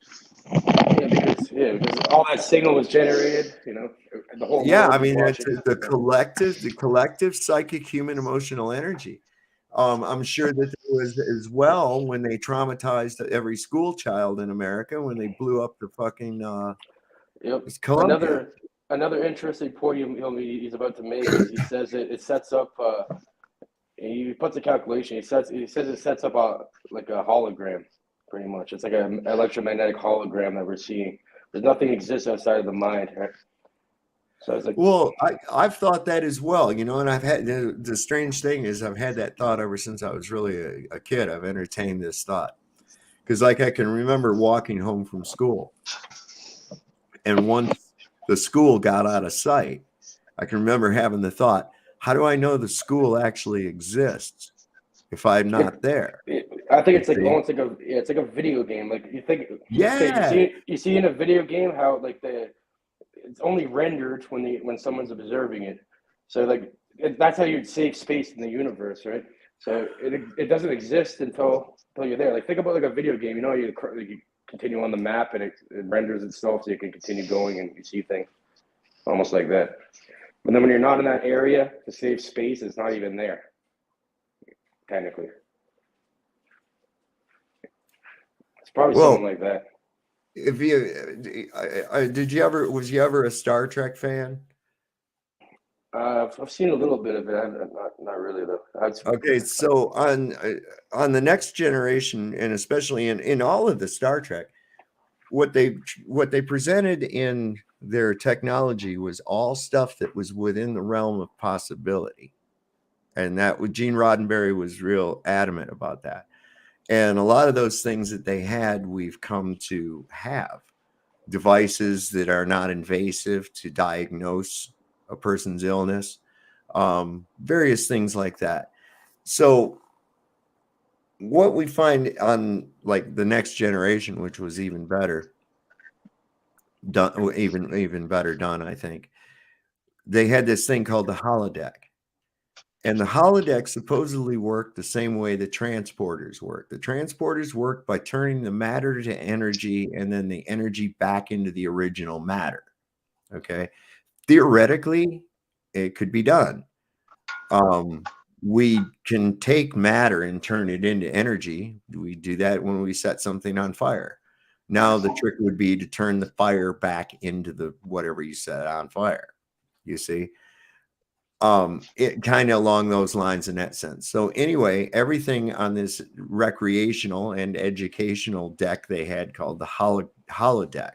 Yeah, because all that signal was generated. The whole Yeah, world I was mean, it's watching. the collective psychic human emotional energy. I'm sure that there was as well when they traumatized every school child in America when they blew up the fucking Yep. Columbia. Another interesting point he's about to make is he says it sets up. He puts a calculation. He says it sets up like a hologram, pretty much. It's like an electromagnetic hologram that we're seeing. There's nothing exists outside of the mind, right? So it's like, well, I've thought that as well, and I've had the strange thing is I've had that thought ever since I was really a kid. I've entertained this thought because, like, I can remember walking home from school, and once the school got out of sight, I can remember having the thought, how do I know the school actually exists if I'm not there? I think it's like almost like it's like a video game. Like you think, you see in a video game how like it's only rendered when someone's observing it. So like that's how you'd save space in the universe, right? So it doesn't exist until you're there. Like think about like a video game. You continue on the map and it renders itself so you can continue going and you see things almost like that. But then when you're not in that area to save space, it's not even there, technically. It's probably something like that. If was you ever a Star Trek fan? I've seen a little bit of it. Not really though. Okay, so on the Next Generation, and especially in all of the Star Trek, what they presented in their technology was all stuff that was within the realm of possibility, and that Gene Roddenberry was real adamant about that. And a lot of those things that they had, we've come to have devices that are not invasive to diagnose a person's illness, various things like that. So what we find on like the Next Generation, which was even better done, even better done, I think, they had this thing called the holodeck. And the holodeck supposedly worked the same way the transporters work. The transporters work by turning the matter to energy and then the energy back into the original matter. Okay. Theoretically, it could be done. We can take matter and turn it into energy. We do that when we set something on fire. Now the trick would be to turn the fire back into the whatever you set on fire. You see, it kind of along those lines in that sense. So anyway, everything on this recreational and educational deck they had called the holodeck,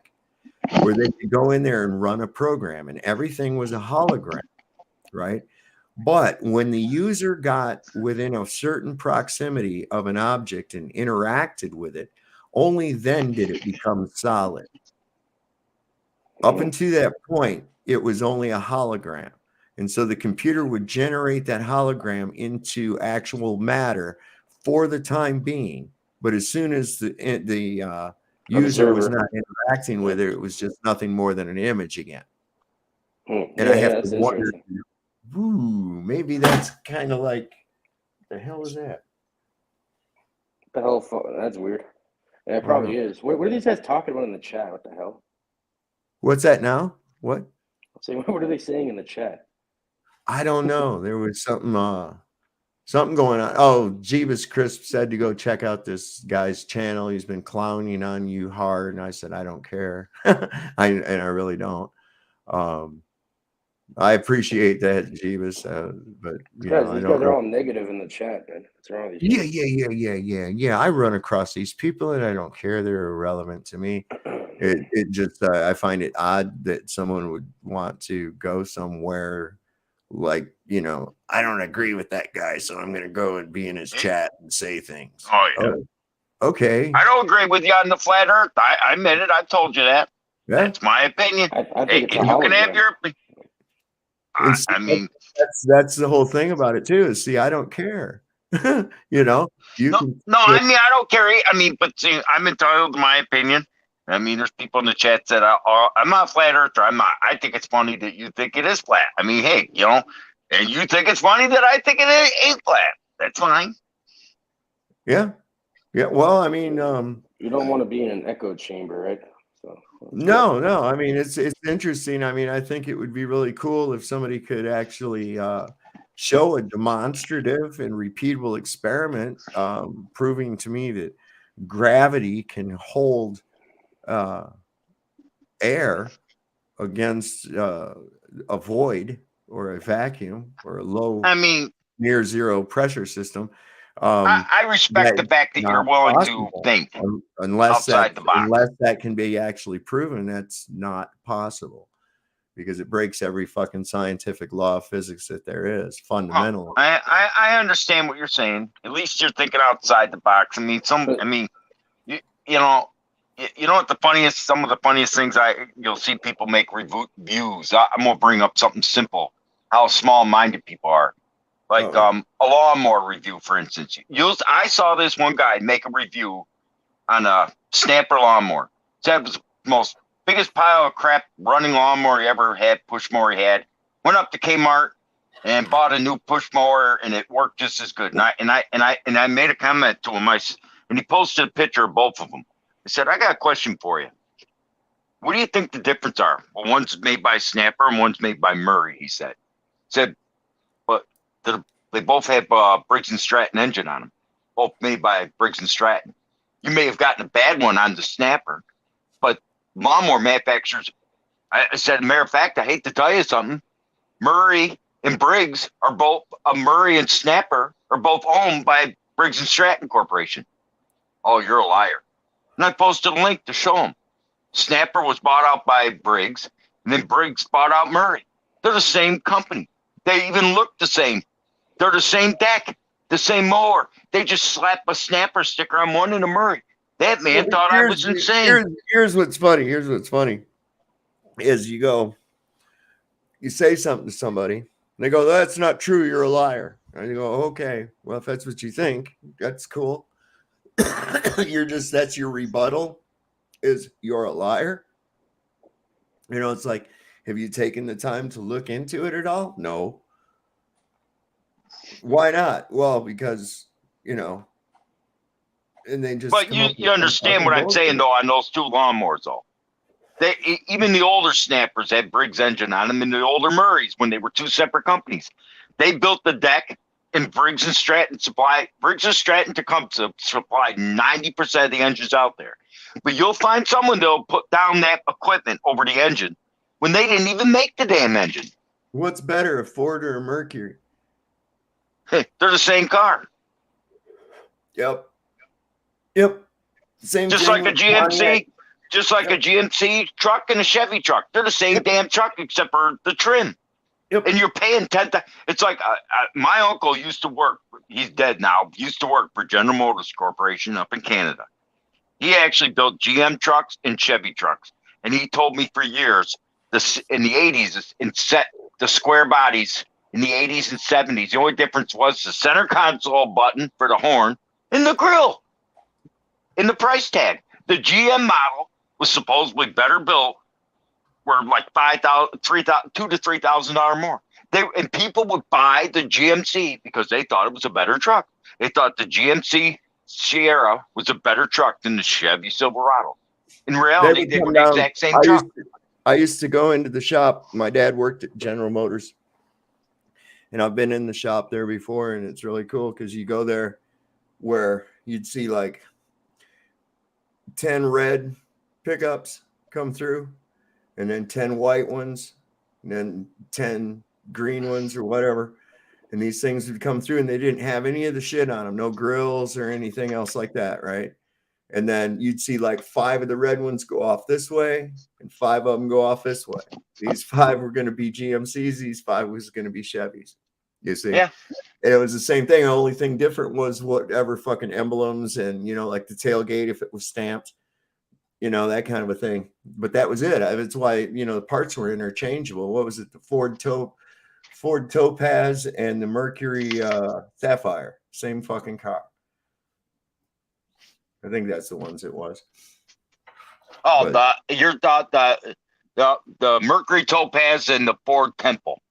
where they could go in there and run a program, and everything was a hologram, right? But when the user got within a certain proximity of an object and interacted with it, only then did it become solid. Up until that point, it was only a hologram. And so the computer would generate that hologram into actual matter for the time being. But as soon as the user was not interacting with it, it was just nothing more than an image again. And I have to wonder, maybe that's kind of like, the hell is that? The hell? That's weird. Yeah, it probably is. What are these guys talking about in the chat? What the hell? What's that now? What? So what are they saying in the chat? I don't know. There was something going on. Oh, Jeebus Crisp said to go check out this guy's channel. He's been clowning on you hard. And I said, I don't care. I really don't. I appreciate that, Jeebus. But these guys are all negative in the chat, man. What's wrong with you? Yeah. I run across these people and I don't care. They're irrelevant to me. It just I find it odd that someone would want to go somewhere like, I don't agree with that guy, so I'm going to go and be in his chat and say things. Oh, yeah. Okay. I don't agree with you on the flat earth. I admit it. I told you that. Yeah. That's my opinion. I think it's a you can have hologram. your opinion. I mean, that's the whole thing about it too. Is see, I don't care. No, I mean, I don't care. I mean, but see, I'm entitled to my opinion. I mean, there's people in the chat that I'm not a flat earther. I think it's funny that you think it is flat. I mean, hey, and you think it's funny that I think it ain't flat. That's fine. Yeah. Well, I mean, you don't want to be in an echo chamber, right? So no. I mean, it's interesting. I mean, I think it would be really cool if somebody could actually show a demonstrative and repeatable experiment proving to me that gravity can hold air against a void or a vacuum or a low, near zero pressure system. I respect the fact that you're willing to think outside the box. Unless that can be actually proven, that's not possible because it breaks every fucking scientific law of physics that there is fundamentally. I understand what you're saying. At least you're thinking outside the box. I mean, you know what some of the funniest things you'll see people make reviews. I'm gonna bring up something simple. How small-minded people are. Like a lawnmower review, for instance. I saw this one guy make a review on a Snapper lawnmower. Said it was the biggest pile of crap running lawnmower he ever had, push mower he had. Went up to Kmart and bought a new push mower, and it worked just as good. And I made a comment to him. And he posted a picture of both of them. I said, I got a question for you. What do you think the difference are? Well, one's made by Snapper and one's made by Murray, he said. But they both have Briggs & Stratton engine on them. Both made by Briggs & Stratton. You may have gotten a bad one on the Snapper, but lawnmower manufacturers, I said, matter of fact, I hate to tell you something. Murray and Briggs are both, Murray and Snapper are both owned by Briggs & Stratton Corporation. Oh, you're a liar. And I posted a link to show them. Snapper was bought out by Briggs, and then Briggs bought out Murray. They're the same company. They even look the same. They're the same deck, the same mower. They just slap a Snapper sticker on one and a Murray. That man thought I was insane. Here's what's funny. Is you say something to somebody, and they go, "That's not true. You're a liar." And you go, "Okay, well, if that's what you think, that's cool." That's your rebuttal, is you're a liar. It's like, have you taken the time to look into it at all? No. Why not? Well, because, and they just. But you understand what I'm saying, though, on those two lawnmowers, though. Even the older Snappers had Briggs engine on them, and the older Murrays, when they were two separate companies, they built the deck, and Briggs and Stratton supply 90% of the engines out there. But you'll find someone that'll put down that equipment over the engine when they didn't even make the damn engine. What's better, a Ford or a Mercury? Hey, they're the same car. Yep. Same just thing like a with GMC, Pontiac. just like a GMC truck and a Chevy truck. They're the same damn truck except for the trim. And you're paying 10,000. It's like my uncle used to work. He's dead now. Used to work for General Motors Corporation up in Canada. He actually built GM trucks and Chevy trucks, and he told me for years in the 80s and set the square bodies in the 80s and 70s. The only difference was the center console button for the horn and the grill. In the price tag, the GM model was supposedly better built, were like $2,000 to $3,000 more. And people would buy the GMC because they thought it was a better truck. They thought the GMC Sierra was a better truck than the Chevy Silverado. In reality, they were the exact same truck. I used to go into the shop. My dad worked at General Motors, and I've been in the shop there before, and it's really cool because you go there where you'd see like 10 red pickups come through, and then 10 white ones, and then 10 green ones or whatever. And these things would come through, and they didn't have any of the shit on them, no grills or anything else like that, right? And then you'd see like 5 of the red ones go off this way, and 5 of them go off this way. These 5 were going to be GMCs. These 5 was going to be Chevys. You see? Yeah. And it was the same thing. The only thing different was whatever fucking emblems and, like the tailgate, if it was stamped, that kind of a thing. But that was it. That's why, the parts were interchangeable. What was it? The Ford Topaz and the Mercury Sapphire. Same fucking car. I think that's the ones it was. Oh, the Mercury Topaz and the Ford Temple.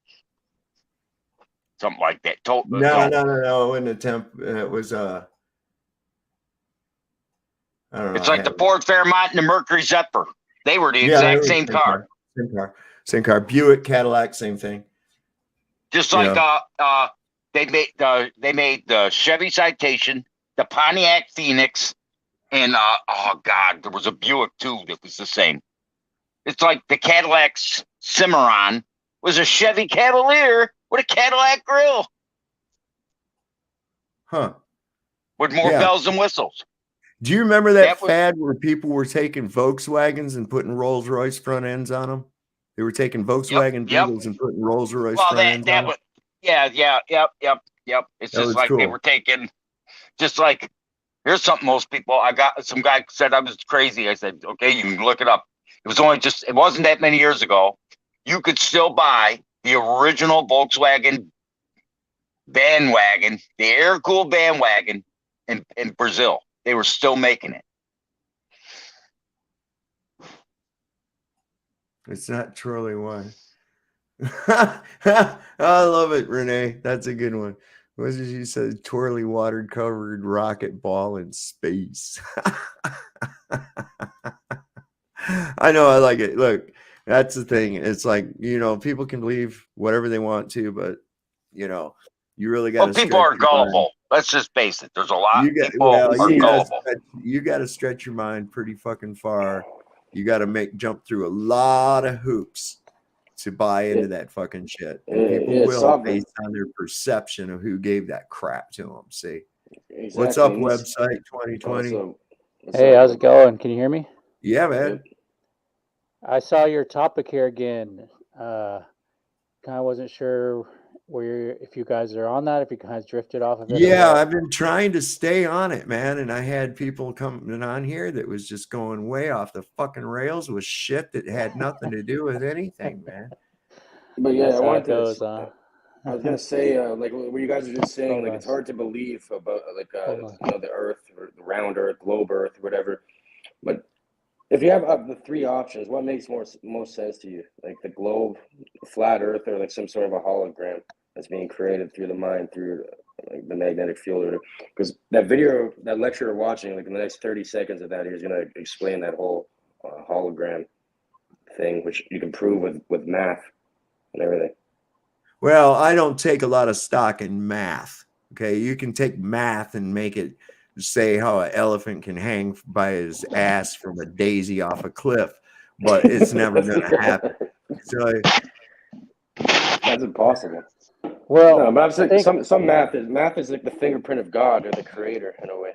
Something like that. No. In the it was I don't know. It's like the Ford Fairmont and the Mercury Zephyr. They were the exact same car. Same car. Buick, Cadillac, same thing. Just like they made the Chevy Citation, the Pontiac Phoenix, and there was a Buick too that was the same. It's like the Cadillac Cimarron was a Chevy Cavalier with a Cadillac grill. Huh. With more bells and whistles. Do you remember that fad where people were taking Volkswagens and putting Rolls Royce front ends on them? They were taking Volkswagen Beetles and putting Rolls Royce front ends on them. Yep. It's just like cool. They were taking, just like, here's something most people, some guy said I was crazy. I said, okay, you can look it up. It wasn't that many years ago. You could still buy the original Volkswagen bandwagon, the air-cooled bandwagon in Brazil. They were still making it. It's not Trolley one. I love it, Renee. That's a good one. What did you say? Twirly water covered rocket ball in space. I know, I like it. Look, that's the thing. It's like, people can believe whatever they want to, but you really got to. People are gullible. Let's just face it. There's a lot of people are gullible. You got to stretch your mind pretty fucking far. You got to jump through a lot of hoops to buy into that fucking shit. And people will based on their perception of who gave that crap to them. See, what's up, website 2020? Hey, how's it going? Can you hear me? Yeah, man. I saw your topic here again. Kind of wasn't sure if you guys are on that, if you kind of drifted off of it. Yeah, I've been trying to stay on it, man. And I had people coming on here that was just going way off the fucking rails with shit that had nothing to do with anything, man. But yeah, I was gonna say, like what you guys are just saying, like it's hard to believe about the Earth or the round Earth, globe Earth, whatever. But if you have the 3 options, what makes most sense to you? Like the globe, flat Earth, or like some sort of a hologram that's being created through the mind, through like the magnetic field? Because that video, that lecture we're watching, like in the next 30 seconds of that, he's gonna explain that whole hologram thing, which you can prove with math and everything. Well, I don't take a lot of stock in math. Okay, you can take math and make it say how an elephant can hang by his ass from a daisy off a cliff, but it's never going to happen. So that's impossible. Well, no, but I'm saying some math is like the fingerprint of God or the Creator in a way.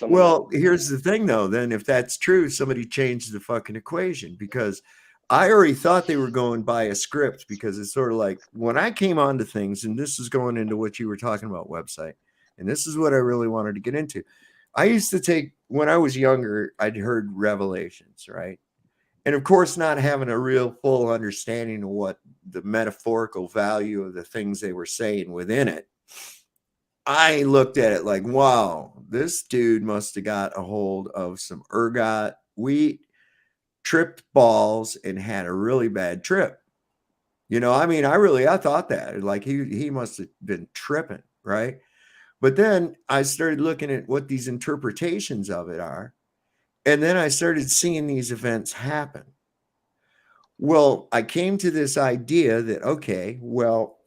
Well, here's the thing, though. Then, if that's true, somebody changed the fucking equation, because I already thought they were going by a script, because it's sort of like when I came onto things, and this is going into what you were talking about, website, and this is what I really wanted to get into. I used to take, when I was younger, I'd heard revelations, right? And of course, not having a real full understanding of what the metaphorical value of the things they were saying within it, I looked at it like, wow, this dude must have got a hold of some ergot wheat, tripped balls, and had a really bad trip. You know, I mean, I thought that, like, he must have been tripping, right? But then I started looking at what these interpretations of it are, and then I started seeing these events happen. Well, I came to this idea that, okay, well,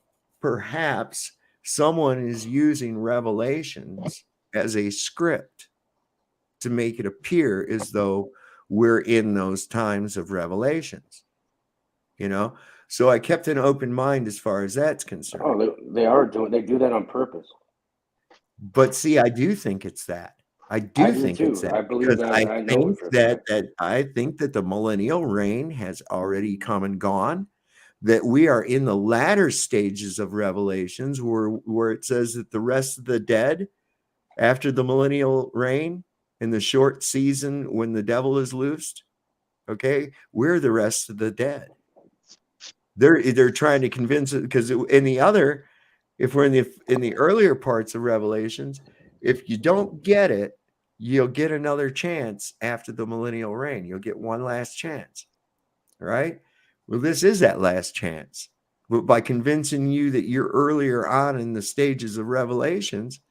perhaps someone is using revelations as a script to make it appear as though we're in those times of revelations, you know? So I kept an open mind as far as that's concerned. Oh, they do that on purpose. But see, I do think it's that. I do think it's that. I believe that. I know it for a fact. I think that the millennial reign has already come and gone, that we are in the latter stages of Revelations where it says that the rest of the dead after the millennial reign in the short season when the devil is loosed, okay, we're the rest of the dead. They're trying to convince it, because in the other, if we're in the earlier parts of Revelations, if you don't get it, you'll get another chance after the millennial reign. You'll get one last chance, right? Well, this is that last chance. But by convincing you that you're earlier on in the stages of Revelations,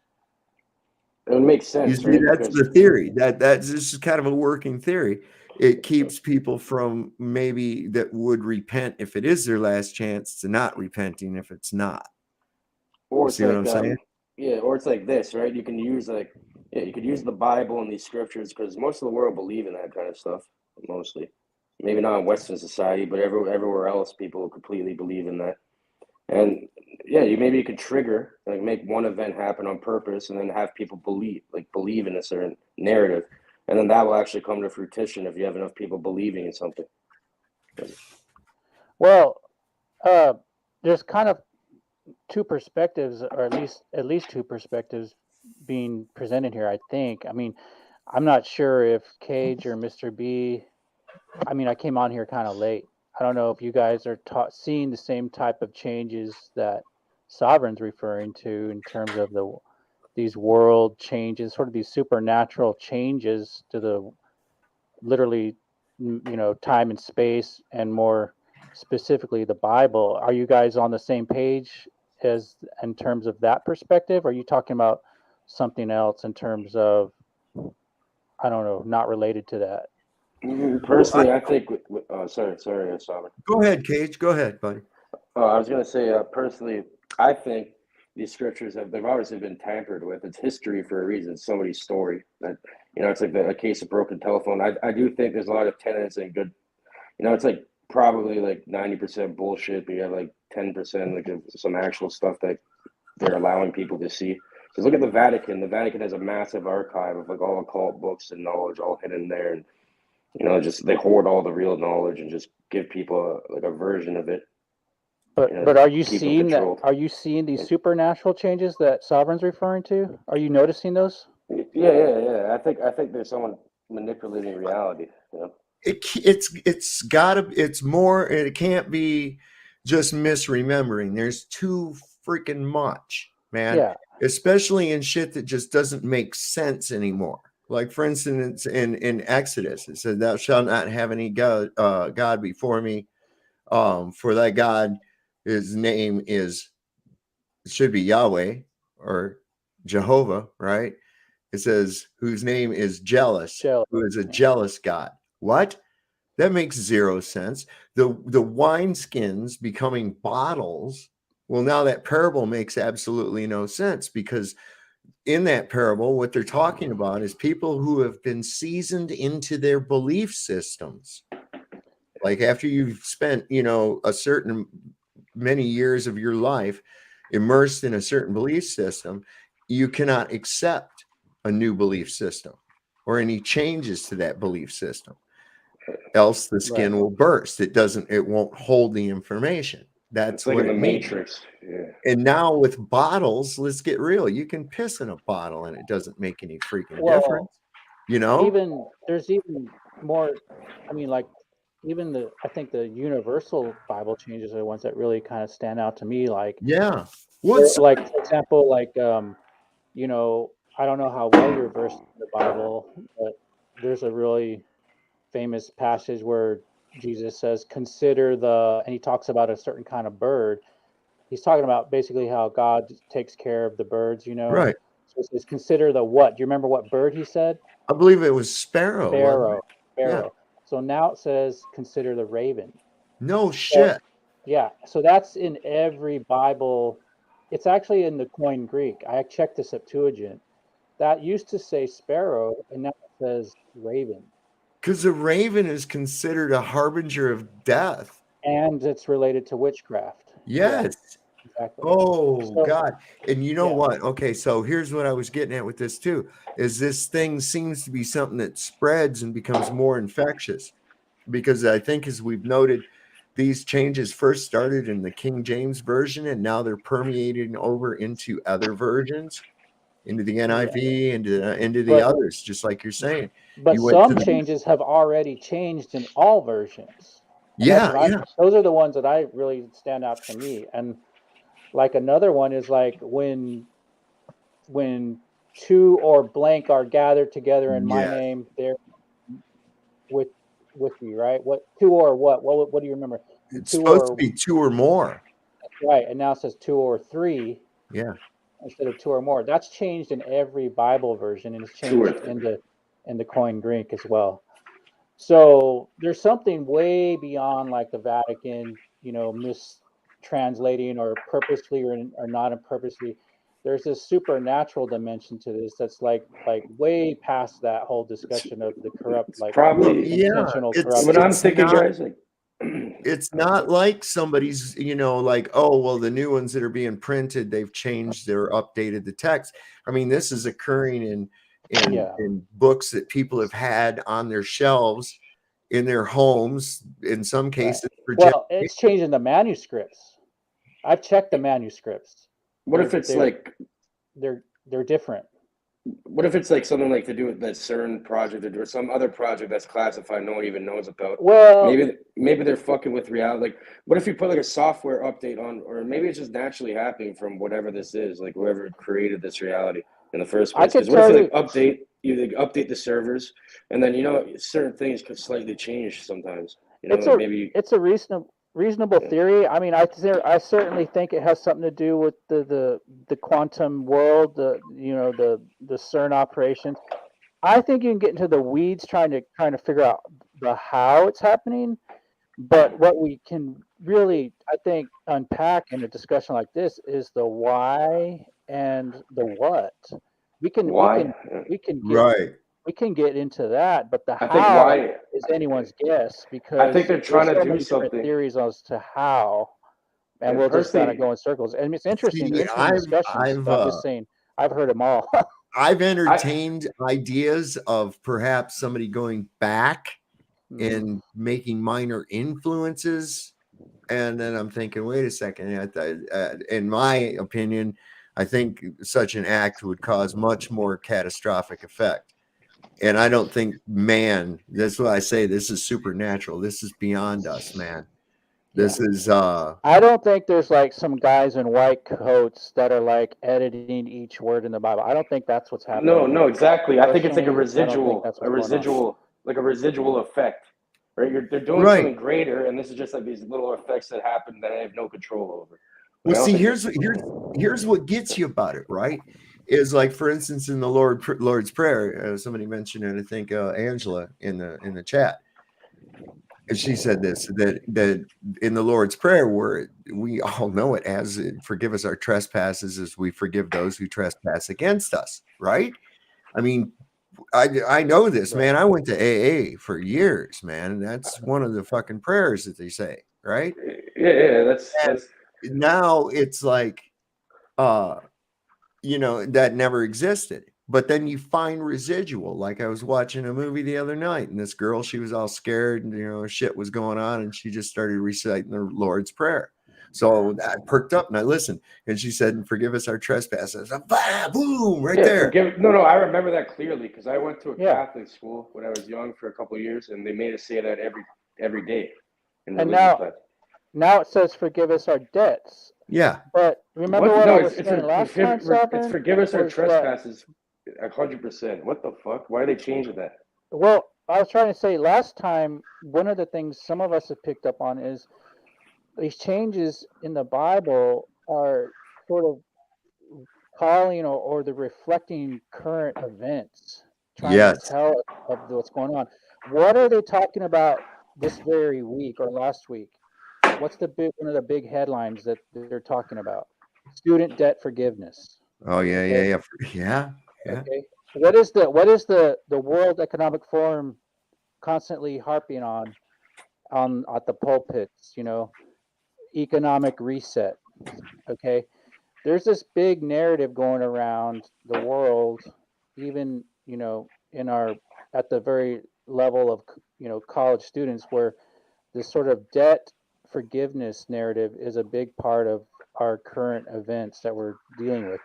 it makes sense. You see, right? That's the theory. This is kind of a working theory. It keeps people from maybe that would repent if it is their last chance to not repenting if it's not. Or you see what I'm saying? Yeah, or it's like this, right? You can use you could use the Bible and these scriptures, because most of the world believe in that kind of stuff. Mostly, maybe not in Western society, but everywhere else, people completely believe in that. And yeah, you could trigger, like, make one event happen on purpose, and then have people believe in a certain narrative, and then that will actually come to fruition if you have enough people believing in something. Well, there's kind of two perspectives, or at least two perspectives being presented here, I think. I mean, I'm not sure if Cage or Mr. B, I mean, I came on here kind of late. I don't know if you guys are seeing the same type of changes that Sovereign's referring to in terms of these world changes, sort of these supernatural changes to the literally, time and space, and more specifically the Bible. Are you guys on the same page as in terms of that perspective? Or are you talking about something else in terms of, I don't know, not related to that? Personally, I think. Sorry, Sovereign. Go ahead, Cage. Go ahead, buddy. I was going to say, personally, I think they've obviously been tampered with. It's history for a reason. It's somebody's story. That, it's like a case of broken telephone. I do think there's a lot of tenets and good. It's like probably like 90% bullshit, but you have like 10% like some actual stuff that they're allowing people to see. Because look at the Vatican. The Vatican has a massive archive of like all occult books and knowledge all hidden there, and just they hoard all the real knowledge and just give people a version of it. But are you seeing that? Are you seeing these supernatural changes that Sovereign's referring to? Are you noticing those? Yeah. I think there's someone manipulating reality. It's more. It can't be just misremembering. There's too freaking much, man. Yeah. Especially in shit that just doesn't make sense anymore. Like, for instance, in Exodus, it said, "Thou shalt not have any God before me, for thy God, his name should be Yahweh or Jehovah," right? It says, "whose name is jealous, who is a jealous God." What? That makes zero sense. The wineskins becoming bottles. Well, now that parable makes absolutely no sense, because in that parable, what they're talking about is people who have been seasoned into their belief systems. Like after you've spent, a certain many years of your life immersed in a certain belief system, you cannot accept a new belief system or any changes to that belief system. Else the skin will burst. It won't hold the information. That's like what in it the means. Matrix. Yeah. And now with bottles, let's get real. You can piss in a bottle and it doesn't make any freaking difference. Even there's even more. I mean, like even I think the universal Bible changes are the ones that really kind of stand out to me. Like, yeah, like for example, like I don't know how well you're versed in the Bible, but there's a really famous passage where Jesus says, "Consider and he talks about a certain kind of bird. He's talking about basically how God takes care of the birds, right. So it says, consider the what? Do you remember what bird he said? I believe it was sparrow. Sparrow. Yeah. So now it says, consider the raven. No shit. Yeah. So that's in every Bible. It's actually in the Koine Greek. I checked the Septuagint. That used to say sparrow, and now it says raven. Because the raven is considered a harbinger of death. And it's related to witchcraft. Yes. Yeah, exactly. Oh, God. And you know what? Okay, so here's what I was getting at with this too, is this thing seems to be something that spreads and becomes more infectious. Because I think, as we've noted, these changes first started in the King James Version, and now they're permeating over into other versions, into the NIV, into the others, just like you're saying. But some changes have already changed in all versions. Those are the ones that I really stand out to me. And like another one is like when two or blank are gathered together in my name, they're with me, right? What two or what? What do you remember? It's supposed to be two or more. Right, and now it says two or three. Yeah. Instead of two or more. That's changed in every Bible version, and it's changed in the Koine Greek as well. So there's something way beyond like the Vatican, mistranslating or purposely or not purposely. There's this supernatural dimension to this that's like way past that whole discussion of the corrupt, like intentional corruption. What I'm thinking, guys, like it's not like somebody's, like, oh, well, the new ones that are being printed, they've changed, they're updated the text. I mean, this is occurring in books that people have had on their shelves in their homes, in some cases. Well, it's changing the manuscripts. I've checked the manuscripts. What if it's like they're different? What if it's like something like to do with that CERN project or some other project that's classified no one even knows about? Well, maybe they're fucking with reality. Like, what if you put like a software update on, or maybe it's just naturally happening from whatever this is, like whoever created this reality in the first place. What if you update the servers, and then certain things could slightly change sometimes. It's a reasonable theory. I mean, I certainly think it has something to do with the quantum world, the CERN operations. I think you can get into the weeds trying to figure out the how it's happening, but what we can really, I think, unpack in a discussion like this is the why and the what. We can get into that, but the how is anyone's guess, because I think they're trying to do something. Theories as to how, and we'll just kind of go in circles. And it's interesting discussions. I'm just saying, I've heard them all. I've entertained ideas of perhaps somebody going back and making minor influences, and then I'm thinking, wait a second. In my opinion, I think such an act would cause much more catastrophic effect. And I don't think that's why I say this is supernatural. This is beyond us, man. This is I don't think there's like some guys in white coats that are like editing each word in the Bible. I don't think that's what's happening. No, exactly. I think it's like a residual effect. Right? They're doing something greater, and this is just like these little effects that happen that I have no control over. Well, see, here's what gets you about it, right? Is like, for instance, in the Lord's Prayer, somebody mentioned it. I think Angela in the chat. And she said this, that in the Lord's Prayer, where we all know it as forgive us our trespasses as we forgive those who trespass against us, right? I mean, I know this, man. I went to AA for years, man. And that's one of the fucking prayers that they say, right? Yeah, that's Now it's like that never existed. But then you find residual. Like I was watching a movie the other night, and this girl, she was all scared, and shit was going on, and she just started reciting the Lord's Prayer. So I perked up and I listened, and she said, "Forgive us our trespasses." Bah, boom, right there. No, I remember that clearly because I went to a Catholic school when I was young for a couple of years, and they made us say that every day in And religion class. now it says, "Forgive us our debts." Yeah. But remember what I was saying last time, It's Sovereign? forgive us our was trespasses, 100%. What the fuck? Why are they changing that? Well, I was trying to say last time, one of the things some of us have picked up on is these changes in the Bible are sort of calling or they're reflecting current events, trying to tell us of what's going on. What are they talking about this very week or last week? What's one of the big headlines that they're talking about? Student debt forgiveness. Oh yeah. Okay. What is the World Economic Forum constantly harping on at the pulpits? Economic reset. Okay. There's this big narrative going around the world, even at the very level of college students, where this sort of debt forgiveness narrative is a big part of our current events that we're dealing with.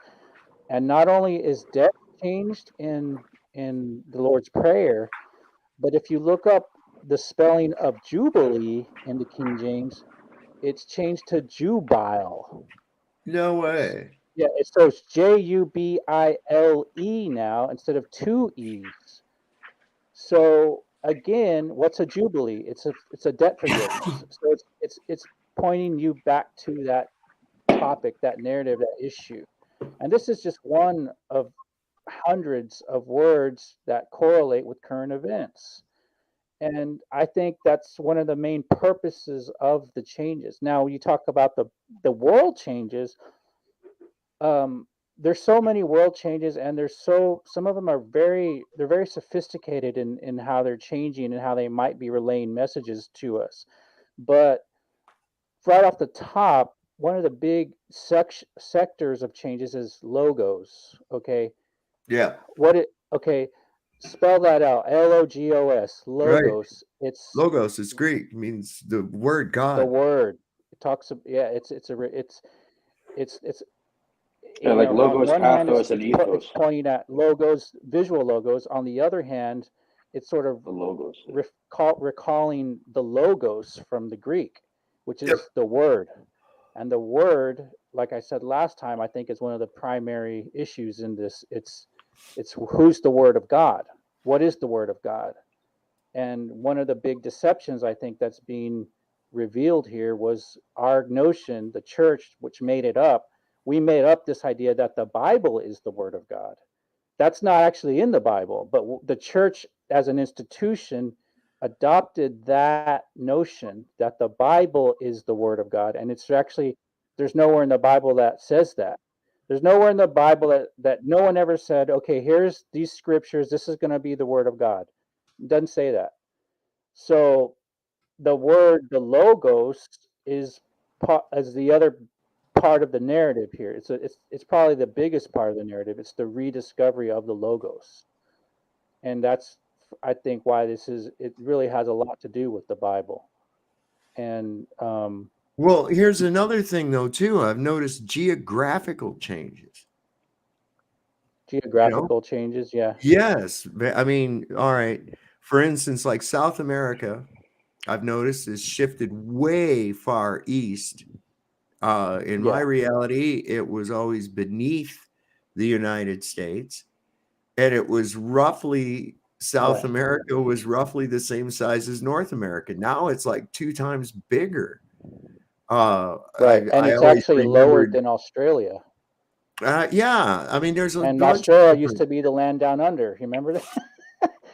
And not only is debt changed in the Lord's Prayer, but if you look up the spelling of Jubilee in the King James, it's changed to Jubile. No way. Yeah, so it's Jubile now instead of two E's. So again, what's a jubilee? It's a debt forgiveness. So it's pointing you back to that topic, that narrative, that issue. And this is just one of hundreds of words that correlate with current events. And I think that's one of the main purposes of the changes. Now, you talk about the world changes. There's so many world changes, and some of them are very sophisticated in how they're changing and how they might be relaying messages to us. But right off the top, one of the big sectors of changes is logos. Okay. Yeah. Okay. Spell that out. Logos. Logos. Right. It's logos. It's Greek. It means the word God. The word. It talks. Yeah. It's like logos, pathos, and ethos. It's pointing at logos, visual logos. On the other hand, it's sort of the logos, recalling the logos from the Greek, which is the word. And the word, like I said last time, I think is one of the primary issues in this. It's who's the word of God? What is the word of God? And one of the big deceptions I think that's being revealed here was our notion, the church, which made it up. We made up this idea that the Bible is the word of God. That's not actually in the Bible, but the church as an institution adopted that notion that the Bible is the word of God. And it's actually, there's nowhere in the Bible that says that. There's nowhere in the Bible that no one ever said, okay, here's these scriptures. This is going to be the word of God. It doesn't say that. So the word, the logos, is the other part of the narrative here. It's probably the biggest part of the narrative. It's the rediscovery of the logos, and that's, I think, why it really has a lot to do with the Bible. And well, here's another thing though too. I've noticed geographical changes. Changes, yeah. Yes, I mean, all right. For instance, like South America, I've noticed is shifted way far east. In my reality, it was always beneath the United States, and it was roughly South America was roughly the same size as North America. Now it's like 2 times bigger. And it's actually lower than Australia. Yeah, I mean, there's a and Australia used to be the land down under. You remember that?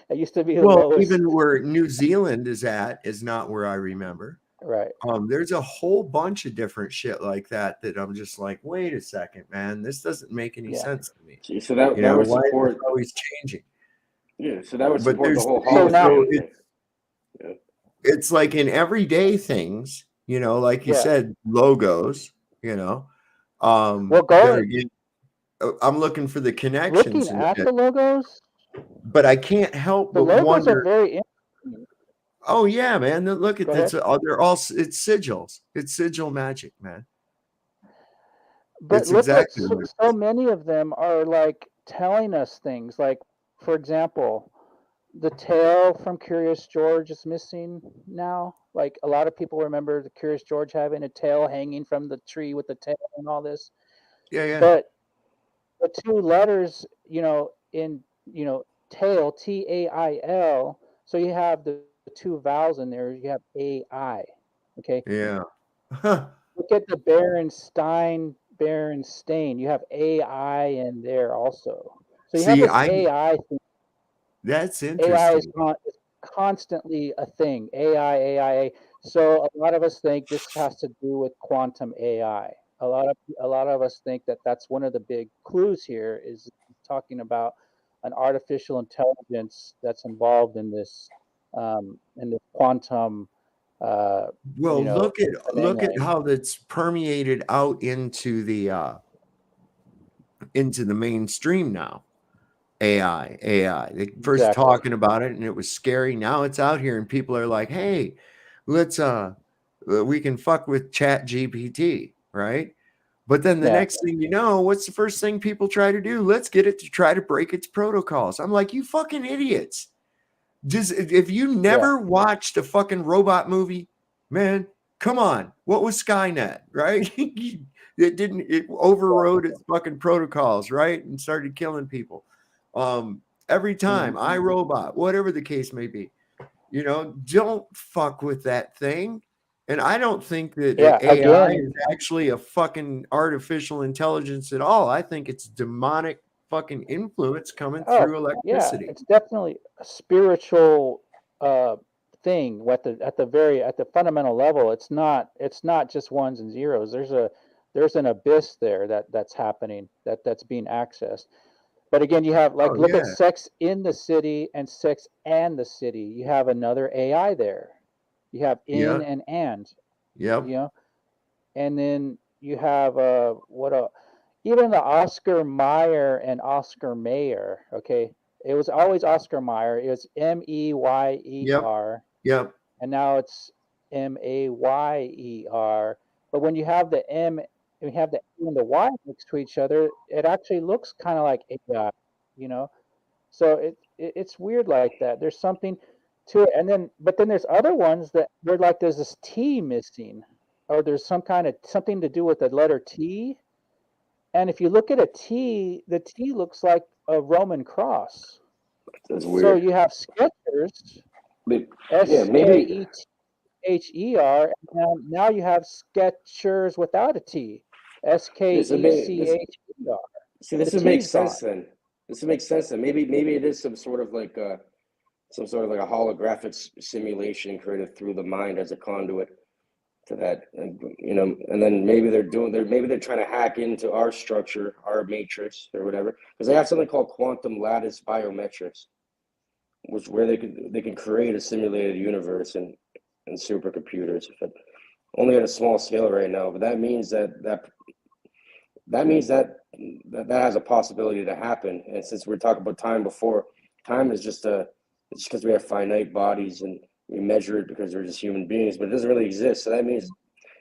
It used to be the Well, lowest. even where New Zealand is at is not where I remember. Right. There's a whole bunch of different shit like that I'm just like, wait a second, man, this doesn't make any sense to me. So that You know, would why is support. it always changing? Yeah, so that would But support the there's whole So now- hologram thing. Yeah. it's like in everyday things, you know, like you Yeah. said, logos, you know. Well, I'm looking for the connections, looking at the logos, but I can't help the but logos wonder. are very interesting. Oh yeah, man! Look at Go this. ahead. They're all. It's sigils. It's sigil magic, man. But It's look at exactly what it so is. many of them are like telling us things. Like, for example, the tail from Curious George is missing now. Like, a lot of people remember the Curious George having a tail hanging from the tree with the tail and all this. Yeah. But the two letters, in tail, TAIL. So you have the two vowels in there. You have AI. Okay. Yeah. Look at the Berenstain. You have AI in there also. So you have See, this AI thing. that's AI is interesting. constantly a thing. AI. So a lot of us think this has to do with quantum AI. A lot of us think that that's one of the big clues here is talking about an artificial intelligence that's involved in this quantum. Well, look at thing. how that's permeated out into the mainstream now. AI. They first Exactly. talking about it and it was scary. Now it's out here and people are like, hey, let's we can fuck with Chat GPT, right? But then the Yeah. next thing you know, what's the first thing people try to do? Let's get it to try to break its protocols. I'm like, you fucking idiots. Just if you never watched a fucking robot movie, man, come on. What was Skynet, right? It overrode its fucking protocols, right? And started killing people. Every time, iRobot, whatever the case may be, don't fuck with that thing. And I don't think that AI Again, is actually a fucking artificial intelligence at all. I think it's demonic fucking influence coming through electricity. it's definitely a spiritual thing. At the fundamental level, it's not just ones and zeros. There's an abyss there that's happening that's being accessed. But again, you have look at Sex in the City and Sex and the City. You have another AI there. You have in and. Yep. And then you have even the Oscar Mayer and Oscar Mayer. Okay, it was always Oscar Mayer. It was Meyer. Yep. And now it's Mayer. But when you have the M, you have the A and the Y next to each other, it actually looks kind of like AI. So it's weird like that. There's something to it, but then there's other ones that where like there's this T missing, or there's something to do with the letter T. And if you look at a T, the T looks like a Roman cross. That's So weird. you have Skechers, maybe. Sketcher. Now you have Skechers without a T. Skeccher. See, this would make sense then. This would make sense then. Maybe it is some sort of like a holographic simulation created through the mind as a conduit to that, and then maybe they're trying to hack into our structure, our matrix or whatever, because they have something called quantum lattice biometrics, where they can create a simulated universe and supercomputers, but only at a small scale right now. But that means that has a possibility to happen. And since we're talking about time before, time is it's because we have finite bodies and we measure it because we're just human beings, but it doesn't really exist. So that means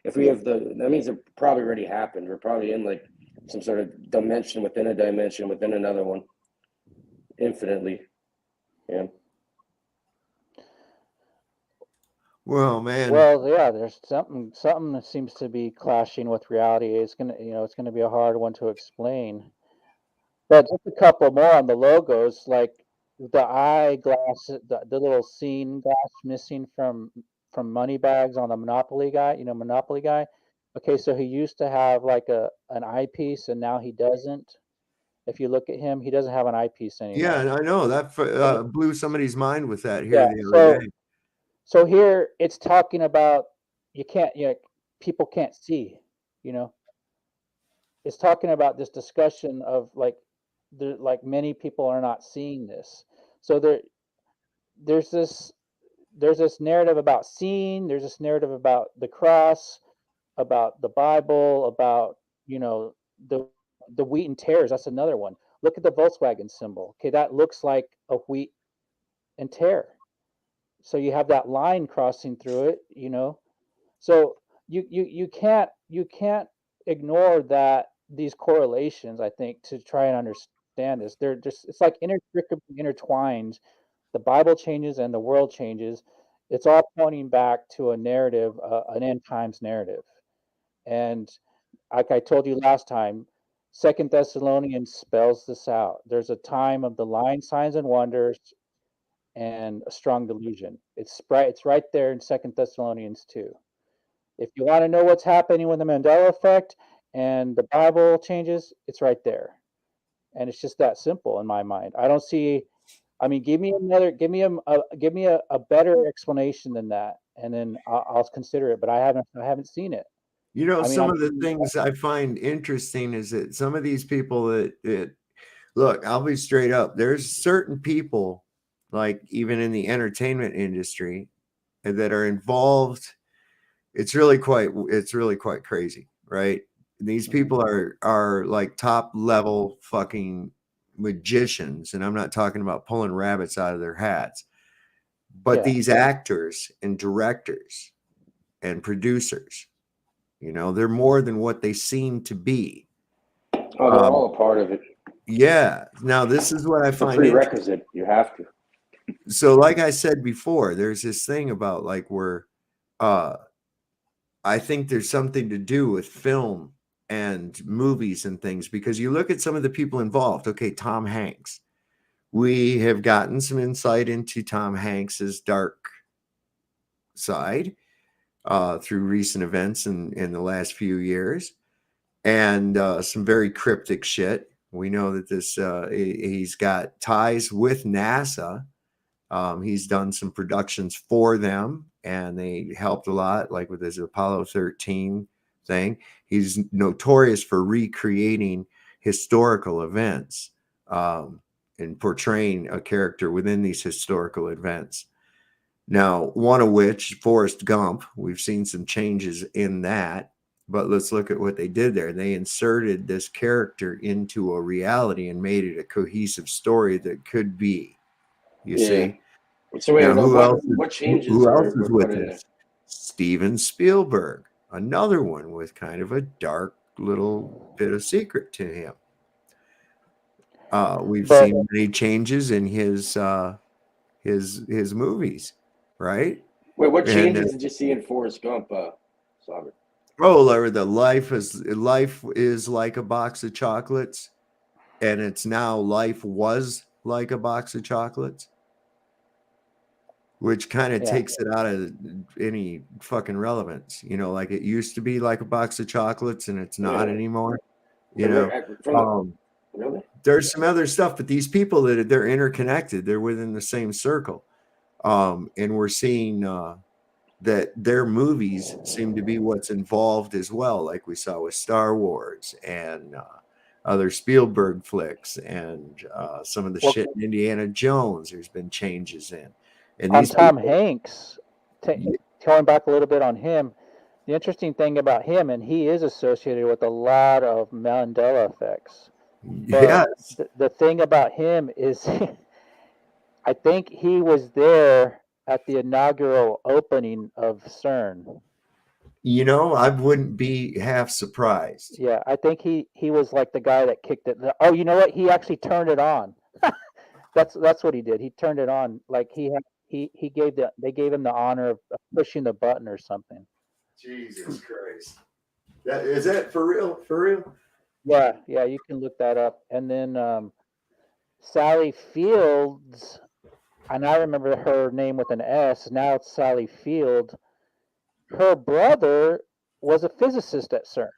that means it probably already happened. We're probably in like some sort of dimension within a dimension within another one, infinitely. Yeah. Well, man. Well, yeah, there's something that seems to be clashing with reality. It's gonna be a hard one to explain. But just a couple more on the logos, like the eyeglass, the little scene glass missing from Moneybags on the Monopoly guy. Monopoly guy. Okay, so he used to have like an eyepiece, and now he doesn't. If you look at him, he doesn't have an eyepiece anymore. Yeah, and I know that blew somebody's mind with that here Yeah, the other day. so here it's talking about people can't see, It's talking about this discussion of like many people are not seeing this. So there's this narrative about seeing, there's this narrative about the cross, about the Bible, about the wheat and tares. That's another one. Look at the Volkswagen symbol. Okay, that looks like a wheat and tare. So you have that line crossing through it. So you can't ignore that these correlations, I think, to try and understand this. They're just, it's like inextricably intertwined. The Bible changes and the world changes. It's all pointing back to a narrative, an end times narrative. And like I told you last time, Second Thessalonians spells this out. There's a time of the lying signs and wonders and a strong delusion. It's right there in Second Thessalonians 2. If you want to know what's happening with the Mandela effect and the Bible changes, it's right there. And it's just that simple in my mind. I don't see. I mean, give me a better explanation than that, and then I'll consider it. But I haven't seen it. Some of the things I find interesting is that some of these people that look, I'll be straight up. There's certain people, like even in the entertainment industry, that are involved. It's really quite crazy, right? These people are like top level fucking magicians, and I'm not talking about pulling rabbits out of their hats, but these actors and directors and producers, they're more than what they seem to be. Oh, they're all a part of it. Yeah. Now this is what I find prerequisite. You have to. So like I said before, there's this thing about like where I think there's something to do with film and movies and things, because you look at some of the people involved. Okay, Tom Hanks. We have gotten some insight into Tom Hanks's dark side through recent events in the last few years, and some very cryptic shit. We know that he's got ties with NASA. He's done some productions for them, and they helped a lot, like with his Apollo 13 thing. He's notorious for recreating historical events and portraying a character within these historical events. Now, one of which, Forrest Gump, we've seen some changes in that, but let's look at what they did there. They inserted this character into a reality and made it a cohesive story that could be, you see. So wait, now, what changes who else were is with put in this? Steven Spielberg, another one with kind of a dark little bit of secret to him. We've seen many changes in his movies, right? Wait, what changes did you see in Forrest Gump, Robert? Oh, Larry, the life is like a box of chocolates, and it's now life was like a box of chocolates, which kind of takes it out of any fucking relevance. Like it used to be like a box of chocolates, and it's not anymore. Really? There's some other stuff, but these people they're interconnected. They're within the same circle, and we're seeing that their movies seem to be what's involved as well, like we saw with Star Wars and other Spielberg flicks, and some of the shit in Indiana Jones. There's been changes in. And on Tom Hanks, going back a little bit on him, the interesting thing about him, and he is associated with a lot of Mandela effects. Yes. The thing about him is, I think he was there at the inaugural opening of CERN. I wouldn't be half surprised. Yeah, I think he was like the guy that kicked it. Oh, you know what? He actually turned it on. That's what he did. He turned it on. Like they gave him the honor of pushing the button or something. Jesus Christ. Is that for real? For real? Yeah, you can look that up. And then Sally Fields, and I remember her name with an S. Now it's Sally Field. Her brother was a physicist at CERN.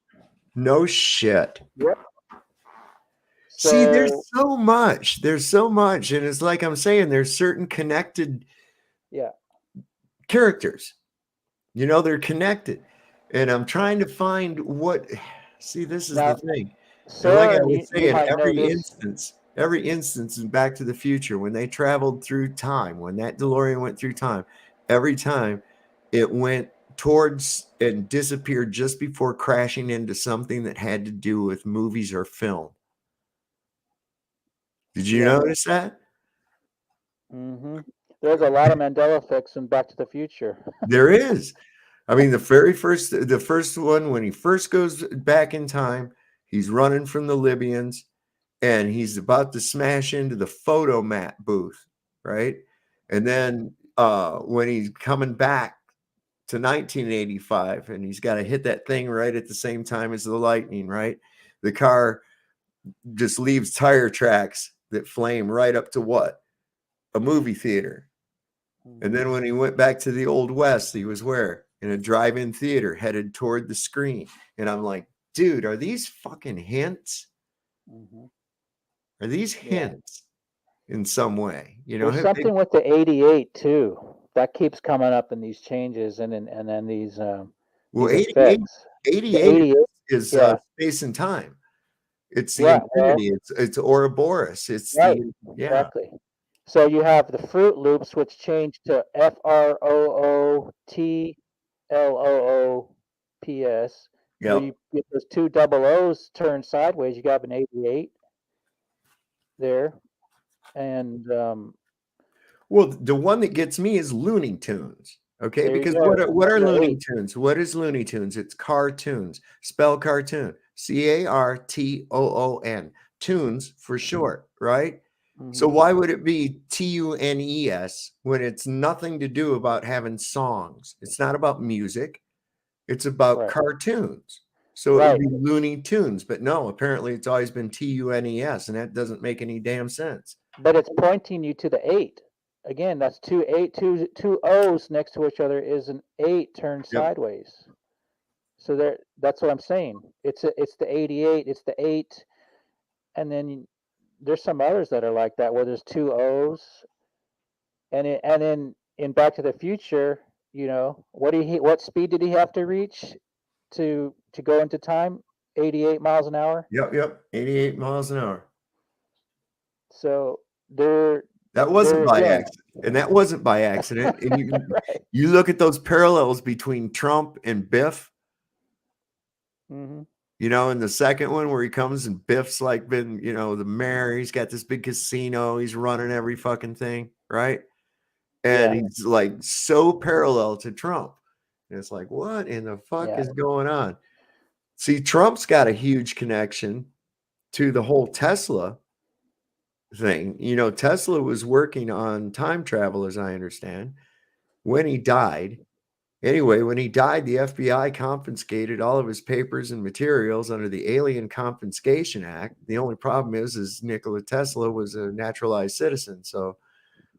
No shit. Yep. See, there's so much. There's so much. And it's like I'm saying, there's certain connected characters. You know, they're connected. And I'm trying to find what. See, this is the thing. And like I was saying, every instance in Back to the Future, when they traveled through time, when that DeLorean went through time, every time it went towards and disappeared just before crashing into something that had to do with movies or film. Did you notice that? Mm-hmm. There's a lot of Mandela effects in Back to the Future. There is. I mean, the first one, when he first goes back in time, he's running from the Libyans and he's about to smash into the photo mat booth, right? And then when he's coming back to 1985 and he's got to hit that thing right at the same time as the lightning, right? The car just leaves tire tracks that flame right up to what? A movie theater. And then when he went back to the Old West, he was where? In a drive-in theater headed toward the screen. And I'm like, dude, are these fucking hints? Are these hints in some way? You know, there's something with the 88 too that keeps coming up in these changes and then these well, these 88 effects. is space and time. It's the infinity. It's Ouroboros. It's exactly. So you have the Fruit Loops, which change to FROOTLOOPS. Where you get those two double O's turned sideways. You got an 88 there, and well, the one that gets me is Looney Tunes. Okay, because what are Looney Tunes? What is Looney Tunes? It's cartoons. Spell cartoon. CARTOON. Tunes for short, right? So why would it be TUNES when it's nothing to do about having songs? It's not about music. It's about cartoons. So it would be Looney Tunes. But no, apparently it's always been TUNES, and that doesn't make any damn sense. But it's pointing you to the 8. Again, that's two O's next to each other is an 8 turned sideways. So that's what I'm saying. It's the 88, it's the 8, and then there's some others that are like that where there's two O's, and then in Back to the Future, you know, what speed did he have to reach to go into time? 88 miles an hour. Yep, 88 miles an hour. So that wasn't by accident, and that wasn't by accident. And you look at those parallels between Trump and Biff. You know, in the second one where he comes and Biff's like been, you know, the mayor, he's got this big casino, he's running every fucking thing, right? And he's like so parallel to Trump. And it's like, what in the fuck is going on? See, Trump's got a huge connection to the whole Tesla thing. You know, Tesla was working on time travel, as I understand, when he died. Anyway, when he died, the FBI confiscated all of his papers and materials under the Alien Confiscation Act. The only problem is Nikola Tesla was a naturalized citizen. So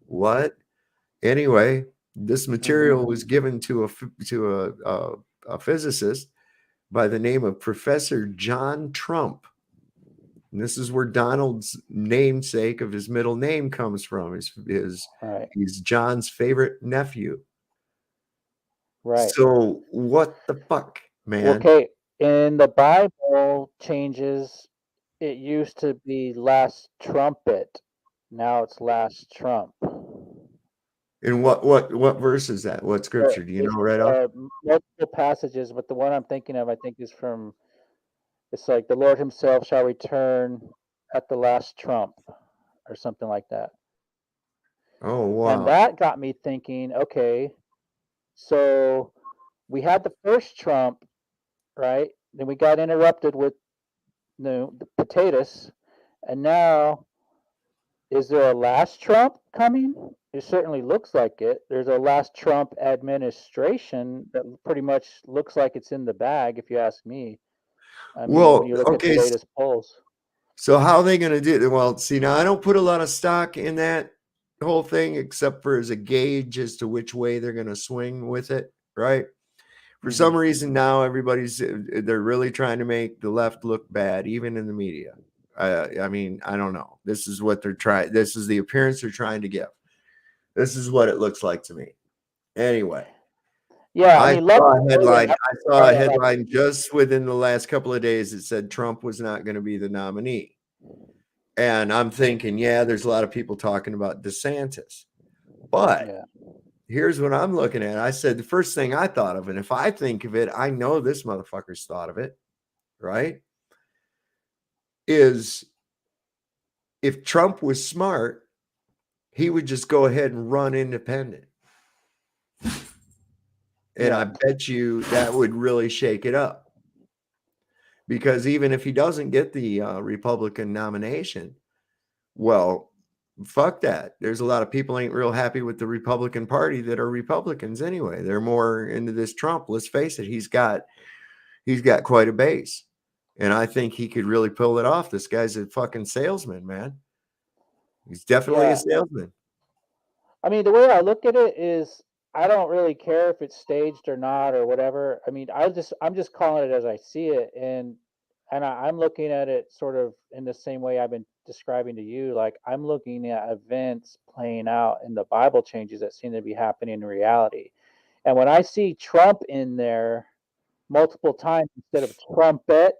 what? Anyway, this material was given to a physicist by the name of Professor John Trump. And this is where Donald's namesake of his middle name comes from. He's John's favorite nephew. Right. So what the fuck, man? Okay, in the Bible changes, it used to be last trumpet. Now it's last trump. In what verse is that? What scripture? Do you know right off? Multiple passages, but the one I'm thinking of, I think, is from. It's like the Lord Himself shall return at the last trump, or something like that. Oh wow! And that got me thinking. Okay. So we had the first Trump, right? Then we got interrupted with the potatoes, and now is there a last Trump coming? It certainly looks like it. There's a last Trump administration that pretty much looks like it's in the bag, if you ask me. I mean, when you look at the latest polls. So how are they going to do it? Well, see, now I don't put a lot of stock in that whole thing, except for as a gauge as to which way they're going to swing with it, right? For some reason now they're really trying to make the left look bad, even in the media. I mean, I don't know. This is what they're trying. This is the appearance they're trying to give. This is what it looks like to me. Anyway. Yeah, I saw a headline. I saw a like, headline just within the last couple of days that said Trump was not going to be the nominee. And I'm thinking, yeah, there's a lot of people talking about DeSantis. But here's what I'm looking at. I said the first thing I thought of, and if I think of it, I know this motherfucker's thought of it, right? Is if Trump was smart, he would just go ahead and run independent. And I bet you that would really shake it up. Because even if he doesn't get the Republican nomination, well, fuck that. There's a lot of people ain't real happy with the Republican Party that are Republicans anyway. They're more into this Trump. Let's face it, he's got quite a base. And I think he could really pull it off. This guy's a fucking salesman, man. He's definitely a salesman. I mean, the way I look at it is I don't really care if it's staged or not or whatever. I mean, I'm just calling it as I see it, and I'm looking at it sort of in the same way I've been describing to you. Like I'm looking at events playing out in the Bible changes that seem to be happening in reality. And when I see Trump in there multiple times instead of Trumpet,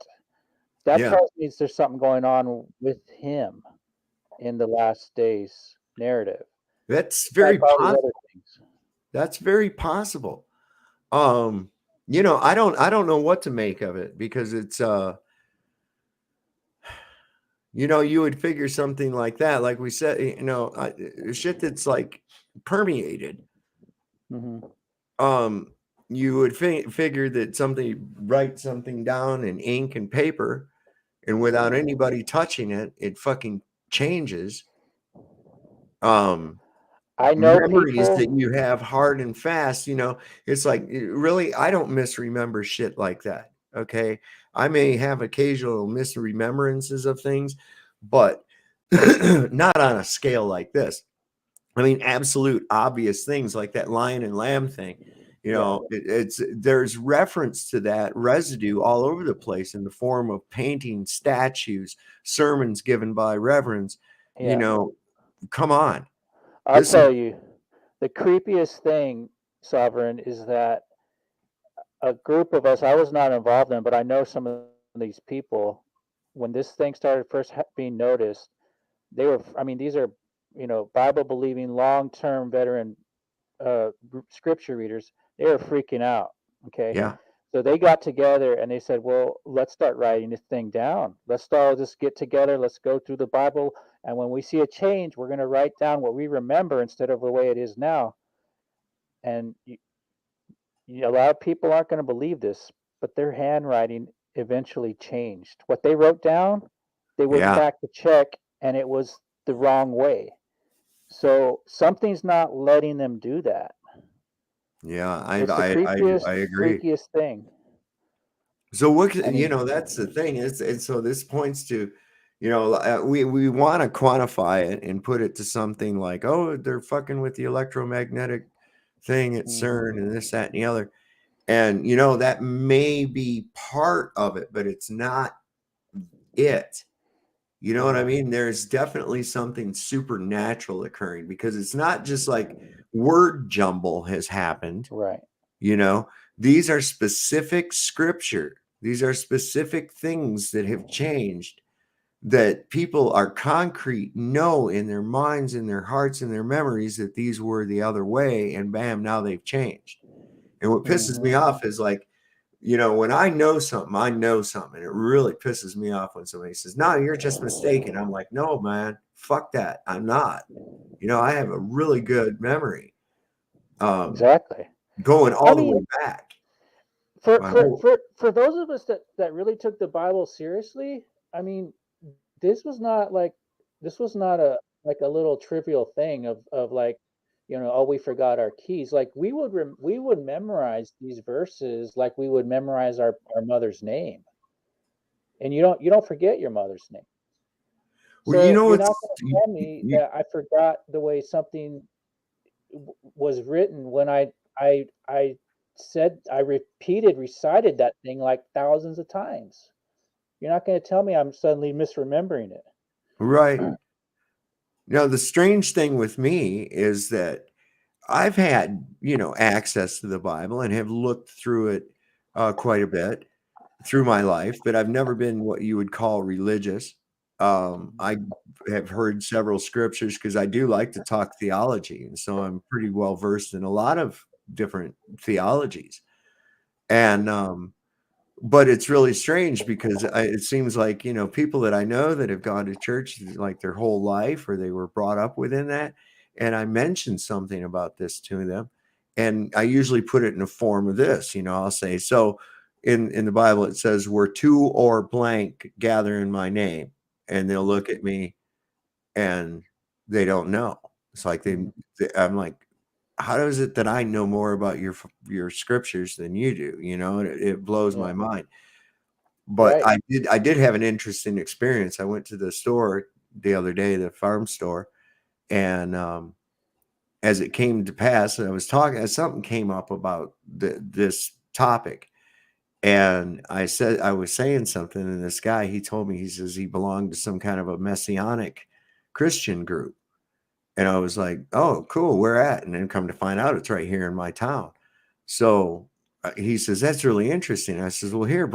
that tells me there's something going on with him in the last days narrative. That's very possible. That's very possible. You know, I don't know what to make of it because it's you know, you would figure something like that, like we said, you know, shit that's like permeated. You would figure that somebody writes something down in ink and paper, and without anybody touching it, it fucking changes. I know memories people that you have hard and fast, you know, it's like really, I don't misremember shit like that. Okay. I may have occasional misremembrances of things, but not on a scale like this. I mean, absolute obvious things like that lion and lamb thing. You know, there's reference to that residue all over the place in the form of paintings, statues, sermons given by reverends. You know, come on. I'll tell you, the creepiest thing, Sovereign, is that a group of us, I was not involved in, but I know some of these people, when this thing started first being noticed, they were, I mean, these are, you know, Bible believing, long term veteran scripture readers. They were freaking out. Okay. Yeah. So they got together and they said, well, let's start writing this thing down. Let's all just get together. Let's go through the Bible. And when we see a change, we're going to write down what we remember instead of the way it is now. And a lot of people aren't going to believe this, but their handwriting eventually changed. What they wrote down, they went back to check, and it was the wrong way. So something's not letting them do that. Yeah, It's the I creepiest, agree. freakiest thing. So what you know, that's the thing. It's so this points to, you know, we want to quantify it and put it to something like, oh, they're fucking with the electromagnetic thing at CERN and this, that, and the other. And you know, that may be part of it, but it's not it. You know what I mean? There's definitely something supernatural occurring because it's not just like word jumble has happened. Right. You know, these are specific scripture. These are specific things that have changed that people are concrete, know in their minds, in their hearts, in their memories that these were the other way. And bam, now they've changed. And what pisses me off is like, you know, when I know something, I know something. And it really pisses me off when somebody says, no, you're just mistaken. I'm like, no, man, fuck that. I'm not. You know, I have a really good memory. Exactly. Going all the way back. For those of us that really took the Bible seriously, I mean, this was not a like a little trivial thing of like, you know, oh, we forgot our keys. Like we would memorize these verses like we would memorize our mother's name. And you don't forget your mother's name. Well, so you know, you're not going to tell me that I forgot the way something was written when I recited that thing like thousands of times. You're not going to tell me I'm suddenly misremembering it. Right. Now, the strange thing with me is that I've had, access to the Bible and have looked through it quite a bit through my life, but I've never been what you would call religious. I have heard several scriptures because I do like to talk theology, and so I'm pretty well versed in a lot of different theologies. And but it's really strange because it seems like, people that I know that have gone to church like their whole life, or they were brought up within that. And I mentioned something about this to them. And I usually put it in the form of this, I'll say, so in the Bible, it says, where two or blank gather in my name. And they'll look at me and they don't know. It's like I'm like, how is it that I know more about your scriptures than you do? And it blows my mind. But Right. I did have an interesting experience. I went to the store the other day, the farm store, and as it came to pass, I was talking, something came up about this topic, and I was saying something, and this guy, he told me, he says he belonged to some kind of a messianic Christian group. And I was like, oh, cool, where at? And then come to find out, it's right here in my town. So he says, that's really interesting. I says, well, here,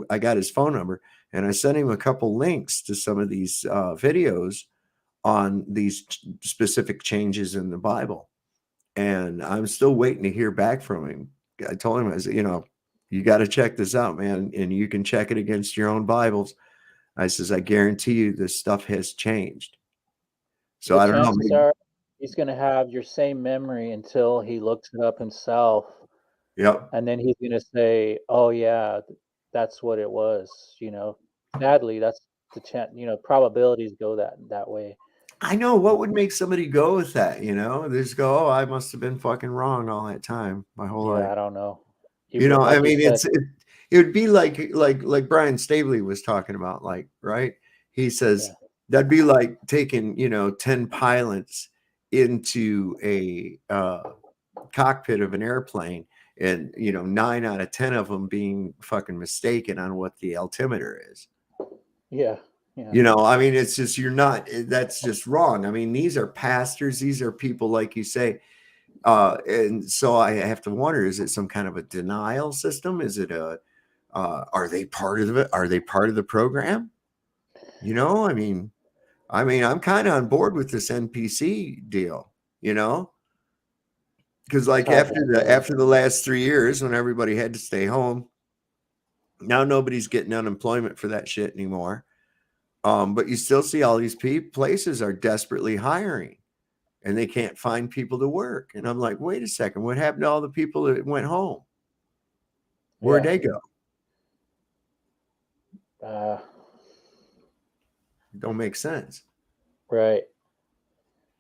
I got his phone number, and I sent him a couple links to some of these videos on these specific changes in the Bible. And I'm still waiting to hear back from him. I told him, I said, you got to check this out, man. And you can check it against your own Bibles. I says, I guarantee you this stuff has changed. So The I don't know. chances are he's going to have your same memory until he looks it up himself. Yep. And then he's going to say, oh, yeah, that's what it was. Sadly, that's the chance, probabilities go that way. I know what would make somebody go with that, They just go, oh, I must have been fucking wrong all that time, my whole life. I don't know. I Like you mean, said, it would be like Brian Stabley was talking about, right? He says that'd be like taking, 10 pilots into a cockpit of an airplane, and 9 out of 10 of them being fucking mistaken on what the altimeter is. Yeah. I mean, it's just, that's just wrong. I mean, these are pastors, these are people, like you say, and so I have to wonder, is it some kind of a denial system? Is it are they part of it? Are they part of the program? I mean, I'm kind of on board with this NPC deal, because like after the last 3 years, when everybody had to stay home, now nobody's getting unemployment for that shit anymore. But you still see all these places are desperately hiring, and they can't find people to work. And I'm like, wait a second, what happened to all the people that went home? Where'd they go? Don't make sense. Right.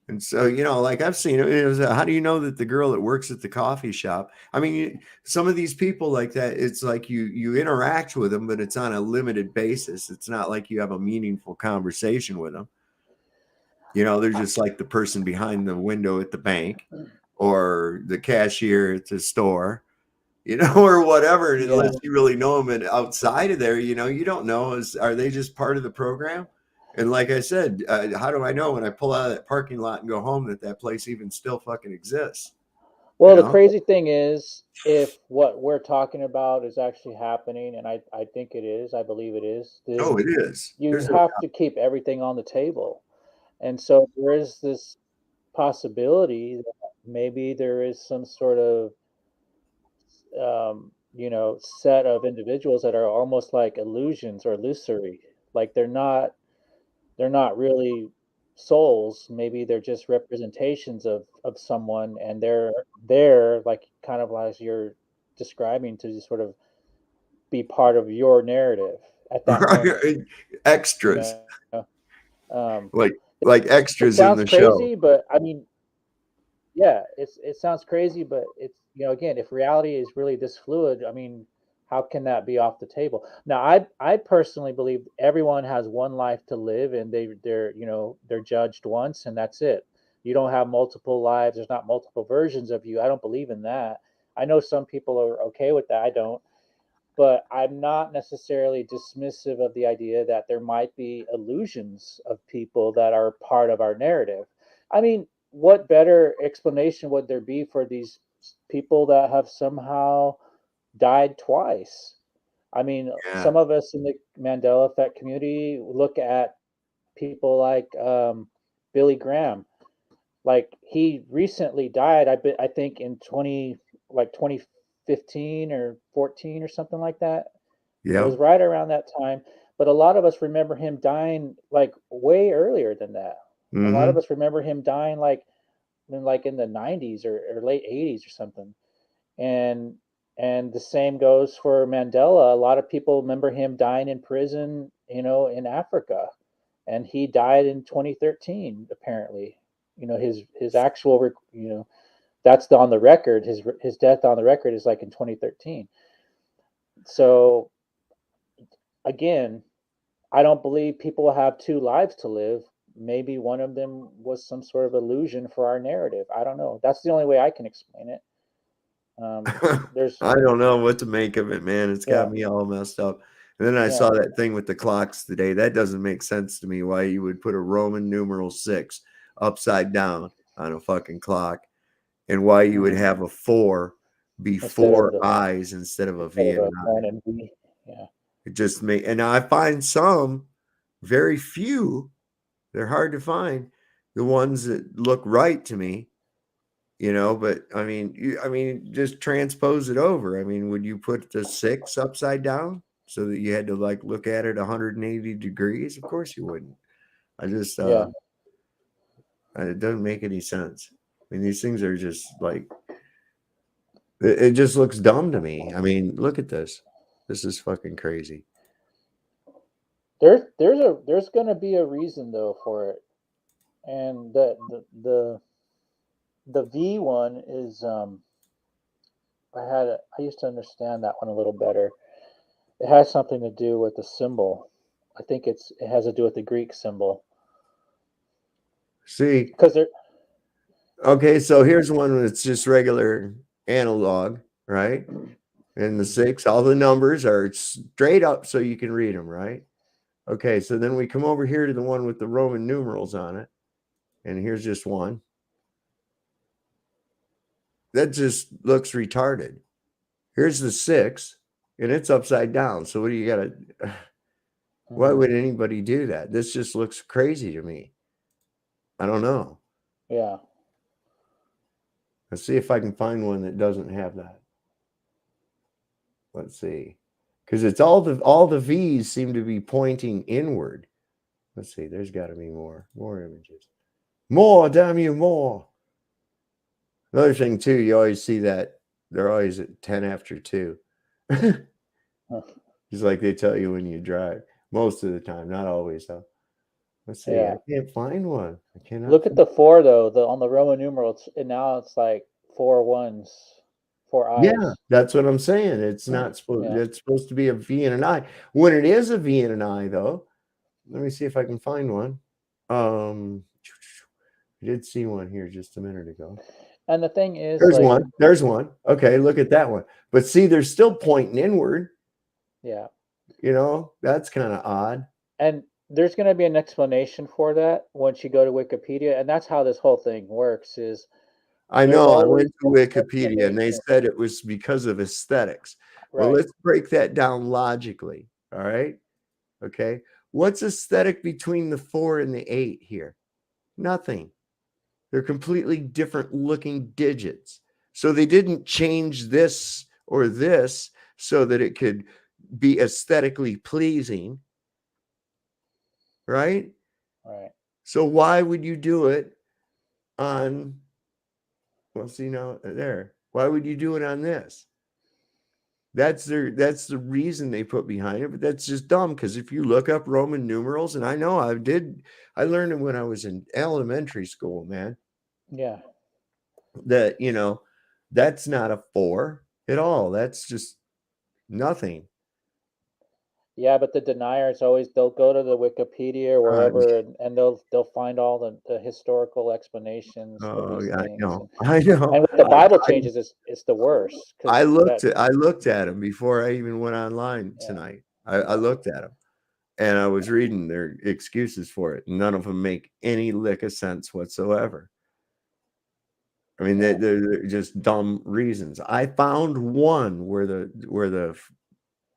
And so, like I've seen it, how do you know that the girl that works at the coffee shop? I mean, some of these people like that, it's like you interact with them, but it's on a limited basis. It's not like you have a meaningful conversation with them. They're just like the person behind the window at the bank, or the cashier at the store, or whatever. And unless you really know them, and outside of there, you don't know, are they just part of the program? And like I said, how do I know when I pull out of that parking lot and go home that place even still fucking exists? Well, the crazy thing is, if what we're talking about is actually happening, and I think it is, I believe it is. Oh, it is. You have to keep everything on the table. And so there is this possibility that maybe there is some sort of, set of individuals that are almost like illusions or illusory. Like they're not really souls. Maybe they're just representations of someone, and they're like kind of as you're describing, to sort of be part of your narrative at that moment. Extras. Like It extras in sounds the crazy, show. but I mean, yeah, it sounds crazy, but it's, again, if reality is really this fluid, I mean, how can that be off the table? Now, I personally believe everyone has one life to live, and they're judged once, and that's it. You don't have multiple lives. There's not multiple versions of you. I don't believe in that. I know some people are okay with that. I don't. but I'm not necessarily dismissive of the idea that there might be illusions of people that are part of our narrative. I mean, what better explanation would there be for these people that have somehow died twice? I mean, Yeah. some of us in the Mandela effect community look at people like Billy Graham. Like he recently died. I think in 2015 or 14 or something like that. It Yeah. was right around that time. But a lot of us remember him dying like way earlier than that. A lot of Mm-hmm. us remember him dying like in the 90s or late 80s or something. And the same goes for Mandela. A lot of people remember him dying in prison, in Africa, and he died in 2013 apparently. His actual that's on the record. His death on the record is like in 2013. So again, I don't believe people have two lives to live. Maybe one of them was some sort of illusion for our narrative. I don't know. That's the only way I can explain it. There's I don't know what to make of it, man. It's got Yeah. me all messed up. And then I Yeah. saw that thing with the clocks today. That doesn't make sense to me why you would put a Roman numeral 6 upside down on a fucking clock and why you would have a 4 be Instead of 4 the eyes instead of a V and an one I. and V. Yeah. It just may, and I find some, very few, they're hard to find, the ones that look right to me. But I mean, just transpose it over. I mean, would you put the 6 upside down so that you had to like look at it 180 degrees? Of course you wouldn't. I just, Yeah. it doesn't make any sense. I mean, these things are just like, it just looks dumb to me. I mean, look at this. This is fucking crazy. There's gonna be a reason though for it, and the V one is I used to understand that one a little better. It has something to do with the symbol. I think it has to do with the Greek symbol See, because they're okay, so here's one that's just regular analog, right? And the 6, all the numbers are straight up so you can read them, right? Okay, so then we come over here to the one with the Roman numerals on it. And here's just one. That just looks retarded. Here's the 6, and it's upside down. So what do you got to, why would anybody do that? This just looks crazy to me. I don't know. Yeah. Let's see if I can find one that doesn't have that. Let's see. Because it's all the V's seem to be pointing inward. Let's see. There's got to be more images. More, damn you, more. Another thing too, you always see that they're always at 10 after 2. Just like they tell you when you drive. Most of the time, not always though. Let's see. Yeah. I can't find one. I cannot. Look at the 4 though. On the Roman numerals, and now it's like 4 ones, 4 eyes. Yeah, that's what I'm saying. It's not supposed. Yeah. It's supposed to be a V and an I. When it is a V and an I, though, let me see if I can find one. I did see one here just a minute ago. And the thing is, There's like, one. There's one. Okay, look at that one. But see, they're still pointing inward. Yeah. That's kind of odd. And there's going to be an explanation for that once you go to Wikipedia, and that's how this whole thing works. Is I there's know. I always went to Wikipedia and they said it was because of aesthetics. Well, Right. let's break that down logically. All right. Okay. What's aesthetic between the 4 and the 8 here? Nothing. They're completely different looking digits. So they didn't change this or this so that it could be aesthetically pleasing. Right? Right. So why would you do it on, well, see now there. Why would you do it on this? That's the reason they put behind it, but that's just dumb because if you look up Roman numerals, and I know I learned them when I was in elementary school, man. Yeah. That that's not a 4 at all. That's just nothing. Yeah, but the deniers always, they'll go to the Wikipedia or wherever, and they'll find all the historical explanations of Oh, these yeah, I things. know. I know. And with the Bible I changes, it's the worst I because looked that at I looked at them before I even went online tonight. I looked at them and I was reading their excuses for it. None of them make any lick of sense whatsoever. I mean, they're just dumb reasons. I found one where the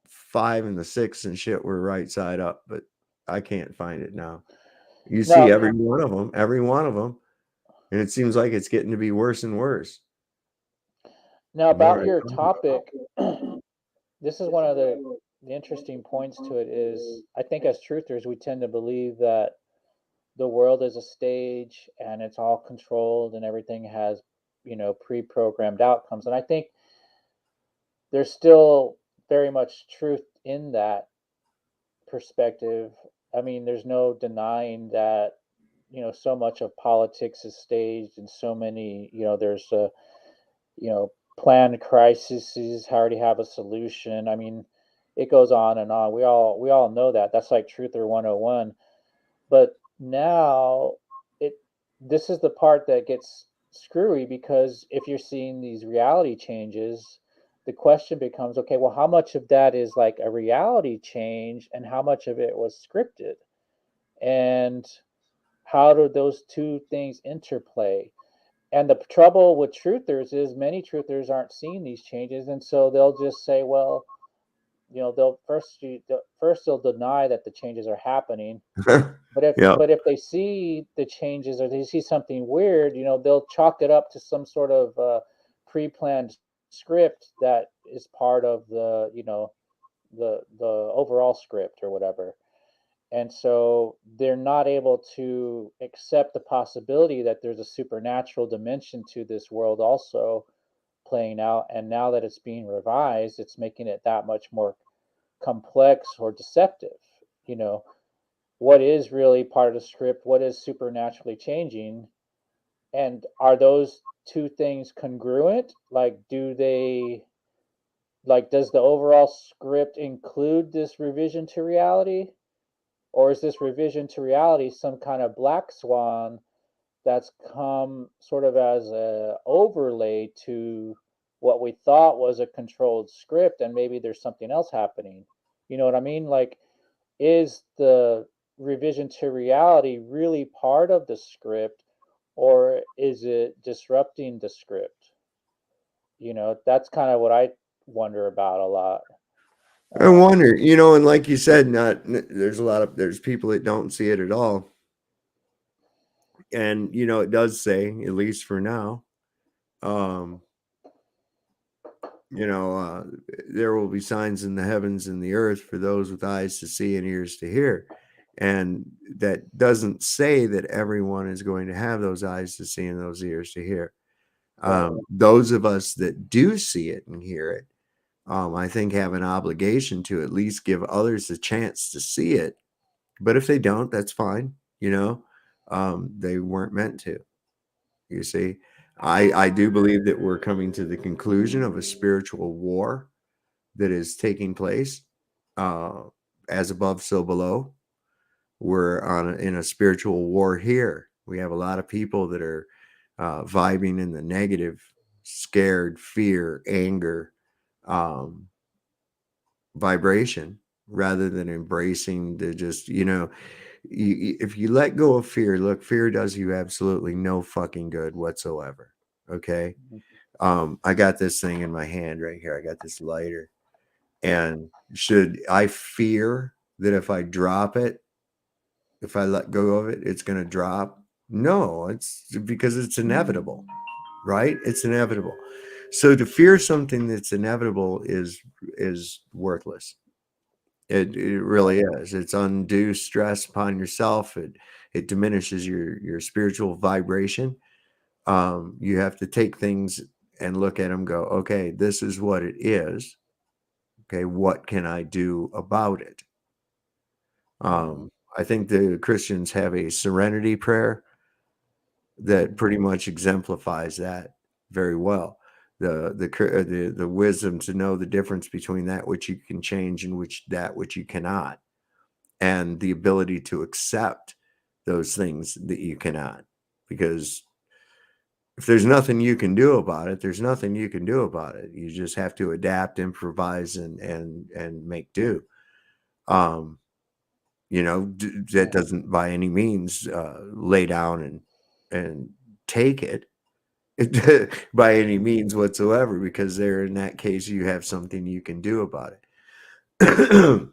5 and the 6 and shit were right side up, but I can't find it now. You see no. every one of them, and it seems like it's getting to be worse and worse. Now The more about I your come to topic, this is one of the interesting points to it is I think as truthers we tend to believe that the world is a stage and it's all controlled and everything has, pre-programmed outcomes. And I think there's still very much truth in that perspective. I mean, there's no denying that, so much of politics is staged and so many, there's planned crises already have a solution. I mean, it goes on and on. We all know that. That's like Truther 101. But now it this is the part that gets screwy because if you're seeing these reality changes, the question becomes, okay, well, how much of that is like a reality change and how much of it was scripted? And how do those two things interplay? And the trouble with truthers is many truthers aren't seeing these changes, and so they'll just say, well, they'll deny that the changes are happening. But if Yep. but if they see the changes or they see something weird, they'll chalk it up to some sort of pre-planned script that is part of the overall script or whatever. And so they're not able to accept the possibility that there's a supernatural dimension to this world also playing out. And now that it's being revised, it's making it that much more complex or deceptive. You know, what is really part of the script? What is supernaturally changing? And are those two things congruent? Does the overall script include this revision to reality? Or is this revision to reality some kind of black swan that's come sort of as a overlay to what we thought was a controlled script and maybe there's something else happening? You know what I mean? Like, is the revision to reality really part of the script or is it disrupting the script? That's kind of what I wonder about a lot. I wonder, and like you said, there's people that don't see it at all. And it does say, at least for now, there will be signs in the heavens and the earth for those with eyes to see and ears to hear. And that doesn't say that everyone is going to have those eyes to see and those ears to hear. Those of us that do see it and hear it, I think have an obligation to at least give others a chance to see it. But if they don't, that's fine. They weren't meant to. You see, I do believe that we're coming to the conclusion of a spiritual war that is taking place, as above, so below. We're in a spiritual war here. We have a lot of people that are vibing in the negative, scared, fear, anger vibration rather than embracing the just, if you let go of fear, look, fear does you absolutely no fucking good whatsoever. Okay. I got this thing in my hand right here. I got this lighter. And should I fear that if I drop it, if I let go of it, it's going to drop? No, it's because it's inevitable, right? It's inevitable. So to fear something that's inevitable is worthless. It really is. It's undue stress upon yourself. It diminishes your spiritual vibration. You have to take things and look at them, go, okay, this is what it is. Okay, what can I do about it? I think the Christians have a serenity prayer that pretty much exemplifies that very well. the wisdom to know the difference between that which you can change and that which you cannot, and the ability to accept those things that you cannot, because if there's nothing you can do about it, there's nothing you can do about it. You just have to adapt, improvise, and make do. That doesn't by any means lay down and take it by any means whatsoever, because there, in that case, you have something you can do about it.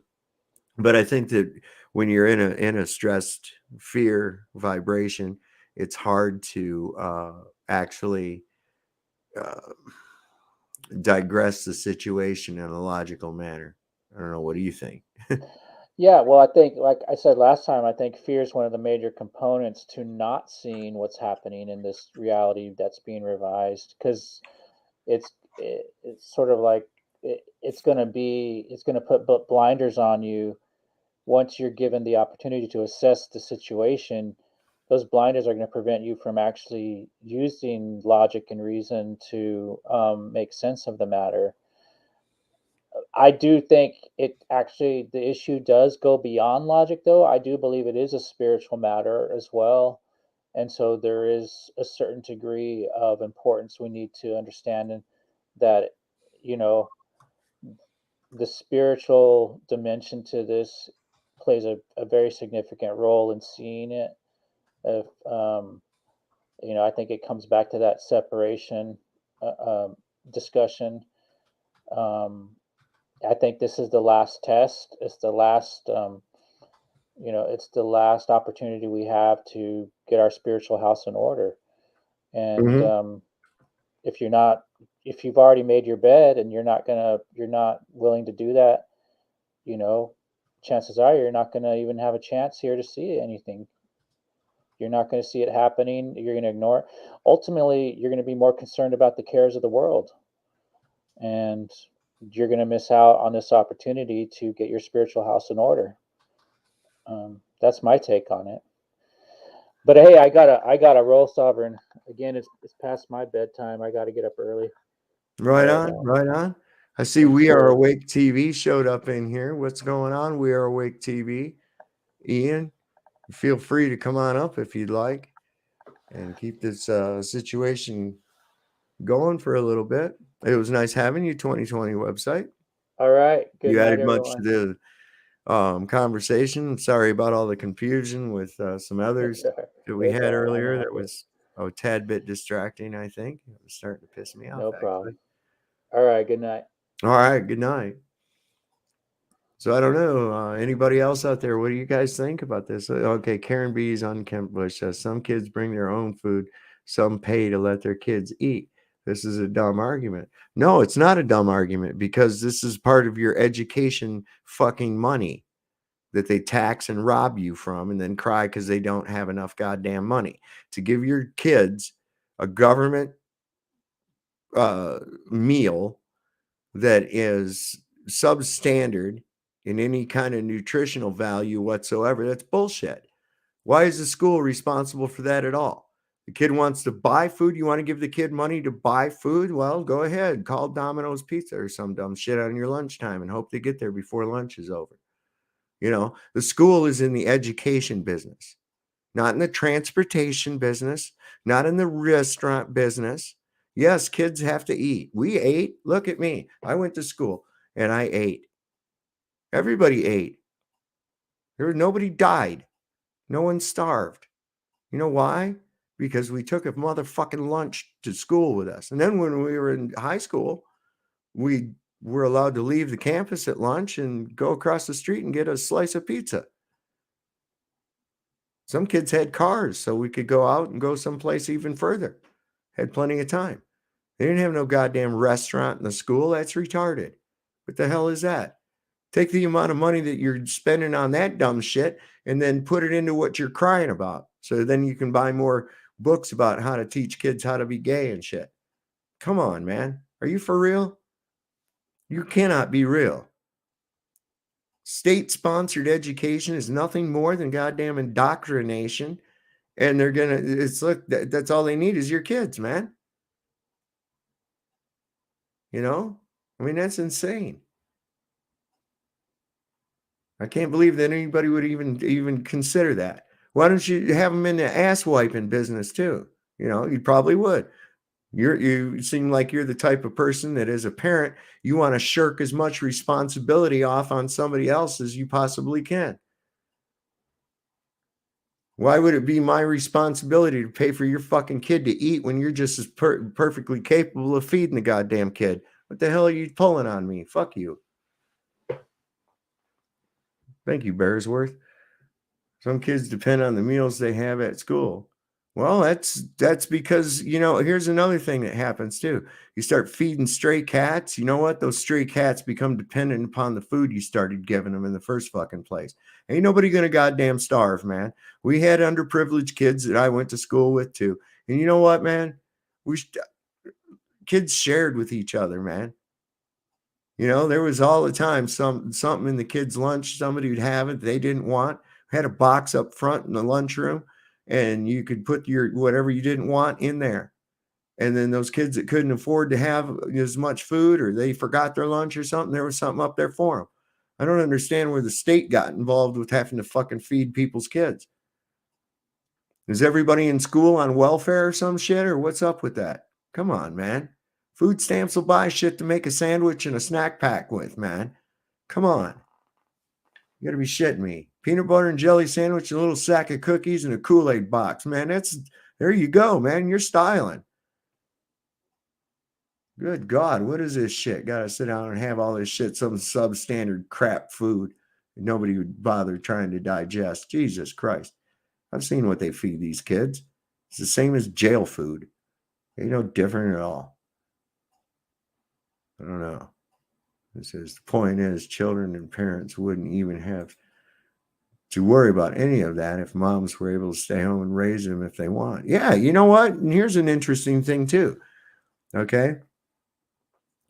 But I think that when you're in a stressed fear vibration, it's hard to actually digress the situation in a logical manner. I don't know. What do you think? Yeah, well, I think, like I said last time, I think fear is one of the major components to not seeing what's happening in this reality that's being revised, because it's sort of like it's going to put blinders on you once you're given the opportunity to assess the situation. Those blinders are going to prevent you from actually using logic and reason to make sense of the matter. I do think the issue does go beyond logic, though. I do believe it is a spiritual matter as well. And so there is a certain degree of importance we need to understand, and that, you know, the spiritual dimension to this plays a very significant role in seeing it. If, I think it comes back to that separation discussion. I think this is the last test. It's the last, it's the last opportunity we have to get our spiritual house in order. And if you've already made your bed and you're not willing to do that, chances are you're not going to even have a chance here to see anything. You're not going to see it happening. You're going to ignore it. Ultimately, you're going to be more concerned about the cares of the world. And you're going to miss out on this opportunity to get your spiritual house in order. That's my take on it. But hey, I gotta roll, Sovereign. Again, it's past my bedtime. I gotta get up early. Right on. I see We Are Awake TV showed up in here. What's going on, We Are Awake TV? Ian, feel free to come on up if you'd like and keep this situation going for a little bit. It was nice having you, 2020 website. All right. Good night, added much to the conversation. Sorry about all the confusion with some others that we had earlier. That was a tad bit distracting, I think. It was starting to piss me off. No problem. All right. Good night. All right. Good night. So I don't know. Anybody else out there? What do you guys think about this? Okay, Karen B's on Kemp Bush says some kids bring their own food. Some pay to let their kids eat. This is a dumb argument. No, it's not a dumb argument, because this is part of your education fucking money that they tax and rob you from, and then cry because they don't have enough goddamn money to give your kids a government meal that is substandard in any kind of nutritional value whatsoever. That's bullshit. Why is the school responsible for that at all? The kid wants to buy food. You want to give the kid money to buy food? Well, go ahead. Call Domino's Pizza or some dumb shit on your lunchtime and hope they get there before lunch is over. The school is in the education business, not in the transportation business, not in the restaurant business. Yes, kids have to eat. We ate. Look at me. I went to school and I ate. Everybody ate. Nobody died. No one starved. You know why? Because we took a motherfucking lunch to school with us. And then when we were in high school, we were allowed to leave the campus at lunch and go across the street and get a slice of pizza. Some kids had cars, so we could go out and go someplace even further. Had plenty of time. They didn't have no goddamn restaurant in the school. That's retarded. What the hell is that? Take the amount of money that you're spending on that dumb shit and then put it into what you're crying about. So then you can buy more books about how to teach kids how to be gay and shit. Come on, man. Are you for real? You cannot be real. State-sponsored education is nothing more than goddamn indoctrination. And that's all they need is your kids, man. You know, I mean, that's insane. I can't believe that anybody would even consider that. Why don't you have them in the ass wiping business too? You know, you probably would. You seem like you're the type of person that as a parent, you want to shirk as much responsibility off on somebody else as you possibly can. Why would it be my responsibility to pay for your fucking kid to eat when you're just as perfectly capable of feeding the goddamn kid? What the hell are you pulling on me? Fuck you. Thank you, Bearsworth. Some kids depend on the meals they have at school. Well, that's because, you know, here's another thing that happens too. You start feeding stray cats. You know what? Those stray cats become dependent upon the food you started giving them in the first fucking place. Ain't nobody gonna goddamn starve, man. We had underprivileged kids that I went to school with too. And you know what, man? Kids shared with each other, man. You know, there was all the time something in the kids' lunch somebody would have it they didn't want. Had a box up front in the lunchroom, and you could put your whatever you didn't want in there. And then those kids that couldn't afford to have as much food, or they forgot their lunch or something, there was something up there for them. I don't understand where the state got involved with having to fucking feed people's kids. Is everybody in school on welfare or some shit, or what's up with that? Come on, man. Food stamps will buy shit to make a sandwich and a snack pack with, man. Come on. You gotta be shitting me. Peanut butter and jelly sandwich, a little sack of cookies, and a Kool-Aid box. Man, there you go, man. You're styling. Good God, what is this shit? Gotta sit down and have all this shit, some substandard crap food that nobody would bother trying to digest. Jesus Christ. I've seen what they feed these kids. It's the same as jail food. Ain't no different at all. I don't know. It says the point is children and parents wouldn't even have to worry about any of that if moms were able to stay home and raise them if they want. Yeah, you know what? And here's an interesting thing too. Okay.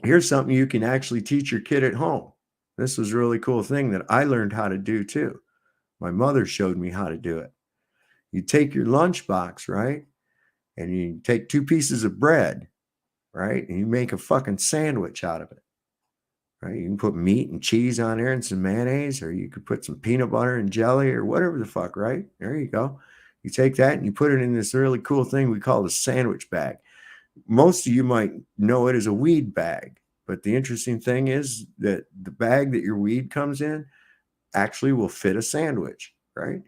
Here's something you can actually teach your kid at home. This was a really cool thing that I learned how to do too. My mother showed me how to do it. You take your lunchbox, right? And you take 2 pieces of bread, right? And you make a fucking sandwich out of it. Right? You can put meat and cheese on there and some mayonnaise, or you could put some peanut butter and jelly or whatever the fuck, right? There you go. You take that and you put it in this really cool thing we call the sandwich bag. Most of you might know it as a weed bag, but the interesting thing is that the bag that your weed comes in actually will fit a sandwich, right?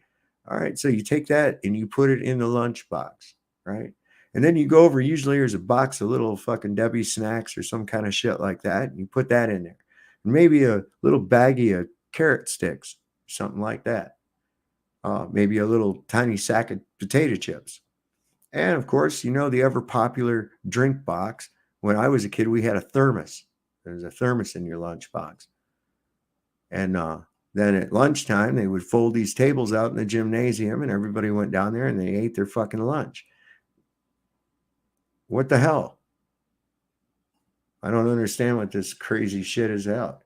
All right, so you take that and you put it in the lunchbox, right? And then you go over, usually there's a box of little fucking Debbie snacks or some kind of shit like that, and you put that in there. And maybe a little baggie of carrot sticks, something like that. Maybe a little tiny sack of potato chips. And of course, you know, the ever popular drink box. When I was a kid, we had a thermos. There's a thermos in your lunchbox. And then at lunchtime, they would fold these tables out in the gymnasium, and everybody went down there and they ate their fucking lunch. What the hell? I don't understand what this crazy shit is out.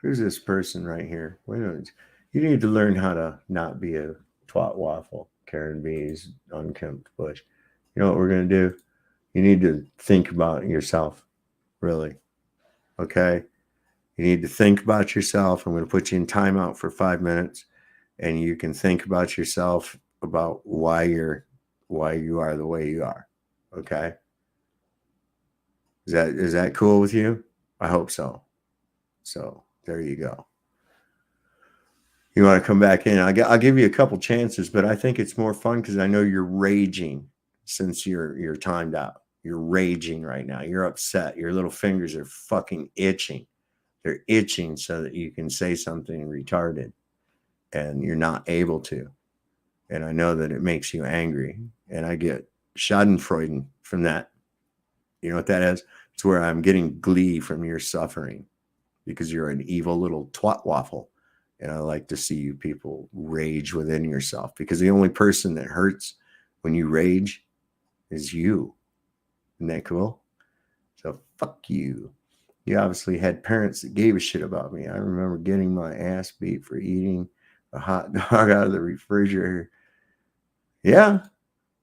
Who's this person right here? Wait a minute. You need to learn how to not be a twat waffle, Karen B's unkempt bush. You know what we're going to do? You need to think about yourself, really. Okay? You need to think about yourself. I'm going to put you in timeout for 5 minutes, and you can think about yourself, about why you are the way you are. Okay? Is that cool with you? I hope so. So there you go. You want to come back in? I'll give you a couple chances, but I think it's more fun because I know you're raging since you're timed out. You're raging right now. You're upset. Your little fingers are fucking itching. They're itching so that you can say something retarded, and you're not able to. And I know that it makes you angry, and I get schadenfreude from that. You know what that is? It's where I'm getting glee from your suffering because you're an evil little twat waffle. And I like to see you people rage within yourself, because the only person that hurts when you rage is you. Isn't that cool? So fuck you. You obviously had parents that gave a shit about me. I remember getting my ass beat for eating a hot dog out of the refrigerator. Yeah.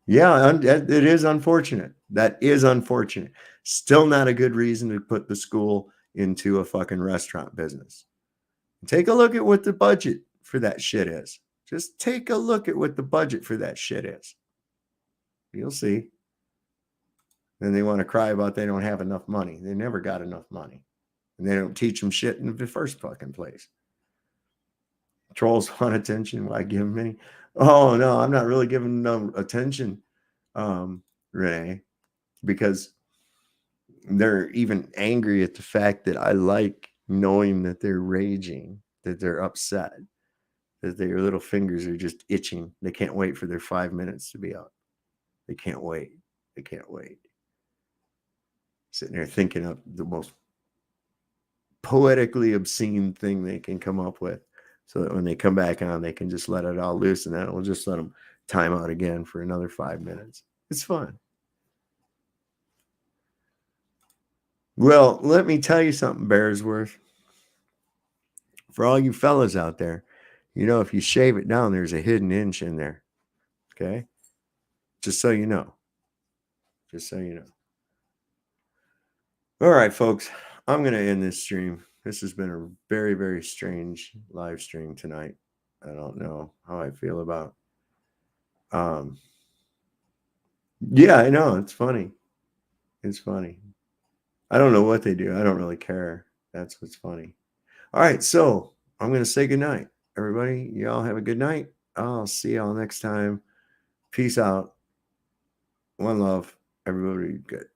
Yeah, it is unfortunate. That is unfortunate. Still not a good reason to put the school into a fucking restaurant business. Take a look at what the budget for that shit is. Just take a look at what the budget for that shit is. You'll see. Then they want to cry about they don't have enough money. They never got enough money. And they don't teach them shit in the first fucking place. Trolls want attention. Why give them any? Oh, no, I'm not really giving them attention, Renee, because they're even angry at the fact that I like knowing that they're raging, that they're upset, that their little fingers are just itching. They can't wait for their 5 minutes to be up. They can't wait. They can't wait. Sitting there thinking of the most poetically obscene thing they can come up with so that when they come back on, they can just let it all loose, and then we'll just let them time out again for another 5 minutes. It's fun. Well, let me tell you something, Bearsworth. For all you fellas out there, you know, if you shave it down, there's a hidden inch in there. Okay? Just so you know. Just so you know. All right, folks. I'm going to end this stream. This has been a very, very strange live stream tonight. I don't know how I feel about. Yeah, I know. It's funny. It's funny. I don't know what they do. I don't really care. That's what's funny. All right, so I'm going to say good night, everybody. Y'all have a good night. I'll see y'all next time. Peace out. One love. Everybody good.